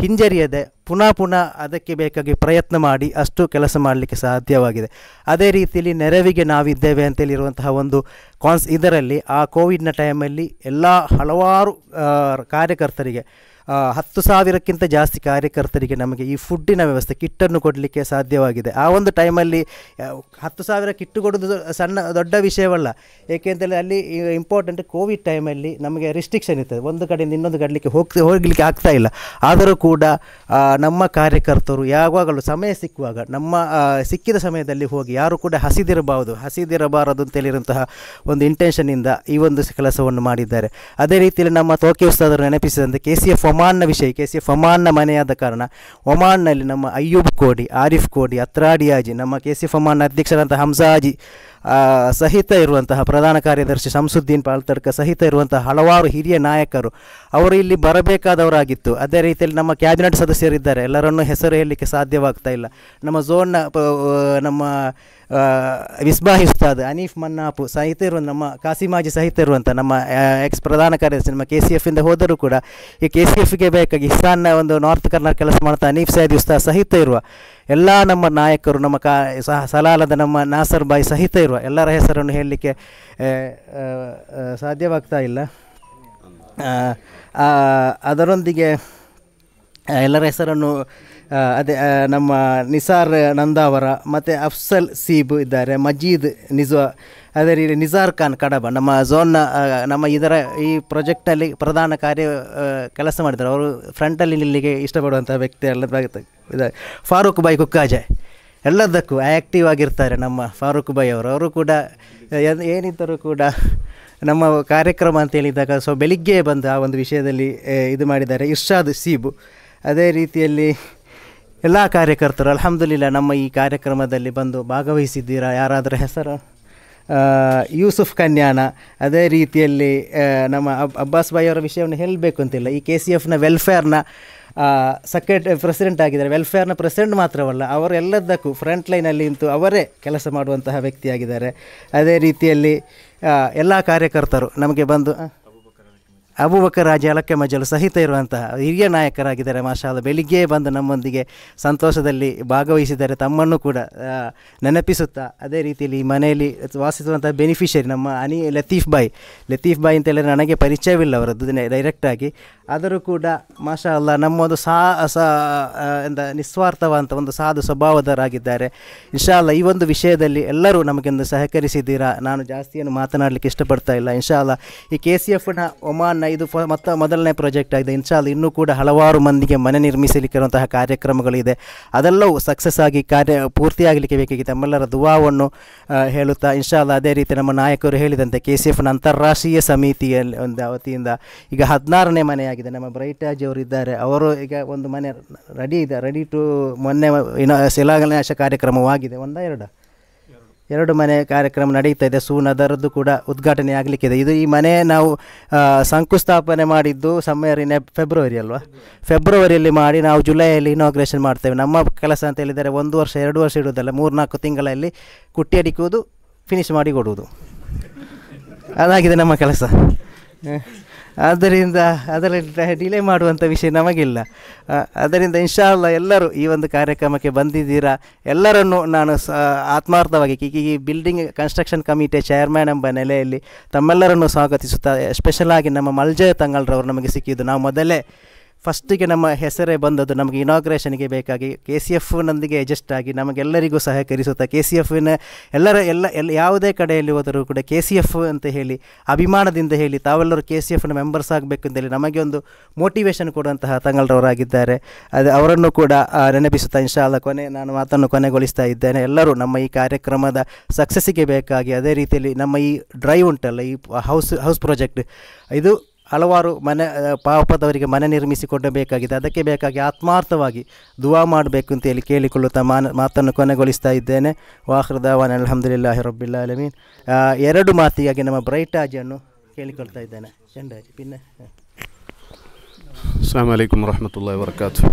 ಹಿಂಜರಿಯದೆ ಪುನಃ ಅದಕ್ಕೆ ಬೇಕಾಗಿ ಪ್ರಯತ್ನ ಮಾಡಿ ಅಷ್ಟು ಕೆಲಸ ಮಾಡಲಿಕ್ಕೆ ಸಾಧ್ಯವಾಗಿದೆ. ಅದೇ ರೀತಿಯಲ್ಲಿ ನೆರವಿಗೆ ನಾವಿದ್ದೇವೆ ಅಂತೇಳಿರುವಂತಹ ಒಂದು ಇದರಲ್ಲಿ ಆ ಕೋವಿಡ್ನ ಟೈಮಲ್ಲಿ ಎಲ್ಲ ಹಲವಾರು ಕಾರ್ಯಕರ್ತರಿಗೆ 10,000ಕ್ಕಿಂತ ಜಾಸ್ತಿ ಕಾರ್ಯಕರ್ತರಿಗೆ ನಮಗೆ ಈ ಫುಡ್ಡಿನ ವ್ಯವಸ್ಥೆ ಕಿಟ್ಟನ್ನು ಕೊಡಲಿಕ್ಕೆ ಸಾಧ್ಯವಾಗಿದೆ. ಆ ಒಂದು ಟೈಮಲ್ಲಿ 10,000 ಕಿಟ್ಟು ಕೊಡೋದು ದೊಡ್ಡ ವಿಷಯವಲ್ಲ. ಏಕೆಂದರೆ ಅಲ್ಲಿ ಇಂಪಾರ್ಟೆಂಟ್ ಕೋವಿಡ್ ಟೈಮಲ್ಲಿ ನಮಗೆ ರಿಸ್ಟ್ರಿಕ್ಷನ್ ಇರ್ತದೆ, ಒಂದು ಕಡೆಯಿಂದ ಇನ್ನೊಂದು ಕಡೆಗೆ ಹೋಗಲಿಕ್ಕೆ ಆಗ್ತಾ ಇಲ್ಲ. ಆದರೂ ಕೂಡ ನಮ್ಮ ಕಾರ್ಯಕರ್ತರು ಯಾವಾಗಲೂ ಸಮಯ ಸಿಕ್ಕುವಾಗ ಸಿಕ್ಕಿದ ಸಮಯದಲ್ಲಿ ಹೋಗಿ ಯಾರು ಕೂಡ ಹಸಿದಿರಬಾರದು ಅಂತೇಳಿರುವಂತಹ ಒಂದು ಇಂಟೆನ್ಷನ್ನಿಂದ ಈ ಒಂದು ಕೆಲಸವನ್ನು ಮಾಡಿದ್ದಾರೆ. ಅದೇ ರೀತಿಯಲ್ಲಿ ನಮ್ಮ ತೋಕೆ ಉಸ್ತಾದರು ನೆನಪಿಸಿದಂತೆ KCF ಒಮಾನ್ನ ವಿಷಯ, KCF ಒಮಾನ್ನ ಮನೆಯಾದ ಕಾರಣ ಒಮಾನ್ನಲ್ಲಿ ನಮ್ಮ ಅಯ್ಯೂಬ್ ಕೋಡಿ, ಆರಿಫ್ ಕೋಡಿ, ಅತ್ರಾಡಿಯಾಜಿ, ನಮ್ಮ KCF ಒಮಾನ್ನ ಅಧ್ಯಕ್ಷರಂತಹ ಹಂಸಾಜಿ ಸಹಿತ ಇರುವಂತಹ ಪ್ರಧಾನ ಕಾರ್ಯದರ್ಶಿ ಶಂಸುದ್ದೀನ್ ಪಾಲ್ತಡ್ಕ ಸಹಿತ ಇರುವಂತಹ ಹಲವಾರು ಹಿರಿಯ ನಾಯಕರು ಅವರು ಇಲ್ಲಿ ಬರಬೇಕಾದವರಾಗಿತ್ತು. ಅದೇ ರೀತಿಯಲ್ಲಿ ನಮ್ಮ ಕ್ಯಾಬಿನೆಟ್ ಸದಸ್ಯರಿದ್ದಾರೆ, ಎಲ್ಲರನ್ನೂ ಹೆಸರು ಹೇಳಲಿಕ್ಕೆ ಸಾಧ್ಯವಾಗ್ತಾ ಇಲ್ಲ. ನಮ್ಮ ಝೋನ್ನ ನಮ್ಮ ವಿಸ್ಬಾಹಿ ಉಸ್ತಾದ್, ಅನೀಫ್ ಮನ್ನಾಪು ಸಹಿತ ಇರುವಂಥ, ನಮ್ಮ ಕಾಸಿಮಾಜಿ ಸಹಿತ ಇರುವಂಥ ನಮ್ಮ ಪ್ರಧಾನ ಕಾರ್ಯದರ್ಶಿ ನಮ್ಮ KCFಯಿಂದ ಹೋದರೂ ಕೂಡ ಈ KCFಗೆ ಬೇಕಾಗಿ ಇಸ್ತಾನ್ನ ಒಂದು ನಾರ್ತ್ ಕರ್ನಾಟಕ ಕೆಲಸ ಮಾಡ್ತಾ ಅನೀಫ್ ಸೈದಿ ಉಸ್ತಾದ್ ಸಹಿತ ಇರುವ ಎಲ್ಲ ನಮ್ಮ ನಾಯಕರು, ನಮ್ಮ ಸಲಾಲದ ನಮ್ಮ ನಾಸರ್ ಬಾಯಿ ಸಹಿತ ಇರುವ ಎಲ್ಲರ ಹೆಸರನ್ನು ಹೇಳಲಿಕ್ಕೆ ಸಾಧ್ಯವಾಗ್ತಾ ಇಲ್ಲ. ಅದರೊಂದಿಗೆ ಎಲ್ಲರ ಹೆಸರನ್ನು ಅದೇ ನಮ್ಮ ನಿಸಾರ್ ನಂದಾವರ ಮತ್ತು ಅಫ್ಸಲ್ ಸೀಬ್ ಇದ್ದಾರೆ, ಮಜೀದ್ ನಿಜ್ವಾ, ಅದೇ ರೀತಿ ನಿಜಾರ್ ಖಾನ್ ಕಡಬ ನಮ್ಮ ಝೋನ್ನ ನಮ್ಮ ಈ ಪ್ರಾಜೆಕ್ಟ್ನಲ್ಲಿ ಪ್ರಧಾನ ಕೆಲಸ ಮಾಡಿದ್ದಾರೆ. ಅವರು ಫ್ರಂಟಲ್ಲಿ ನಿಲ್ಲಿಗೆ ಇಷ್ಟಪಡುವಂಥ ವ್ಯಕ್ತಿ ಎಲ್ಲ ಫಾರೂಕ್ ಬಾಯ್ ಕುಕ್ಕಾಜೆ ಎಲ್ಲದಕ್ಕೂ ಆ್ಯಕ್ಟಿವ್ ಆಗಿರ್ತಾರೆ ನಮ್ಮ ಫಾರೂಕ್ ಬಾಯ್ ಅವರು ಕೂಡ ಏನಿದ್ದರೂ ಕೂಡ ನಮ್ಮ ಕಾರ್ಯಕ್ರಮ ಅಂತ ಹೇಳಿದಾಗ ಬೆಳಿಗ್ಗೆ ಬಂದು ಆ ಒಂದು ವಿಷಯದಲ್ಲಿ ಇದು ಮಾಡಿದ್ದಾರೆ. ಇರ್ಷಾದ್ ಸೀಬು ಅದೇ ರೀತಿಯಲ್ಲಿ ಎಲ್ಲ ಕಾರ್ಯಕರ್ತರು ಅಲ್ಹಮ್ದುಲಿಲ್ಲ ನಮ್ಮ ಈ ಕಾರ್ಯಕ್ರಮದಲ್ಲಿ ಬಂದು ಭಾಗವಹಿಸಿದ್ದೀರಾ. ಯಾರಾದರೂ ಹೆಸರು ಯೂಸುಫ್ ಕನ್ಯಾನ, ಅದೇ ರೀತಿಯಲ್ಲಿ ನಮ್ಮ ಅಬ್ಬಾಸ್ ಬಾಯಿ ಅವರ ವಿಷಯವನ್ನು ಹೇಳಬೇಕು ಅಂತಿಲ್ಲ. ಈ KCFನ ವೆಲ್ಫೇರ್ನ ಪ್ರೆಸಿಡೆಂಟ್ ಆಗಿದ್ದಾರೆ. ವೆಲ್ಫೇರ್ನ ಪ್ರೆಸಿಡೆಂಟ್ ಮಾತ್ರವಲ್ಲ, ಅವರೆಲ್ಲದಕ್ಕೂ ಫ್ರಂಟ್ ಲೈನಲ್ಲಿ ನಿಂತು ಅವರೇ ಕೆಲಸ ಮಾಡುವಂತಹ ವ್ಯಕ್ತಿಯಾಗಿದ್ದಾರೆ. ಅದೇ ರೀತಿಯಲ್ಲಿ ಎಲ್ಲ ಕಾರ್ಯಕರ್ತರು ನಮಗೆ ಬಂದು ಅಬೂಬಕರ್ ರಾಜಿ ಅಲಕ್ಕೆ ಮಜಲು ಸಹಿತ ಇರುವಂತಹ ಹಿರಿಯ ನಾಯಕರಾಗಿದ್ದಾರೆ. ಮಾಷಾಲ್ಲ, ಬೆಳಿಗ್ಗೆ ಬಂದು ನಮ್ಮೊಂದಿಗೆ ಸಂತೋಷದಲ್ಲಿ ಭಾಗವಹಿಸಿದ್ದಾರೆ. ತಮ್ಮನ್ನು ಕೂಡ ನೆನಪಿಸುತ್ತಾ ಅದೇ ರೀತಿಯಲ್ಲಿ ಈ ಮನೆಯಲ್ಲಿ ವಾಸಿಸುವಂತಹ ಬೆನಿಫಿಷರಿ ನಮ್ಮ ಲತೀಫ್ ಬಾಯ್ ಅಂತ ಹೇಳಿದ್ರೆ ನನಗೆ ಪರಿಚಯವಿಲ್ಲ ಅವರದ್ದು ಡೈರೆಕ್ಟಾಗಿ, ಆದರೂ ಕೂಡ ಮಾಷಾಲ್ಲ ನಮ್ಮೊಂದು ನಿಸ್ವಾರ್ಥವಂತ ಒಂದು ಸಾಧು ಸ್ವಭಾವದವರಾಗಿದ್ದಾರೆ. ಇನ್ಶಾಲ್ಲ ಈ ಒಂದು ವಿಷಯದಲ್ಲಿ ಎಲ್ಲರೂ ನಮಗೊಂದು ಸಹಕರಿಸಿದ್ದೀರಾ. ನಾನು ಜಾಸ್ತಿಯನ್ನು ಮಾತನಾಡಲಿಕ್ಕೆ ಇಷ್ಟಪಡ್ತಾ ಇಲ್ಲ. ಇನ್ಶಾಲ್ಲ ಈ KCFನ ಒಮಾನ್ನ ಇದು ಮೊದಲನೇ ಪ್ರಾಜೆಕ್ಟ್ ಆಗಿದೆ. ಇನ್ಶಾಲ್ಲ ಇನ್ನೂ ಕೂಡ ಹಲವಾರು ಮಂದಿಗೆ ಮನೆ ನಿರ್ಮಿಸಲಿಕ್ಕಿರುವಂತಹ ಕಾರ್ಯಕ್ರಮಗಳಿದೆ. ಅದೆಲ್ಲವೂ ಸಕ್ಸಸ್ ಆಗಿ ಪೂರ್ತಿಯಾಗಲಿಕ್ಕೆ ಬೇಕಾಗಿದೆ. ತಮ್ಮೆಲ್ಲರ ದುವಾವನ್ನು ಹೇಳುತ್ತಾ ಇನ್ಶಾಲ್ಲ ಅದೇ ರೀತಿ ನಮ್ಮ ನಾಯಕರು ಹೇಳಿದಂತೆ KCFನ ಅಂತಾರಾಷ್ಟ್ರೀಯ ಸಮಿತಿಯಲ್ಲಿ ಒಂದು ವತಿಯಿಂದ ಈಗ 16ನೇ ಮನೆಯಾಗಿದೆ. ನಮ್ಮ ಬ್ರೈಟಾಜ್ ಅವರು ಇದ್ದಾರೆ, ಅವರು ಈಗ ಒಂದು ಮನೆ ರೆಡಿ ಟು ಮೊನ್ನೆ ಶಿಲಾನ್ಯಾಸ ಕಾರ್ಯಕ್ರಮವಾಗಿದೆ. ಎರಡು ಮನೆ ಕಾರ್ಯಕ್ರಮ ನಡೀತಾ ಇದೆ. ಸೂನ್ ಅದರದ್ದು ಕೂಡ ಉದ್ಘಾಟನೆ ಆಗಲಿಕ್ಕಿದೆ. ಈ ಮನೆ ನಾವು ಶಂಕುಸ್ಥಾಪನೆ ಮಾಡಿದ್ದು ಫೆಬ್ರವರಿ ಅಲ್ವಾ, ಫೆಬ್ರವರಿಯಲ್ಲಿ ಮಾಡಿ ನಾವು ಜುಲೈಯಲ್ಲಿ ಇನಾಗ್ರೇಷನ್ ಮಾಡ್ತೇವೆ. ನಮ್ಮ ಕೆಲಸ ಅಂತ ಹೇಳಿದರೆ 1 ವರ್ಷ 2 ವರ್ಷ ಇಡುವುದಲ್ಲ, 3-4 ತಿಂಗಳಲ್ಲಿ ಕುಟ್ಟಿ ಅಡಿಕುವುದು, ಫಿನಿಶ್ ಮಾಡಿ ಕೊಡುವುದು, ಅದಾಗಿದೆ ನಮ್ಮ ಕೆಲಸ. ಆದ್ದರಿಂದ ಅದರಲ್ಲಿ ಡಿಲೇ ಮಾಡುವಂಥ ವಿಷಯ ನಮಗಿಲ್ಲ. ಅದರಿಂದ ಇನ್ಶಾಲ್ಲ ಎಲ್ಲರೂ ಈ ಒಂದು ಕಾರ್ಯಕ್ರಮಕ್ಕೆ ಬಂದಿದ್ದೀರಾ. ಎಲ್ಲರನ್ನು ನಾನು ಆತ್ಮಾರ್ಥವಾಗಿ ಈ ಬಿಲ್ಡಿಂಗ್ ಕನ್ಸ್ಟ್ರಕ್ಷನ್ ಕಮಿಟಿಯ ಚೇರ್ಮನ್ ಎಂಬ ನೆಲೆಯಲ್ಲಿ ತಮ್ಮೆಲ್ಲರನ್ನು ಸ್ವಾಗತಿಸುತ್ತಾ, ಎಸ್ಪೆಷಲಾಗಿ ನಮ್ಮ ಮಲ್ಜಯ ತಂಗಳ್ರವರು ನಮಗೆ ಸಿಕ್ಕಿದ್ದು. ನಾವು ಮೊದಲೇ ಫಸ್ಟಿಗೆ ನಮ್ಮ ಹೆಸರೇ ಬಂದದ್ದು ನಮಗೆ ಇನಾಗ್ರೇಷನ್ಗೆ ಬೇಕಾಗಿ KCFನೊಂದಿಗೆ ಅಡ್ಜಸ್ಟ್ ಆಗಿ ನಮಗೆಲ್ಲರಿಗೂ ಸಹಕರಿಸುತ್ತಾ KCFನ ಎಲ್ಲ ಯಾವುದೇ ಕಡೆಯಲ್ಲಿ ಹೋದರೂ ಕೂಡ KCF ಅಂತ ಹೇಳಿ ಅಭಿಮಾನದಿಂದ ಹೇಳಿ ತಾವೆಲ್ಲರೂ KCFನ ಮೆಂಬರ್ಸ್ ಆಗಬೇಕು ಅಂತೇಳಿ ನಮಗೆ ಒಂದು ಮೋಟಿವೇಶನ್ ಕೊಡುವಂತಹ ತಂಗಳ್ರವರಾಗಿದ್ದಾರೆ. ಅವರನ್ನು ಕೂಡ ನೆನಪಿಸುತ್ತಾ ಇನ್ಶಾಲ್ಲ ನಾನು ಮಾತನ್ನು ಕೊನೆಗೊಳಿಸ್ತಾ ಇದ್ದೇನೆ. ಎಲ್ಲರೂ ನಮ್ಮ ಈ ಕಾರ್ಯಕ್ರಮದ ಸಕ್ಸಸ್ಸಿಗೆ ಬೇಕಾಗಿ ಅದೇ ರೀತಿಯಲ್ಲಿ ನಮ್ಮ ಈ ಡ್ರೈವ್ ಉಂಟಲ್ಲ, ಈ ಹೌಸ್ ಪ್ರಾಜೆಕ್ಟ್, ಇದು ಹಲವಾರು ಪಾಪದವರಿಗೆ ಮನೆ ನಿರ್ಮಿಸಿಕೊಡಬೇಕಾಗಿದೆ. ಅದಕ್ಕೆ ಬೇಕಾಗಿ ಆತ್ಮಾರ್ಥವಾಗಿ ದುವಾ ಮಾಡಬೇಕು ಅಂತೇಳಿ ಕೇಳಿಕೊಳ್ಳುತ್ತಾ ಮಾತನ್ನು ಕೊನೆಗೊಳಿಸ್ತಾ ಇದ್ದೇನೆ. ವಾಖಿರ್ ದಾವಾನ ಅಲ್ಹಮ್ದುಲಿಲ್ಲಾಹಿ ರಬ್ಬಿಲ್ ಆಲಮೀನ್. 2 ಮಾತಿಗಾಗಿ ನಮ್ಮ ಬ್ರೈಟಾಜನ್ನು ಕೇಳಿಕೊಳ್ತಾ ಇದ್ದೇನೆ. ಚಂಡಾಜಿ ಪಿನ್ನ. ಅಸ್ಸಲಾಮು ಅಲೈಕುಂ ವರಹಮತುಲ್ಲಾಹಿ ವಬರಕಾತುಹು.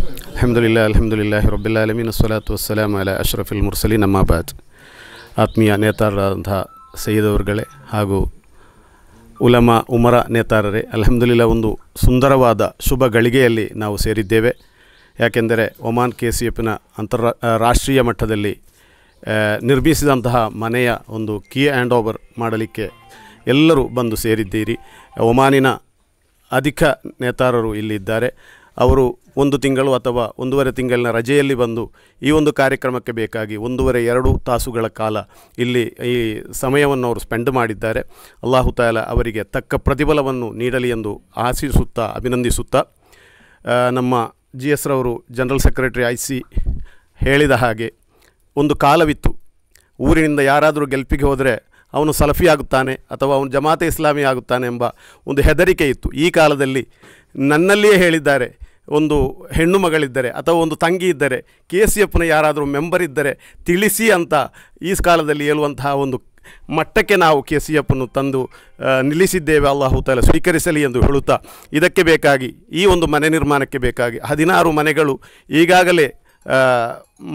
ಅಲ್ಹಮ್ದುಲಿಲ್ಲಾಹಿ ರಬ್ಬಿಲ್ ಆಲಮೀನ್, ಅಸ್ಸಲಾತು ವಸ್ಸಲಾಮು ಅಲಾ ಅಶ್ರಫಿಲ್ ಮುರ್ಸಲೀನ್, ಅಮ್ಮಾ ಬಾದ್. ಆತ್ಮೀಯ ನೇತಾರರಾದಂತಹ ಸಯ್ಯದವರುಗಳೇ ಹಾಗೂ ಉಲಮಾ ಉಮರ ನೇತಾರರೇ, ಅಲ್ಹಮ್ದುಲಿಲ್ಲಾ ಒಂದು ಸುಂದರವಾದ ಶುಭ ಗಳಿಗೆಯಲ್ಲಿ ನಾವು ಸೇರಿದ್ದೇವೆ. ಯಾಕೆಂದರೆ ಒಮಾನ್ KCFನ ರಾಷ್ಟ್ರೀಯ ಮಟ್ಟದಲ್ಲಿ ನಿರ್ಮಿಸಿದಂತಹ ಮನೆಯ ಒಂದು ಕೀ ಹ್ಯಾಂಡ್ ಓವರ್ ಮಾಡಲಿಕ್ಕೆ ಎಲ್ಲರೂ ಬಂದು ಸೇರಿದ್ದೀರಿ. ಒಮಾನಿನ ಅಧಿಕ ನೇತಾರರು ಇಲ್ಲಿದ್ದಾರೆ. ಅವರು 1 ತಿಂಗಳು ಅಥವಾ 1.5 ತಿಂಗಳಿನ ರಜೆಯಲ್ಲಿ ಬಂದು ಈ ಒಂದು ಕಾರ್ಯಕ್ರಮಕ್ಕೆ ಬೇಕಾಗಿ 1.5-2 ತಾಸುಗಳ ಕಾಲ ಇಲ್ಲಿ ಈ ಸಮಯವನ್ನು ಅವರು ಸ್ಪೆಂಡ್ ಮಾಡಿದ್ದಾರೆ. ಅಲ್ಲಾಹು ತಾಲಾ ಅವರಿಗೆ ತಕ್ಕ ಪ್ರತಿಫಲವನ್ನು ನೀಡಲಿ ಎಂದು ಆಶಿಸುತ್ತಾ ಅಭಿನಂದಿಸುತ್ತಾ, ನಮ್ಮ GS ರವರು ಜನರಲ್ ಸೆಕ್ರೆಟರಿ IC ಹೇಳಿದ ಹಾಗೆ ಒಂದು ಕಾಲವಿತ್ತು, ಊರಿನಿಂದ ಯಾರಾದರೂ ಗೆಲ್ಪಿಗೆ ಹೋದರೆ ಅವನು ಸಲಫಿ ಆಗುತ್ತಾನೆ ಅಥವಾ ಅವನು ಜಮಾತೆ ಇಸ್ಲಾಮಿ ಆಗುತ್ತಾನೆ ಎಂಬ ಒಂದು ಹೆದರಿಕೆ ಇತ್ತು. ಈ ಕಾಲದಲ್ಲಿ ನನ್ನಲ್ಲಿಯೇ ಹೇಳಿದ್ದಾರೆ, ಒಂದು ಹೆಣ್ಣು ಮಗಳಿದ್ದರೆ ಅಥವಾ ಒಂದು ತಂಗಿ ಇದ್ದರೆ KCFನ ಯಾರಾದರೂ ಮೆಂಬರ್ ಇದ್ದರೆ ತಿಳಿಸಿ ಅಂತ ಈ ಕಾಲದಲ್ಲಿ ಹೇಳುವಂತಹ ಒಂದು ಮಟ್ಟಕ್ಕೆ ನಾವು KCFನ್ನು ತಂದು ನಿಲ್ಲಿಸಿದ್ದೇವೆ. ಅಲ್ಲಾಹು ತಾಲಾ ಸ್ವೀಕರಿಸಲಿ ಎಂದು ಹೇಳುತ್ತಾ, ಇದಕ್ಕೆ ಬೇಕಾಗಿ ಈ ಒಂದು ಮನೆ ನಿರ್ಮಾಣಕ್ಕೆ ಬೇಕಾಗಿ 16 ಮನೆಗಳು ಈಗಾಗಲೇ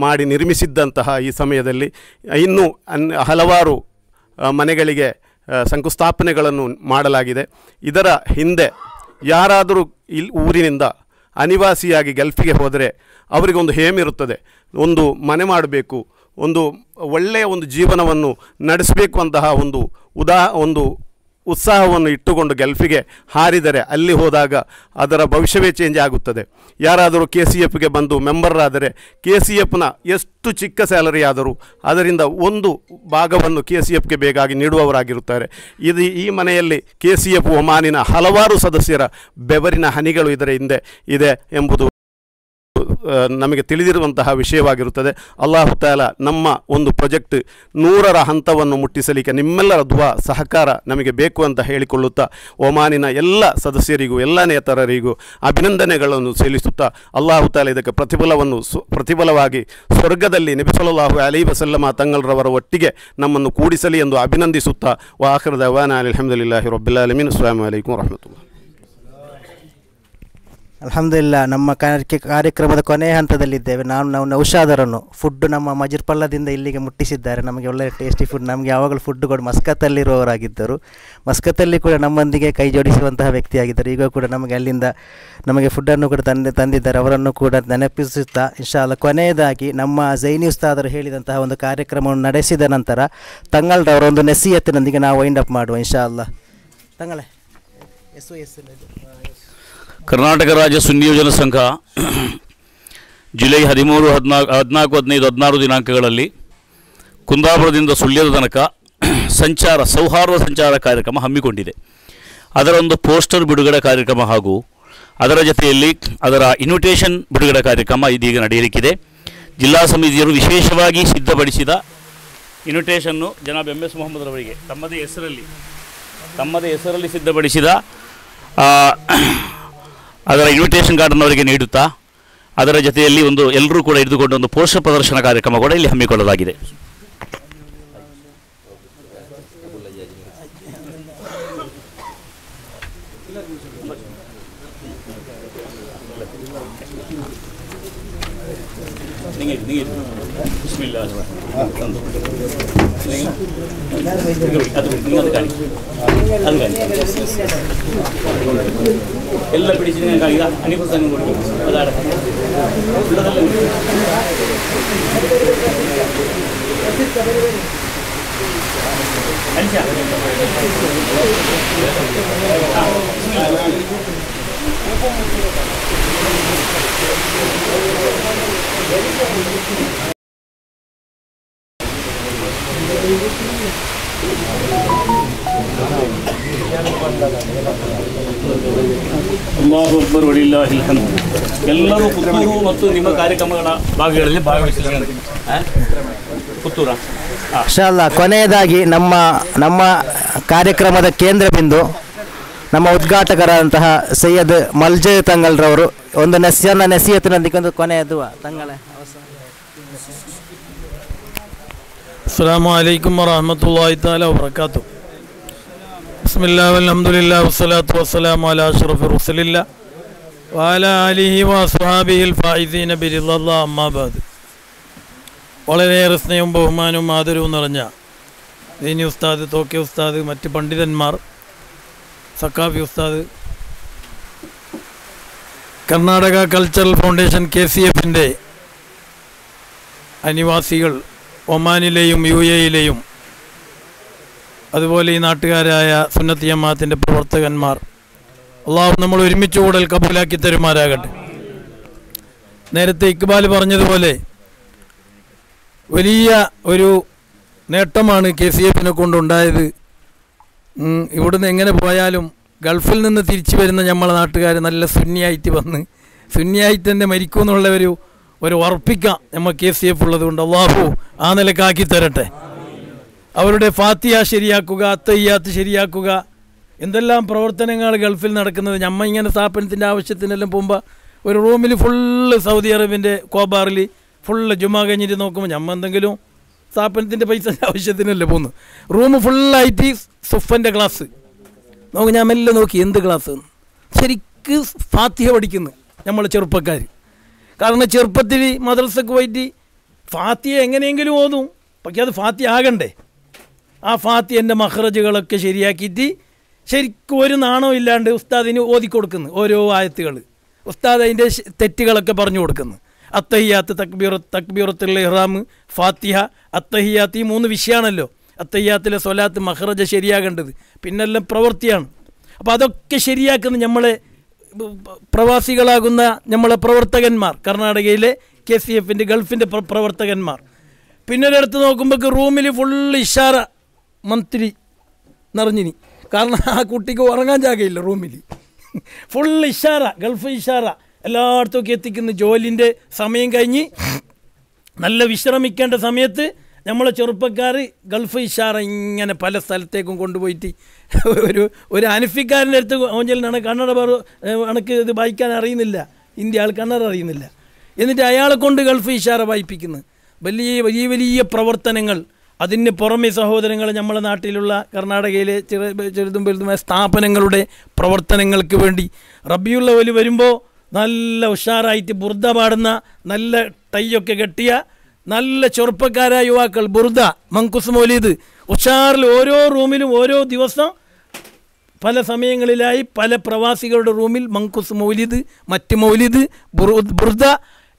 ಮಾಡಿ ನಿರ್ಮಿಸಿದ್ದಂತಹ ಈ ಸಮಯದಲ್ಲಿ ಇನ್ನೂ ಹಲವಾರು ಮನೆಗಳಿಗೆ ಶಂಕುಸ್ಥಾಪನೆಗಳನ್ನು ಮಾಡಲಾಗಿದೆ. ಇದರ ಹಿಂದೆ ಯಾರಾದರೂ ಊರಿನಿಂದ ಅನಿವಾಸಿಯಾಗಿ ಗಲ್ಫಿಗೆ ಹೋದರೆ ಅವರಿಗೊಂದು ಹೇಮಿರುತ್ತದೆ, ಒಂದು ಮನೆ ಮಾಡಬೇಕು, ಒಂದು ಒಳ್ಳೆಯ ಒಂದು ಜೀವನವನ್ನು ನಡೆಸಬೇಕು ಅಂತಹ ಒಂದು ಉತ್ಸಾಹವನ್ನು ಇಟ್ಟುಕೊಂಡು ಗಲ್ಫಿಗೆ ಹಾರಿದರೆ ಅಲ್ಲಿ ಹೋದಾಗ ಅದರ ಭವಿಷ್ಯವೇ ಚೇಂಜ್ ಆಗುತ್ತದೆ. ಯಾರಾದರೂ KCFಗೆ ಬಂದು ಮೆಂಬರಾದರೆ KCFನ ಎಷ್ಟು ಚಿಕ್ಕ ಸ್ಯಾಲರಿ ಆದರೂ ಅದರಿಂದ ಒಂದು ಭಾಗವನ್ನು KCFಗೆ ಬೇಕಾಗಿ ನೀಡುವವರಾಗಿರುತ್ತಾರೆ. ಈ ಮನೆಯಲ್ಲಿ KCF ಒಮಾನಿನ ಹಲವಾರು ಸದಸ್ಯರ ಬೆವರಿನ ಹನಿಗಳು ಇದರ ಹಿಂದೆ ಇದೆ ಎಂಬುದು ನಮಗೆ ತಿಳಿದಿರುವಂತಹ ವಿಷಯವಾಗಿರುತ್ತದೆ. ಅಲ್ಲಾಹು ತಾಲಾ ನಮ್ಮ ಒಂದು ಪ್ರಾಜೆಕ್ಟ್ 100ರ ಹಂತವನ್ನು ಮುಟ್ಟಿಸಲಿಕ್ಕೆ ನಿಮ್ಮೆಲ್ಲರ ದುವಾ ಸಹಕಾರ ನಮಗೆ ಬೇಕು ಅಂತ ಹೇಳಿಕೊಳ್ಳುತ್ತಾ, ಒಮಾನಿನ ಎಲ್ಲ ಸದಸ್ಯರಿಗೂ ಎಲ್ಲ ನೇತಾರರಿಗೂ ಅಭಿನಂದನೆಗಳನ್ನು ಸಲ್ಲಿಸುತ್ತಾ, ಅಲ್ಲಾಹು ತಾಲಾ ಇದಕ್ಕೆ ಪ್ರತಿಫಲವಾಗಿ ಸ್ವರ್ಗದಲ್ಲಿ ನಬಿ ಸಲ್ಲಲ್ಲಾಹು ಅಲೈಹಿ ವಸಲ್ಲಮ ತಂಗಳ್ರವರ ಒಟ್ಟಿಗೆ ನಮ್ಮನ್ನು ಕೂಡಿಸಲಿ ಎಂದು ಅಭಿನಂದಿಸುತ್ತಾ, ವಾಖಿರ್ ದವಾನಾ ಅಲ್ಹಮ್ದುಲಿಲ್ಲಾಹಿ ರಬ್ಬಿಲ್ ಆಲಮೀನ್. ಅಸ್ಸಲಾಮು ಅಲೈಕುಂ ವರಹಮತುಲ್ಲಾಹ್. ಅಲ್ಹಮ್ದುಲಿಲ್ಲಾ ನಮ್ಮ ಕಾರ್ಯಕ್ರಮದ ಕೊನೆಯ ಹಂತದಲ್ಲಿದ್ದೇವೆ. ನಾವು ನೌಶಾದರನ್ನು ಫುಡ್ ನಮ್ಮ ಮಜಿರ್ಪಳ್ಳದಿಂದ ಇಲ್ಲಿಗೆ ಮುಟ್ಟಿಸಿದ್ದಾರೆ. ನಮಗೆ ಒಳ್ಳೆಯ ಟೇಸ್ಟಿ ಫುಡ್, ನಮಗೆ ಯಾವಾಗಲೂ ಫುಡ್ ಕೊಡು. ಮಸ್ಕತ್ತಲ್ಲಿರುವವರಾಗಿದ್ದರು, ಮಸ್ಕತ್ತಲ್ಲಿ ಕೂಡ ನಮ್ಮೊಂದಿಗೆ ಕೈ ಜೋಡಿಸುವಂತಹ ವ್ಯಕ್ತಿಯಾಗಿದ್ದರು. ಈಗ ಕೂಡ ನಮಗೆ ಅಲ್ಲಿಂದ ನಮಗೆ ಫುಡ್ಡನ್ನು ಕೂಡ ತಂದಿದ್ದಾರೆ. ಅವರನ್ನು ಕೂಡ ನೆನಪಿಸುತ್ತಾ ಇನ್ಶಾಅಲ್ಲಾ ಕೊನೆಯದಾಗಿ ನಮ್ಮ ಝೈನಿ ಉಸ್ತಾದರು ಹೇಳಿದಂತಹ ಒಂದು ಕಾರ್ಯಕ್ರಮವನ್ನು ನಡೆಸಿದ ನಂತರ ತಂಗಳರವರ ಒಂದು ನಸೀಹತ್ತಿನೊಂದಿಗೆ ನಾವು ವೈಂಡ್ ಅಪ್ ಮಾಡುವ ಇನ್ಶಾಅಲ್ಲಾ. ತಂಗಳೇ ಕರ್ನಾಟಕ ರಾಜ್ಯ ಸುನ್ನಿ ಯೋಜನಾ ಸಂಘ ಜುಲೈ 13, 14, 15, 16 ದಿನಾಂಕಗಳಲ್ಲಿ ಕುಂದಾಪುರದಿಂದ ಸುಳ್ಯದ ತನಕ ಸೌಹಾರ್ದ ಸಂಚಾರ ಕಾರ್ಯಕ್ರಮ ಹಮ್ಮಿಕೊಂಡಿದೆ. ಅದರ ಒಂದು ಪೋಸ್ಟರ್ ಬಿಡುಗಡೆ ಕಾರ್ಯಕ್ರಮ ಹಾಗೂ ಅದರ ಜೊತೆಯಲ್ಲಿ ಅದರ ಇನ್ವಿಟೇಷನ್ ಬಿಡುಗಡೆ ಕಾರ್ಯಕ್ರಮ ಇದೀಗ ನಡೆಯಲಿಕ್ಕಿದೆ. ಜಿಲ್ಲಾ ಸಮಿತಿಯರು ವಿಶೇಷವಾಗಿ ಸಿದ್ಧಪಡಿಸಿದ ಇನ್ವಿಟೇಷನ್ನು ಜನಾಬ್ MS ಮೊಹಮ್ಮದ್ ರವರಿಗೆ ತಮ್ಮದೇ ಹೆಸರಲ್ಲಿ ಸಿದ್ಧಪಡಿಸಿದ ಅದರ ಇನ್ವಿಟೇಷನ್ ಕಾರ್ಡನ್ನು ಅವರಿಗೆ ನೀಡುತ್ತಾ ಅದರ ಜೊತೆಯಲ್ಲಿ ಒಂದು ಎಲ್ಲರೂ ಕೂಡ ಹಿಡಿದುಕೊಂಡು ಒಂದು ಪೋಸ್ಟರ್ ಪ್ರದರ್ಶನ ಕಾರ್ಯಕ್ರಮ ಕೂಡ ಇಲ್ಲಿ ಹಮ್ಮಿಕೊಳ್ಳಲಾಗಿದೆ. ಎಲ್ಲ ಬಿಡಿಸಿ ಅನಿಪುಸ್ತಕ ಅಲ್ಲಾಹು ಅಕ್ಬರ್ ವಲಿಲ್ಲಾಹಿಲ್ ಹಮ್ದ್. ಎಲ್ಲರೂ ಪುತ್ತೂರು ಮತ್ತು ನಿಮ್ಮ ಕಾರ್ಯಕ್ರಮಗಳ ಭಾಗಗಳಲ್ಲಿ ಭಾಗವಹಿಸಿದ್ದಾರೆ. ಪುತ್ತೂರ ಇನ್ಶಾಅಲ್ಲಾ ಕೊನೆಯದಾಗಿ ನಮ್ಮ ಕಾರ್ಯಕ್ರಮದ ಕೇಂದ್ರ ಬಿಂದು ನಮ್ಮ ಉದ್ಘಾಟಕರಾದಂತಹ ಸೈಯದ್ ಮಲ್ಜೆ ತಂಗಲ್ರವರು ಒಂದು ನಸೀಹತ್ತಿನೊಂದಿಗೆ ಒಂದು ಕೊನೆಯದು ತಂಗಳೇ. ಅಸ್ಸಲಾಮು ಅಲೈಕುಂ ವರಹಮತುಲ್ಲಾಹಿ ತಆಲಾ ವಬರಕಾತು. ಬಿಸ್ಮಿಲ್ಲಾಹ್ ವಲ್ಹಮ್ದುಲಿಲ್ಲಾಹ್ ವಸ್ಸಲಾತು ವಸ್ಸಲಾಮು ಅಲಾ ಅಶ್ರಫಿ ರಸೂಲಿಲ್ಲಾಹ್ വഅലാ ആലിഹി വഅസ്ഹാബിഹിൽ ഫായിസീന ബിറിളല്ലാഹ് അമ്മാ ബഅദ്. വളരെയേറെ സ്നേഹവും ബഹുമാനവും ആദരവും നിറഞ്ഞ ദീനി ഉസ്താദ്, തോക്കെ ഉസ്താദ്, മറ്റ് പണ്ഡിതന്മാർ, സക്കാഫി ഉസ്താദ്, കർണാടക കൾച്ചറൽ ഫൗണ്ടേഷൻ KCF-ൻ്റെ അനിവാസികൾ, ഒമാനിലെയും UAE-യിലെയും അതുപോലെ ഈ നാട്ടുകാരായ സുന്നത്ത് ജമാഅത്തിൻ്റെ പ്രവർത്തകന്മാർ, അള്ളാഹു നമ്മൾ ഒരുമിച്ച് കൂടൽ കബൂലാക്കി തരുമാരാകട്ടെ. നേരത്തെ ഇക്ബാൽ പറഞ്ഞതുപോലെ വലിയ ഒരു നേട്ടമാണ് KCF-നെ കൊണ്ടുണ്ടായത്. ഇവിടുന്ന് എങ്ങനെ പോയാലും ഗൾഫിൽ നിന്ന് തിരിച്ചു വരുന്ന നമ്മളെ നാട്ടുകാർ നല്ല സുന്നിയായിട്ട് വന്ന് സുന്നിയായിട്ട് തന്നെ മരിക്കും എന്നുള്ള ഒരു ഉറപ്പിക്കാം നമ്മൾ KCF ഉള്ളതുകൊണ്ട് അള്ളാഹു ആ നിലക്കാക്കി തരട്ടെ. അവരുടെ ഫാത്തിഹ ശരിയാക്കുക, അത്തഹിയ്യാത്ത് ശരിയാക്കുക, എന്തെല്ലാം പ്രവർത്തനങ്ങൾ ഗൾഫിൽ നടക്കുന്നത്. നമ്മൾ ഇങ്ങനെ സ്ഥാപനത്തിൻ്റെ ആവശ്യത്തിനെല്ലാം പോകുമ്പോൾ ഒരു റൂമിൽ ഫുള്ള് സൗദി അറേബ്യൻ്റെ കോബാറിൽ ഫുള്ള് ജുമാ കഴിഞ്ഞിട്ട് നോക്കുമ്പോൾ നമ്മൾ എന്തെങ്കിലും സ്ഥാപനത്തിൻ്റെ പൈസ ആവശ്യത്തിനല്ലേ പോകുന്നു. റൂം ഫുള്ളായിട്ട് സുഫൻ്റെ ക്ലാസ് നോക്കി. ഞാൻ മെല്ലെ നോക്കി എന്ത് ക്ലാസ് ശരിക്ക് ഫാത്തിഹ പഠിക്കുന്നു നമ്മൾ ചെറുപ്പക്കാർ. കാരണം ചെറുപ്പത്തിൽ മദ്രസക്ക് പോയിട്ട് ഫാത്തിഹ എങ്ങനെയെങ്കിലും ഓതും, പക്ഷേ അത് ഫാത്തിഹ ആകണ്ടേ. ആ ഫാത്തിഹൻ്റെ മഖ്റജുകളൊക്കെ ശരിയാക്കിയിട്ട് ശരിക്കും ഒരു നാണവും ഇല്ലാണ്ട് ഉസ്താദിന് ഓതിക്കൊടുക്കുന്നു ഓരോ ആയത്തുകൾ. ഉസ്താദ് അതിൻ്റെ തെറ്റുകളൊക്കെ പറഞ്ഞു കൊടുക്കുന്നു. അത്തഹിയാത്ത്, തക്ബീറത്തുൽ ഇഹ്റാം, ഫാത്തിഹ, അത്തഹിയാത്ത്, ഈ 3 വിഷയമാണല്ലോ. അത്തഹിയാത്തിലെ സ്വലാത്ത് മഖ്റജ ശരിയാകേണ്ടത്, പിന്നെല്ലാം പ്രവൃത്തിയാണ്. അപ്പോൾ അതൊക്കെ ശരിയാക്കുന്ന നമ്മളെ പ്രവാസികളാകുന്ന നമ്മളെ പ്രവർത്തകന്മാർ, കർണാടകയിലെ KCF-ൻ്റെ ഗൾഫിൻ്റെ പ്രവർത്തകന്മാർ. പിന്നെ ഒരിടത്ത് നോക്കുമ്പോൾ റൂമിൽ ഫുള്ള് ഇഷാറ മന്ത്രി നിറഞ്ഞിനി. കാരണം ആ കുട്ടിക്ക് ഉറങ്ങാൻ ജാഗയില്ല റൂമിൽ. ഫുള്ള് ഇഷാറ, ഗൾഫ് ഇഷാറ എല്ലായിടത്തുമൊക്കെ എത്തിക്കുന്നു. ജോലിൻ്റെ സമയം കഴിഞ്ഞ് നല്ല വിശ്രമിക്കേണ്ട സമയത്ത് നമ്മളെ ചെറുപ്പക്കാർ ഗൾഫ് ഇഷാറ ഇങ്ങനെ പല സ്ഥലത്തേക്കും കൊണ്ടുപോയിട്ട് ഒരു അനഫിക്കാരൻ്റെ അടുത്ത് ഓഞ്ചലിനാണ് കന്നഡ അണക്ക് ഇത് വായിക്കാൻ അറിയുന്നില്ല, ഇന്ത്യ ആൾ കന്നഡ അറിയുന്നില്ല, എന്നിട്ട് അയാളെ കൊണ്ട് ഗൾഫ് ഇഷാറ വായിപ്പിക്കുന്നു. വലിയ വലിയ വലിയ പ്രവർത്തനങ്ങൾ. അതിന് പുറമെ സഹോദരങ്ങൾ, നമ്മളെ നാട്ടിലുള്ള കർണാടകയിലെ ചെറുതും വലുതുമായ സ്ഥാപനങ്ങളുടെ പ്രവർത്തനങ്ങൾക്ക് വേണ്ടി റബിയുൽ അവ്വൽ വരുമ്പോൾ നല്ല ഉഷാറായിട്ട് ബുർദ പാടുന്ന, നല്ല ടൈയൊക്കെ കെട്ടിയ നല്ല ചെറുപ്പക്കാരായ യുവാക്കൾ, ബുർദ, മങ്കുസ് മൗലിദ്, ഉഷാറിൽ ഓരോ റൂമിലും ഓരോ ദിവസം പല സമയങ്ങളിലായി പല പ്രവാസികളുടെ റൂമിൽ മങ്കുസ് മൗലിദ്, മറ്റ് മൗലിദ്, ബുർദ,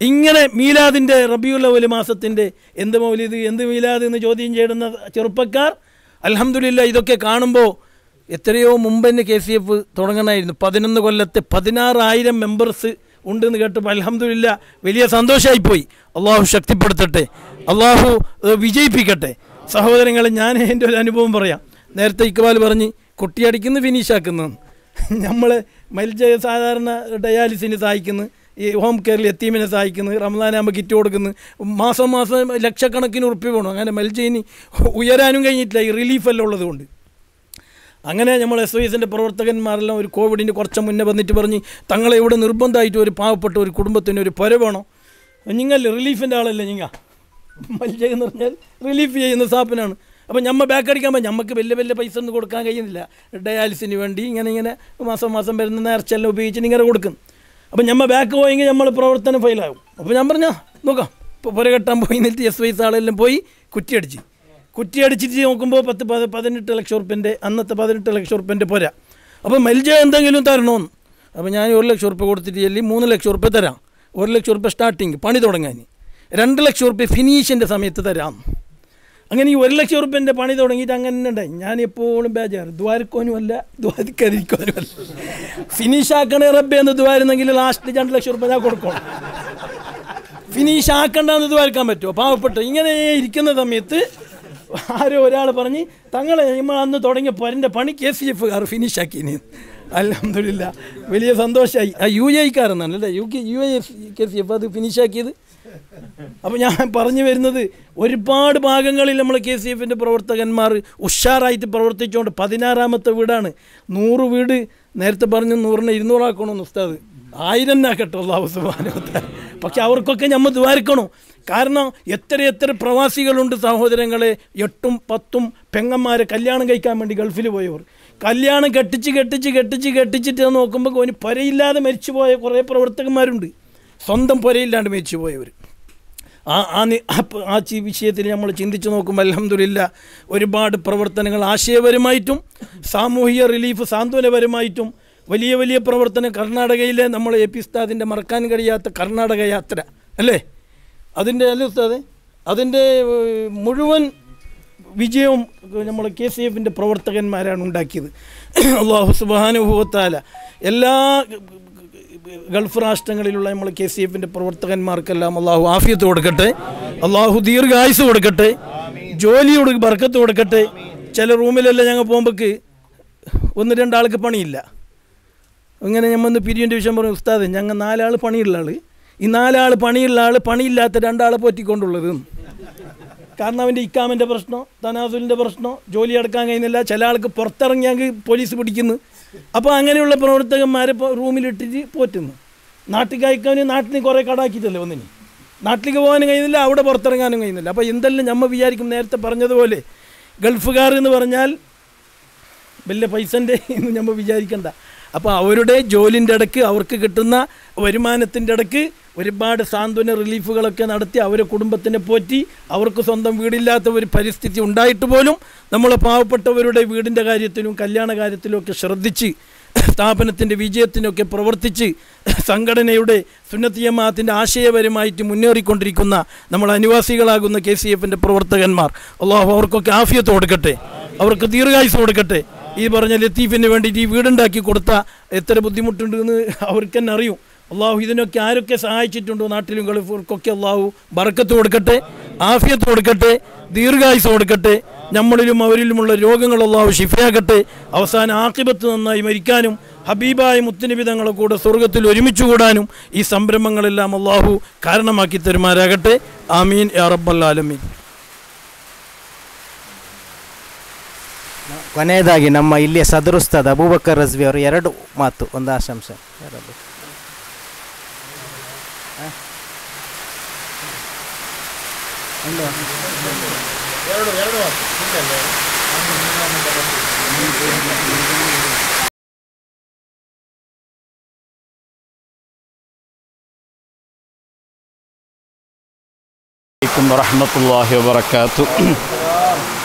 ഇങ്ങനെ മീലാദിൻ്റെ റബിയുൽ അവ്വൽ മാസത്തിൻ്റെ എന്ത് മൗലിദ് എന്ത് മീലാദ് എന്ന് ചോദ്യം ചെയ്യുന്ന ചെറുപ്പക്കാർ. അൽഹംദുലില്ലാഹ് ഇതൊക്കെ കാണുമ്പോൾ എത്രയോ മുമ്പ് തന്നെ KCF തുടങ്ങണമായിരുന്നു. 11 കൊല്ലത്തെ 16,000 മെമ്പേഴ്സ് ഉണ്ടെന്ന് കേട്ടപ്പോൾ അൽഹംദുലില്ലാഹ് വലിയ സന്തോഷമായിപ്പോയി. അള്ളാഹു ശക്തിപ്പെടുത്തട്ടെ, അള്ളാഹു വിജയിപ്പിക്കട്ടെ. സഹോദരങ്ങളെ, ഞാൻ എൻ്റെ ഒരു അനുഭവം പറയാം. നേരത്തെ ഇക്ബാൽ പറഞ്ഞ് കുട്ടിയടിക്കുന്ന ഫിനിഷാക്കുന്നു. നമ്മൾ മൽജ സാധാരണ ഡയാലിസിന് സഹായിക്കുന്നു, ഈ ഹോം കെയറിൽ എത്തീമിനെ സഹായിക്കുന്നു, റമദാനാകുമ്പോൾ കിറ്റ് കൊടുക്കുന്നു, മാസം മാസം ലക്ഷക്കണക്കിന് ഉറുപ്പ്യ വേണം. അങ്ങനെ മൽജയിന് ഉയരാനും കഴിഞ്ഞിട്ടില്ല, ഈ റിലീഫെല്ലാം ഉള്ളത് കൊണ്ട്. അങ്ങനെ നമ്മൾ SOSൻ്റെ പ്രവർത്തകന്മാരെല്ലാം ഒരു കോവിഡിന് കുറച്ച് മുന്നേ വന്നിട്ട് പറഞ്ഞ് തങ്ങളെ ഇവിടെ നിർബന്ധമായിട്ട് ഒരു പാവപ്പെട്ട ഒരു കുടുംബത്തിന് ഒരു പുര വേണം. നിങ്ങൾ റിലീഫിൻ്റെ ആളല്ലേ, നിങ്ങൾ മൽജ എന്ന് പറഞ്ഞാൽ റിലീഫ് ചെയ്യുന്ന സ്ഥാപനമാണ്. അപ്പോൾ നമ്മൾ ബാക്ക് അടിക്കാൻ നമുക്ക് വലിയ പൈസ ഒന്നും കൊടുക്കാൻ കഴിയുന്നില്ല. ഡയാലിസിന് വേണ്ടി ഇങ്ങനെ മാസം മാസം വരുന്ന നേർച്ചെല്ലാം ഉപയോഗിച്ച് ഇങ്ങനെ കൊടുക്കും. അപ്പോൾ നമ്മൾ ബാക്ക് പോയെങ്കിൽ നമ്മൾ പ്രവർത്തനം ഫെയിലാകും. അപ്പോൾ ഞാൻ പറഞ്ഞാൽ നോക്കാം, ഇപ്പോൾ പുര കെട്ടാൻ പോയി എന്നിട്ട് SOS ആളെല്ലാം പോയി കുറ്റിയടിച്ചിട്ട് നോക്കുമ്പോൾ 18 ലക്ഷം ഉറുപ്പ്യൻ്റെ അന്നത്തെ 18 ലക്ഷം ഉറുപ്പ്യൻ്റെ പുര. അപ്പോൾ മൽജ എന്തെങ്കിലും തരണമെന്ന്. അപ്പോൾ ഞാൻ 1 ലക്ഷം ഉറുപ്പ്യ കൊടുത്തിട്ട് ചെല്ലി 3 ലക്ഷം ഉറുപ്പ്യ തരാം. 1 ലക്ഷം ഉറുപ്പ്യ സ്റ്റാർട്ടിങ് പണി തുടങ്ങാൻ, 2 ലക്ഷം ഉറുപ്പ്യ ഫിനിഷിൻ്റെ സമയത്ത് തരാം. അങ്ങനെ ഈ 1 ലക്ഷം ഉറുപ്പ്യൻ്റെ പണി തുടങ്ങിയിട്ട് അങ്ങനെ ഉണ്ടായി. ഞാൻ എപ്പോഴും ബേജാറ്, ദ്വാരക്കാനുമല്ല ദ്വാരിക്കാതിരിക്കാനുമല്ല. ഫിനിഷ് ആക്കണേ റബ്ബേ എന്ന് ദ്വാരുന്നെങ്കിൽ ലാസ്റ്റ് 2 ലക്ഷം ഉറുപ്പ്യ ഞാൻ കൊടുക്കണം. ഫിനിഷ് ആക്കണ്ടെന്ന് ദ്വാരക്കാൻ പറ്റുമോ? പാവപ്പെട്ടു ഇങ്ങനെ ഇരിക്കുന്ന സമയത്ത് ആരോ ഒരാൾ പറഞ്ഞ് തങ്ങളെ നമ്മൾ അന്ന് തുടങ്ങിയ പരൻ്റെ പണി KCFകാർ ഫിനിഷാക്കിന്. അൽഹംദുലില്ലാഹ് വലിയ സന്തോഷമായി. ആ UAE-കാരെന്നാണല്ലേ, UAE KCF അത് ഫിനിഷാക്കിയത്. അപ്പോൾ ഞാൻ പറഞ്ഞു വരുന്നത്, ഒരുപാട് ഭാഗങ്ങളിൽ നമ്മൾ KCFൻ്റെ പ്രവർത്തകന്മാർ ഉഷാറായിട്ട് പ്രവർത്തിച്ചുകൊണ്ട് 16ാമത്തെ വീടാണ്. 100 വീട് നേരത്തെ പറഞ്ഞു 100നെ 200 ആക്കണമെന്ന് ഉസ്താദ്. 1000 ആക്കട്ടെ അല്ലാഹു സുബ്ഹാനഹു വ തആല. പക്ഷെ അവർക്കൊക്കെ നമ്മൾ ദ്വാരക്കണം. കാരണം എത്ര പ്രവാസികളുണ്ട് സഹോദരങ്ങളെ, 8ഉം 10ഉം പെങ്ങന്മാരെ കല്യാണം കഴിക്കാൻ വേണ്ടി ഗൾഫിൽ പോയവർ. കല്യാണം കെട്ടിച്ചിട്ട് നോക്കുമ്പോൾ ഒരു പുരയില്ലാതെ മരിച്ചു പോയ കുറേ പ്രവർത്തകന്മാരുണ്ട്, സ്വന്തം പുരയില്ലാണ്ട് മരിച്ചു പോയവർ. ആ വിഷയത്തിൽ നമ്മൾ ചിന്തിച്ച് നോക്കുമ്പോൾ അൽഹംദുലില്ലാഹ് ഒരുപാട് പ്രവർത്തനങ്ങൾ ആശയപരമായിട്ടും സാമൂഹിക റിലീഫ് സാന്ത്വനപരമായിട്ടും വലിയ പ്രവർത്തനം. കർണാടകയിലെ നമ്മൾ AP ഉസ്താദിൻ്റെ മറക്കാൻ കഴിയാത്ത കർണാടക യാത്ര അല്ലേ, അതിൻ്റെ ഉസ്താദ് അതിൻ്റെ മുഴുവൻ വിജയവും നമ്മൾ KCFൻ്റെ പ്രവർത്തകന്മാരാണ് ഉണ്ടാക്കിയത്. അല്ലാഹു സുബ്ഹാനഹു വ തആല എല്ലാ ഗൾഫ് രാഷ്ട്രങ്ങളിലുള്ള നമ്മൾ KCFൻ്റെ പ്രവർത്തകന്മാർക്കെല്ലാം അള്ളാഹു ആഫിയത്ത് കൊടുക്കട്ടെ, അള്ളാഹു ദീർഘായുസ് കൊടുക്കട്ടെ, ജോലിയോട് ബർക്കത്ത് കൊടുക്കട്ടെ. ചില റൂമിലെല്ലാം ഞങ്ങൾ പോകുമ്പോൾക്ക് 1-2 ആൾക്ക് പണിയില്ല. ഇങ്ങനെ ഞമ്മന്ന് പിരിവിൻ്റെ വിഷയം പറഞ്ഞു, ഉസ്താദ് ഞങ്ങൾ 4 ആൾ പണിയുള്ള ആൾ, ഈ 4 ആൾ പണിയുള്ള ആൾ പണിയില്ലാത്ത 2 ആളെ പോറ്റിക്കൊണ്ടുള്ളത്. കാരണം അവൻ്റെ ഇക്കാമിൻ്റെ പ്രശ്നം, തനാസുലിൻ്റെ പ്രശ്നം, ജോലി എടുക്കാൻ കഴിയുന്നില്ല. ചില ആൾക്ക് പുറത്തിറങ്ങിയാൽ പോലീസ് പിടിക്കുന്നു. അപ്പോൾ അങ്ങനെയുള്ള പ്രവർത്തകന്മാരെ റൂമിലിട്ടിട്ട് പോറ്റുന്നു. നാട്ടിൽ കഴിക്കാനും നാട്ടിൽ കുറേ കടാക്കിയിട്ടല്ലേ ഒന്നിന്, നാട്ടിലേക്ക് പോകാനും കഴിയുന്നില്ല, അവിടെ പുറത്തിറങ്ങാനും കഴിയുന്നില്ല. അപ്പോൾ എന്തെല്ലാം നമ്മൾ വിചാരിക്കും, നേരത്തെ പറഞ്ഞതുപോലെ ഗൾഫുകാർ എന്ന് പറഞ്ഞാൽ വലിയ പൈസൻ്റെ എന്ന് നമ്മൾ വിചാരിക്കണ്ട. അപ്പോൾ അവരുടെ ജോലിൻ്റെ ഇടയ്ക്ക് അവർക്ക് കിട്ടുന്ന വരുമാനത്തിൻ്റെ ഇടയ്ക്ക് ഒരുപാട് സാന്ത്വന റിലീഫുകളൊക്കെ നടത്തി അവരെ കുടുംബത്തിനെ പോറ്റി, അവർക്ക് സ്വന്തം വീടില്ലാത്ത ഒരു പരിസ്ഥിതി ഉണ്ടായിട്ട് പോലും നമ്മൾ പാവപ്പെട്ടവരുടെ വീടിൻ്റെ കാര്യത്തിലും കല്യാണ കാര്യത്തിലും ഒക്കെ ശ്രദ്ധിച്ച് സ്ഥാപനത്തിൻ്റെ വിജയത്തിനൊക്കെ പ്രവർത്തിച്ച് സംഘടനയുടെ സുന്നത്ത് ജമാഅത്തിൻ്റെ ആശയപരമായിട്ട് മുന്നേറിക്കൊണ്ടിരിക്കുന്ന നമ്മൾ അനിവാസികളാകുന്ന KCFൻ്റെ പ്രവർത്തകന്മാർ, അള്ളാഹു അവർക്കൊക്കെ ആഫിയത്ത് കൊടുക്കട്ടെ, അവർക്ക് ദീർഘായുസ് കൊടുക്കട്ടെ. ഈ പറഞ്ഞ ലത്തീഫിന് വേണ്ടിയിട്ട് ഈ വീടുണ്ടാക്കി കൊടുത്ത എത്ര ബുദ്ധിമുട്ടുണ്ടെന്ന് അവർക്ക് തന്നെ അറിയും. അള്ളാഹു ഇതിനൊക്കെ ആരൊക്കെ സഹായിച്ചിട്ടുണ്ടോ നാട്ടിലും ഗൾഫുകൾക്കൊക്കെ അള്ളാഹു ബർക്കത്ത് കൊടുക്കട്ടെ, ആഫിയത്ത് കൊടുക്കട്ടെ, ദീർഘായുസ് കൊടുക്കട്ടെ. നമ്മളിലും അവരിലുമുള്ള രോഗങ്ങൾ അള്ളാഹു ശിഫയാക്കട്ടെ. അവസാന ആഖിബത്ത് നന്നായി മരിക്കാനും ഹബീബായ മുത്തുനബി തങ്ങളെ കൂടെ സ്വർഗത്തിൽ ഒരുമിച്ച് കൂടാനും ഈ സംരംഭങ്ങളെല്ലാം അള്ളാഹു കാരണമാക്കി തരുമാരാകട്ടെ. ആമീൻ യാ റബ്ബൽ ആലമീൻ. ಕೊನೆಯದಾಗಿ ನಮ್ಮ ಇಲ್ಲಿಯ ಸದರುಸ್ತಾದ ಅಬೂಬಕರ್ ರಜ್ವಿ ಅವರು 2 ಮಾತು, ಒಂದು ಆಶಂಸೆ. عليكم ورحمة الله وبركاته.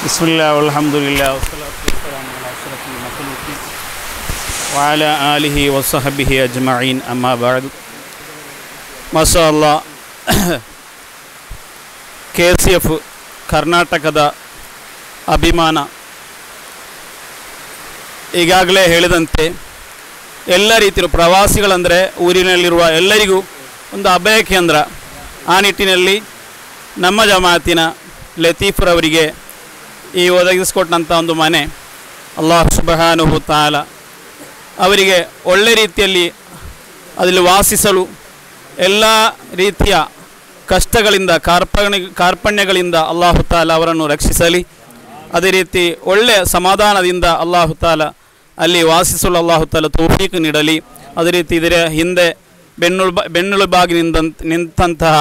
بسم الله والحمد لله والصلاة والسلام على أشرف المخلوقين وعلى آله وصحبه أجمعين أما بعد. ما شاء الله KCF ಕರ್ನಾಟಕದ ಅಭಿಮಾನ. ಈಗಾಗಲೇ ಹೇಳಿದಂತೆ ಎಲ್ಲ ರೀತಿಯ ಪ್ರವಾಸಿಗಳಂದರೆ ಊರಿನಲ್ಲಿರುವ ಎಲ್ಲರಿಗೂ ಒಂದು ಅಭಯ ಕೇಂದ್ರ. ಆ ನಿಟ್ಟಿನಲ್ಲಿ ನಮ್ಮ ಜಮಾತಿನ ಲತೀಫ್ರವರಿಗೆ ಈ ಒದಗಿಸಿಕೊಟ್ಟಂಥ ಒಂದು ಮನೆ ಅಲ್ಲಾಹ್ ಸುಬ್ಹಾನಹು ತಆಲ ಅವರಿಗೆ ಒಳ್ಳೆ ರೀತಿಯಲ್ಲಿ ಅದರಲ್ಲಿ ವಾಸಿಸಲು ಎಲ್ಲ ರೀತಿಯ ಕಷ್ಟಗಳಿಂದ ಕಾರ್ಪಣ್ಯಗಳಿಂದ ಅಲ್ಲಾಹು ತಾಲ ಅವರನ್ನು ರಕ್ಷಿಸಲಿ. ಅದೇ ರೀತಿ ಒಳ್ಳೆಯ ಸಮಾಧಾನದಿಂದ ಅಲ್ಲಾಹು ತಾಲ ಅಲ್ಲಿ ವಾಸಿಸಲು ಅಲ್ಲಾಹು ತಾಲ ತೌಫೀಕ್ ನೀಡಲಿ. ಅದೇ ರೀತಿ ಇದರ ಹಿಂದೆ ಬೆನ್ನೆಲುಬಾಗಿ ನಿಂತಹ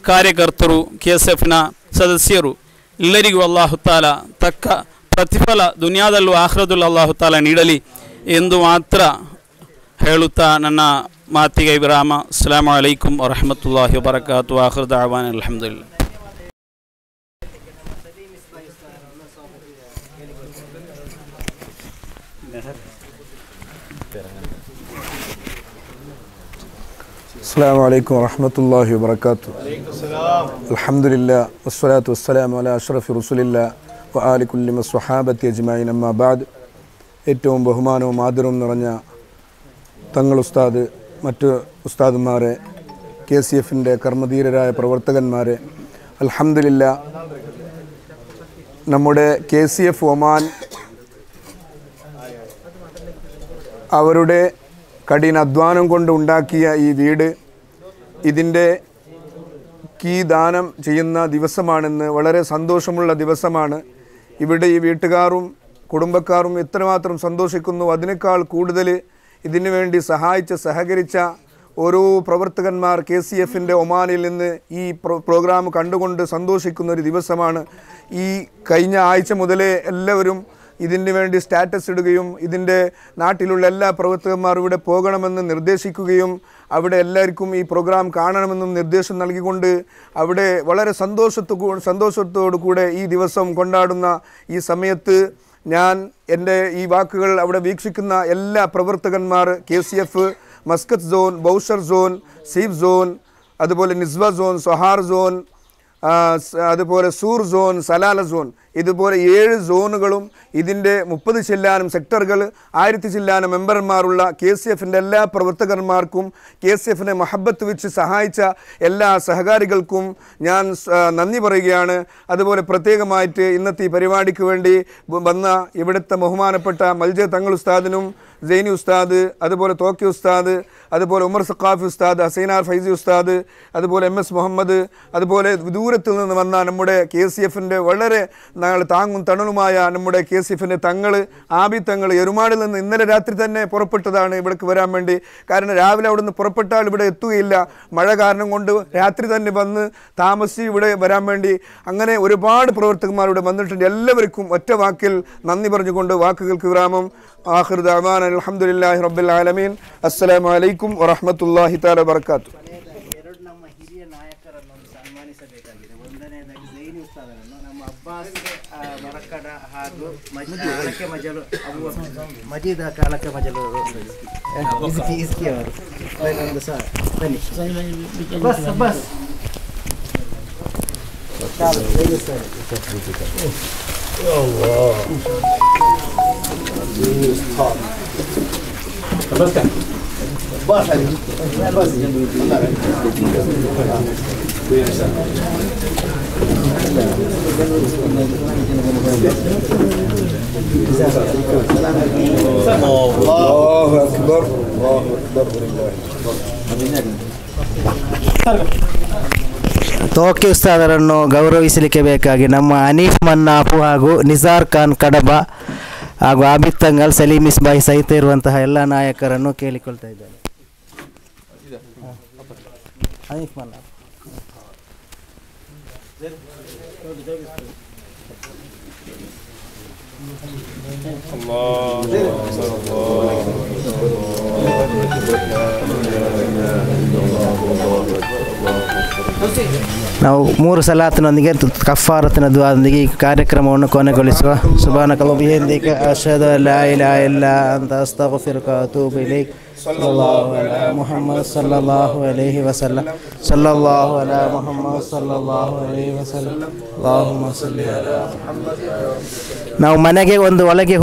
ಕಾರ್ಯಕರ್ತರು, KCFನ ಸದಸ್ಯರು ಎಲ್ಲರಿಗೂ ಅಲ್ಲಾಹು ತಾಲ ತಕ್ಕ ಪ್ರತಿಫಲ ದುನಿಯಾದಲ್ಲೂ ಆಖಿರದಲ್ಲೂ ಅಲ್ಲಾಹು ತಾಲ ನೀಡಲಿ ಎಂದು ಮಾತ್ರ ಹೇಳುತ್ತಾ ನನ್ನ ಮಾತಿಗೆ ವಿರಾಮ. ಅಸ್ಸಲಾಮು ಅಲೈಕುಂ ವರಹಮತುಲ್ಲಾಹಿ ವಬರಕಾತು. ಆಖಿರ್ ದಅವಾನ ಅಲ್ಹಮ್ದುಲಿಲ್ಲಾಹ್. السلام عليكم ورحمة الله وبركاته. الحمد لله والصلاة والسلام على أشرف رسول الله وآل كل الصحابة أجمعين أما بعد. ഏറ്റവും ബഹുമാനവും ആദരവും നിറഞ്ഞ തങ്ങൾ ഉസ്താദ്, മറ്റ് ഉസ്താദുമാരെ, KCFൻ്റെ കർമ്മധീരരായ പ്രവർത്തകന്മാരെ, അൽഹംദുലില്ലാ നമ്മുടെ KCF ഒമാൻ അവരുടെ കഠിനാധ്വാനം കൊണ്ട് ഉണ്ടാക്കിയ ഈ വീട് ഇതിൻ്റെ കീ ദാനം ചെയ്യുന്ന ദിവസമാണെന്ന് വളരെ സന്തോഷമുള്ള ദിവസമാണ്. ഇവിടെ ഈ വീട്ടുകാരും കുടുംബക്കാരും എത്രമാത്രം സന്തോഷിക്കുന്നു. അതിനേക്കാൾ കൂടുതൽ ഇതിനു വേണ്ടി സഹകരിച്ച ഓരോ പ്രവർത്തകന്മാർ KCFൻ്റെ ഒമാനിൽ നിന്ന് ഈ പ്രോഗ്രാം കണ്ടുകൊണ്ട് സന്തോഷിക്കുന്ന ഒരു ദിവസമാണ്. ഈ കഴിഞ്ഞ ആഴ്ച മുതലേ എല്ലാവരും ഇതിന് വേണ്ടി സ്റ്റാറ്റസ് ഇടുകയും ഇതിൻ്റെ നാട്ടിലുള്ള എല്ലാ പ്രവർത്തകന്മാരും ഇവിടെ പോകണമെന്ന് നിർദ്ദേശിക്കുകയും അവിടെ എല്ലാവർക്കും ഈ പ്രോഗ്രാം കാണണമെന്നും നിർദ്ദേശം നൽകിക്കൊണ്ട് അവിടെ വളരെ സന്തോഷത്തോടു കൂടെ ഈ ദിവസം കൊണ്ടാടുന്ന ഈ സമയത്ത് ഞാൻ എൻ്റെ ഈ വാക്കുകൾ അവിടെ വീക്ഷിക്കുന്ന എല്ലാ പ്രവർത്തകന്മാർ, KCF Muscat zone, Bausher zone, Seeb zone, അതുപോലെ നിസ്വ സോൺ, സൊഹാർ സോൺ, അതുപോലെ സൂർ സോൺ, സലാല സോൺ, ഇതുപോലെ 7 സോണുകളും ഇതിൻ്റെ 30 ചില്ലാനും സെക്ടറുകൾ, 1000 ചില്ലാനും മെമ്പർമാരുള്ള KCFൻ്റെ എല്ലാ പ്രവർത്തകന്മാർക്കും KCFനെ മഹബത്ത് വെച്ച് സഹായിച്ച എല്ലാ സഹകാരികൾക്കും ഞാൻ നന്ദി പറയുകയാണ്. അതുപോലെ പ്രത്യേകമായിട്ട് ഇന്നത്തെ ഈ പരിപാടിക്ക് വേണ്ടി വന്ന ഇവിടുത്തെ ബഹുമാനപ്പെട്ട മൽജ തങ്ങൾ ഉസ്താദിനും, സൈനി ഉസ്താദ്, അതുപോലെ തോക്കി ഉസ്താദ്, അതുപോലെ ഉമർ സഖാഫി ഉസ്താദ്, ഹസൈനാർ ഫൈസി ഉസ്താദ്, അതുപോലെ MS മുഹമ്മദ്, അതുപോലെ ദൂരത്തിൽ നിന്ന് വന്ന നമ്മുടെ KCFൻ്റെ വളരെ താങ്ങും തണലുമായ നമ്മുടെ KCFൻ്റെ തങ്ങൾ, ആബി തങ്ങൾ എരുമാടിൽ നിന്ന് ഇന്നലെ രാത്രി തന്നെ പുറപ്പെട്ടതാണ് ഇവിടേക്ക് വരാൻ വേണ്ടി. കാരണം രാവിലെ അവിടെ നിന്ന് പുറപ്പെട്ടാൽ ഇവിടെ എത്തുകയില്ല, മഴ കാരണം കൊണ്ട് രാത്രി തന്നെ വന്ന് താമസിച്ച് ഇവിടെ വരാൻ വേണ്ടി. അങ്ങനെ ഒരുപാട് പ്രവർത്തകന്മാർ ഇവിടെ വന്നിട്ടുണ്ട്. എല്ലാവർക്കും ഒറ്റ വാക്കിൽ നന്ദി പറഞ്ഞുകൊണ്ട് വാക്കുകൾക്ക് വിരാമം. ആഖിർ ദഅവാന അൽഹംദുലില്ലാഹി റബ്ബിൽ ആലമീൻ. അസ്സലാമു അലൈക്കും വറഹ്മത്തുള്ളാഹി തആല വബറകാತು. ಹಾಗೂ ಮಜೀದ್ ಕಾಲಕ್ಕೆ ಮಜಲು ಇಸ್ಕಿ ಅವರು ಒಂದು ಸಹ ಬನ್ನಿ ಬಸ್ ಬಸ್ ತೋಕಿ ಉಸ್ತಾದರನ್ನು ಗೌರವಿಸಲಿಕ್ಕೆ ಬೇಕಾಗಿ ನಮ್ಮ ಹನೀಫ್ ಮನ್ನಾಪು ಹಾಗೂ ನಿಜಾರ್ ಖಾನ್ ಕಡಬ ಹಾಗೂ ಆಬಿದ್ ತಂಗಲ್, ಸಲೀಂ ಇಸ್ಬಾಯಿ ಸಹಿತ ಇರುವಂತಹ ಎಲ್ಲ ನಾಯಕರನ್ನು ಕೇಳಿಕೊಳ್ತಾ ಇದ್ದಾರೆ. ಹನೀಫ್ ಮನ್ನಾಪು ನಾವು 3 ಸಲಾತಿನೊಂದಿಗೆ ಕಫಾರತಿನ ದುಆದೊಂದಿಗೆ ಈ ಕಾರ್ಯಕ್ರಮವನ್ನು ಕೊನೆಗೊಳಿಸುವ. ಸುಬ್ಹಾನಕಲ್ಲಾಹು ಬಿಹಮ್ದಿಕ ಅಶ್ಹದು ಅನ್ ಲಾ ಇಲಾಹ ಇಲ್ಲಾ ಅಂತ ಅಸ್ತಗ್ಫಿರುಕ ವ ಅತೂಬು ಇಲೈಕ್. ಸಲ್ಲಲ್ಲಾಹು ಅಲಾ ಮುಹಮ್ಮದ್ ಸಲ್ಲಲ್ಲಾಹು ಅಲೈಹಿ ವಸಲ್ಲಂ. ಸಲ್ಲಲ್ಲಾಹು ಅಲಾ ಮುಹಮ್ಮದ್ ಸಲ್ಲಲ್ಲಾಹು ಅಲೈಹಿ ವಸಲ್ಲಂ. ಅಲ್ಲಾಹುಮ್ಮ ಸಲ್ಲಿ ಅಲಾ ಮುಹಮ್ಮದ್. ನಾವು ಮನೆಗೆ ಒಂದು ಒಳಗೆ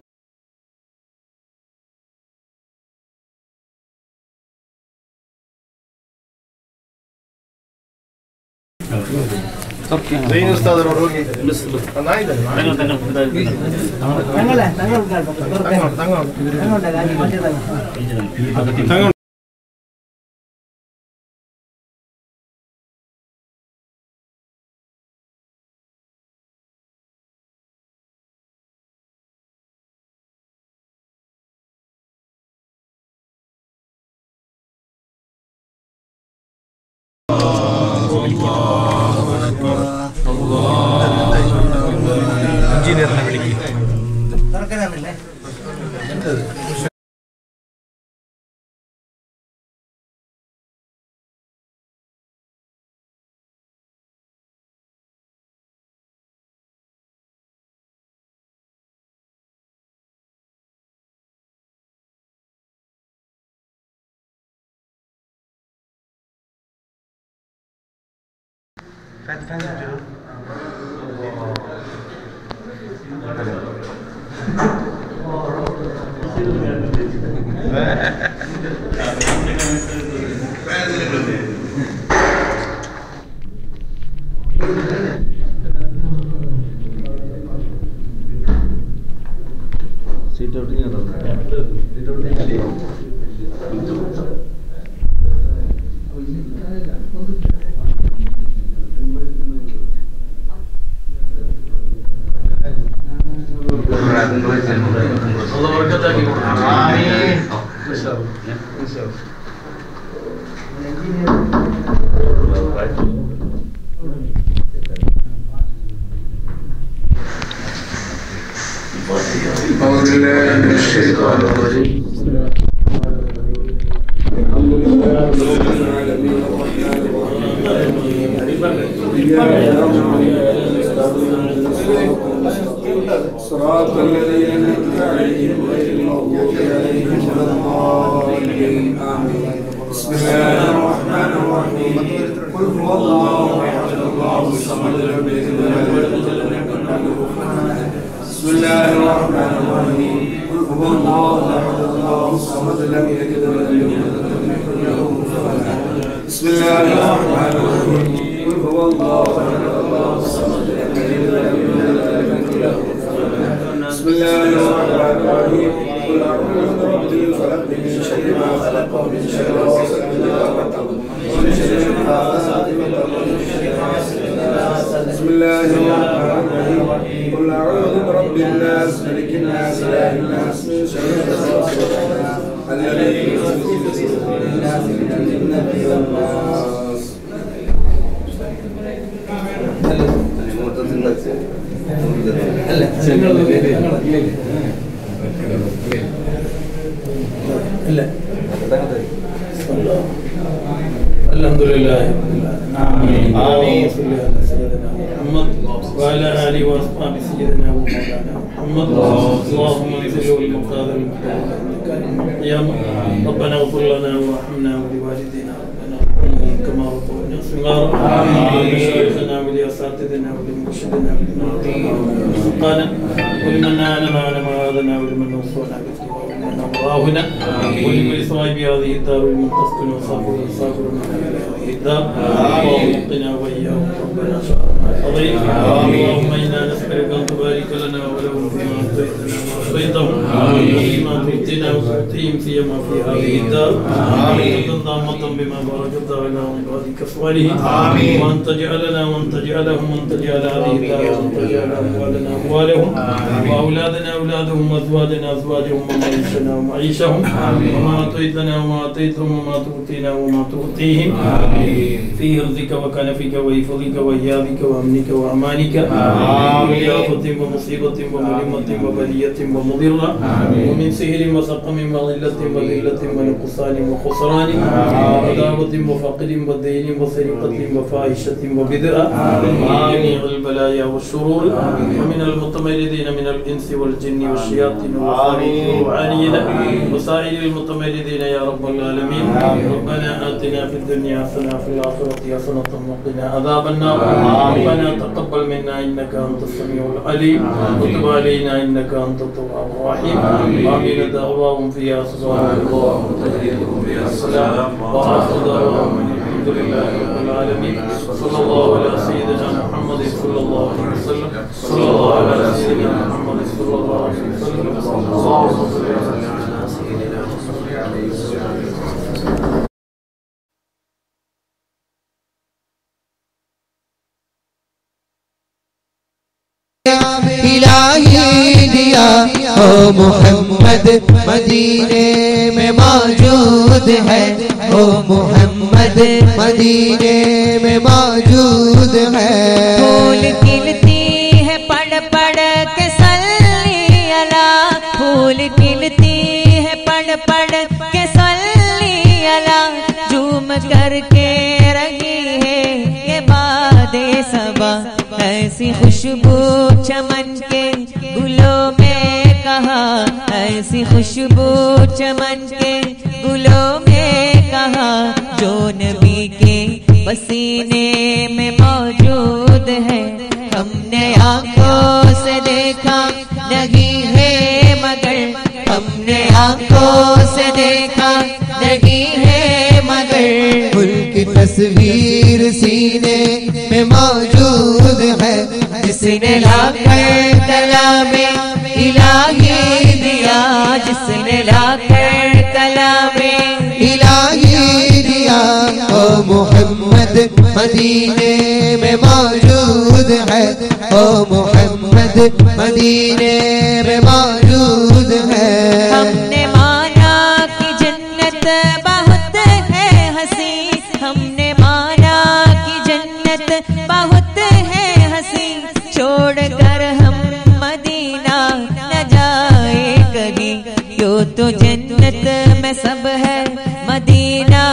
ಇಂಜಿನಿಯರ್ನ ಬೆಳಿಗ್ಗೆ Alhamdulillah. Amin. Amin. Muhammad wa ala alihi wa ashabihi sayyidina Muhammad. Allahumma salli wa muqaddam ya Rabbana ighfir lana warhamna wa liwalidina كما ربنا صغارا. آمين. شيخنا ولأساتذتنا ولمرشدنا ولمن ولمن نالنا معاذنا ولمن وصلنا بالدعاء ولمن أمراهنا ولمن صاحب هذه الدار ولمن تسكن وصافرنا هذه الدار. اللهم اقنا وإياهم ربنا قضيت. اللهم إنا نسألك أن تبارك لنا ولهم فيما أعطيتنا وأعطيتهم وفيما تؤتينا وتؤتيهم فيما في هذه الدار. آمين. تكن ضامة بما باركت على عبادك الصالحين آمين وأن تجعلنا وأن تجعلهم وأن تجعل هذه الدار وأن تجعل أموالنا أموالهم وأولادنا أولادهم وأزواجنا أزواجهم ومعيشنا ومعيشهم وما أعطيتنا وما أعطيتهم وما تؤتينا وما تؤتيهم في رزقك وكنفك وحفظك وإيابك وأمنك وأمانك من كل آفة ومصيبة وملمة وبلية ومضرة ومن سحر وسقم وغلة وذلة ونقصان وخسران وعداوة وفقر ودين وسرقة وفاحشة وبدعة ومن جميع البلايا والشرور ومن المتمردين من الإنس والجن والشياطين والروحانيين وسائر المتمردين يا رب العالمين ربنا آتنا في الدنيا حسنة وفي الآخرة حسنة وقنا عذاب النار ربنا تقبل منا إنك أنت السميع العليم وتب علينا إنك أنت التواب الرحيم آمين دعواهم فيها سبحان الله وتحيتهم فيها السلام وآخر دعواهم الحمد لله رب العالمين صلى الله على سيدنا محمد صلى الله عليه وسلم صلى الله على سيدنا محمد صلى الله عليه وسلم اللهم صل على سيدنا محمد عليه الصلاة والسلام. الہی دیا او محمد مدینے میں موجود ہے او محمد مدینے میں موجود ہے پھول کھلتی ہے پڑھ پڑھ کے صلی اللہ پھول کھلتی ہے پڑھ پڑھ کے صلی اللہ جھوم کر کے رہی ہے یہ باد صبا ایسی خوشبو چمن کے گلوں میں کہاں ایسی خوشبو چمن کے گلوں میں کہاں جو نبی کے پسینے میں موجود ہے ہم نے آنکھوں سے دیکھا نہیں ہے مگر ہم نے آنکھوں سے دیکھا نہیں ہے مگر ان کی تصویر سینے میں موجود ہے جس نے لا کر کلام الہی دیا جس نے لا کر کلام الہی دیا او محمد مدینے میں موجود ہے او محمد مدینے میں موجود ہے ہم نے مانا کہ جنت بہت ہے حسین ہم نے مانا کہ جنت بہت ہے حسین چھوڑ کر ہم مدینہ نہ جائے کہیں یوں تو جنت میں سب ہے مدینہ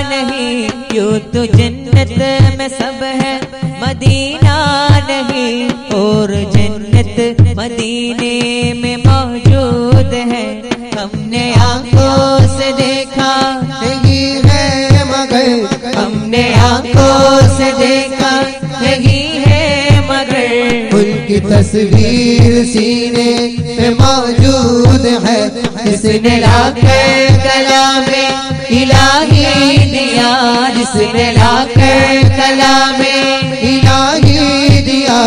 نہیں یوں تو جنت میں سب ہے مدینہ نہیں اور جنت مدینے میں موجود ہے ہم نے آنکھوں سے دیکھا نہیں ہے مگر ہم نے آنکھوں سے دیکھا نہیں ہے مگر ان کی تصویر سینے میں موجود ہے جس نے لا کر کلام الہی دیا جس نے لا کر کلام الہی دیا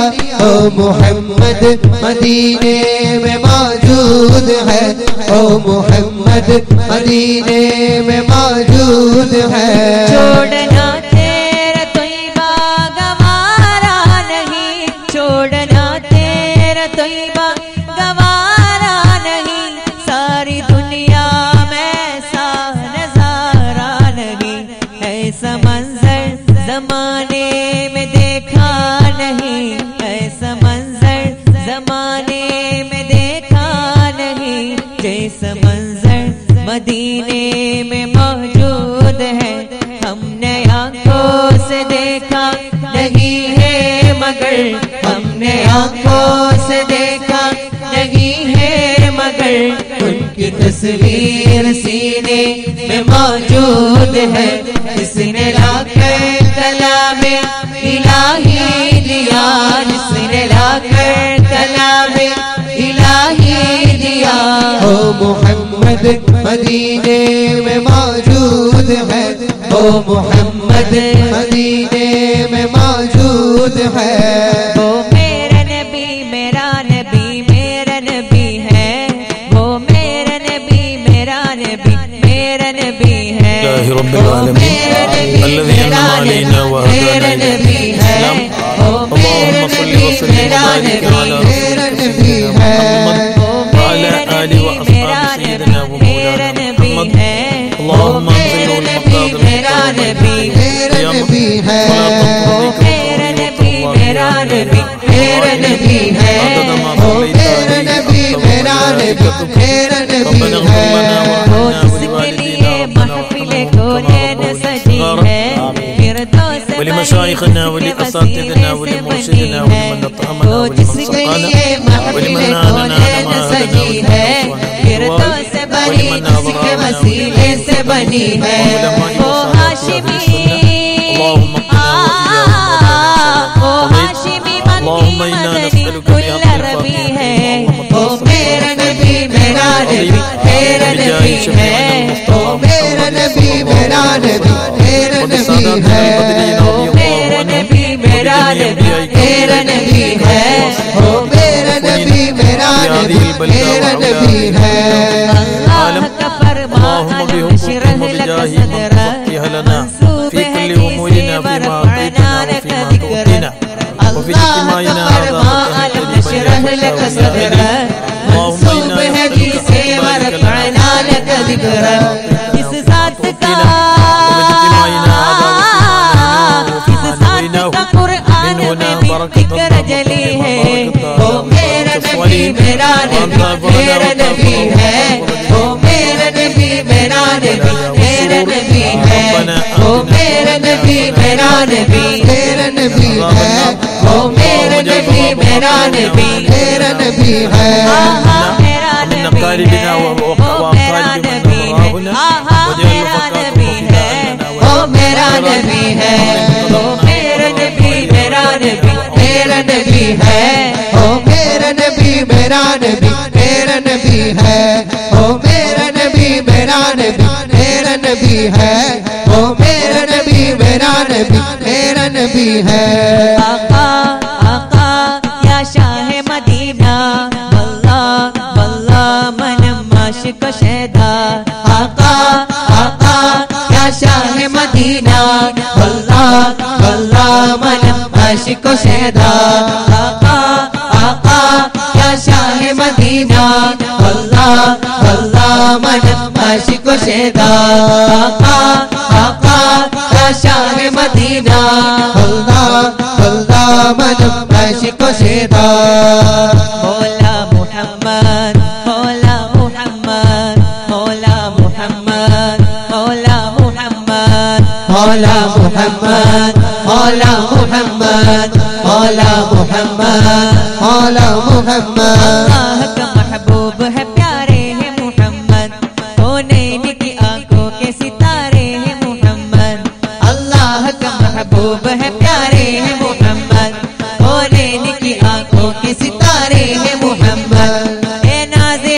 او محمد مدینے میں موجود ہے او محمد مدینے میں موجود ہے چھوڑنا تیرا طیبہ گوارا نہیں چھوڑنا تیرا طیبہ گوارا نہیں ساری دنیا میں ایسا نظارہ نہیں ایسا منظر زمانے میں دیکھا نہیں ایسا منظر زمانے میں دیکھا نہیں جیسا منظر مدینے میں موجود ہے ہم نے آنکھوں سے دیکھا نہیں ہے مگر ہم نے آنکھوں سے دیکھا نہیں ہے مگر ان کی تصویر سینے میں موجود ہے جس نے لا کر کلام الہی دیا جس نے لا کر کلام الہی دیا او محمد مدینے میں موجود ہے او محمد مدینے میں موجود ہے وہ میرا نبی میرا نبی میرا نبی ہے وہ میرا نبی میرا نبی میرا نبی ہے رب العالمین الذي وسلم وبارك على محمد وعلى آله وأصحاب سيدنا ومولانا محمد. اللهم انزل المقدار ولمشايخنا ولأساتذتنا ولمرشدنا ولمن أطعمنا ولمن سقانا ولمن نالنا ما هدنا ولمن ناظرنا اللهم اللهم إنا نسألك بحق اللهم بحقوقهم وبجاههم فقه لنا في كل أمورنا فيما أعطيتنا وفيما تعطينا وفي اجتماعنا هذا اللهم إنا ورفعنا لك ذكرا इस साथ का कुरान में जिक्र जली है वो मेरा नबी मेरा नबी है वो मेरा नबी मेरा नबी मेरा नबी है वो मेरा नबी मेरा नबी मेरा नबी है वो मेरा नबी मेरा नबी मेरा नबी है قاربنا وقارب من وراءنا وجعل वो मेरा नबी है वो मेरा नबी मेरा नबी मेरा नबी है वो मेरा नबी मेरा नबी मेरा नबी है वो मेरा नबी मेरा नबी मेरा नबी है वो मेरा नबी मेरा नबी मेरा नबी है आका आका या शाह मदीना आशिक शहदा आका आका या शाह मदीना अल्लाह अल्लाह मन आशिक शहदा आका आका या शाह मदीना अल्लाह अल्लाह मन आशिक शहदा आका आका या शाह मदीना अल्लाह अल्लाह मन आशिक शहदा मौला मुहम्मद मौला मुहम्मद मौला मुहम्मद मौला मुहम्मद मौला मुहम्मद मौला मुहम्मद मौला मुहम्मद मौला मुहम्मद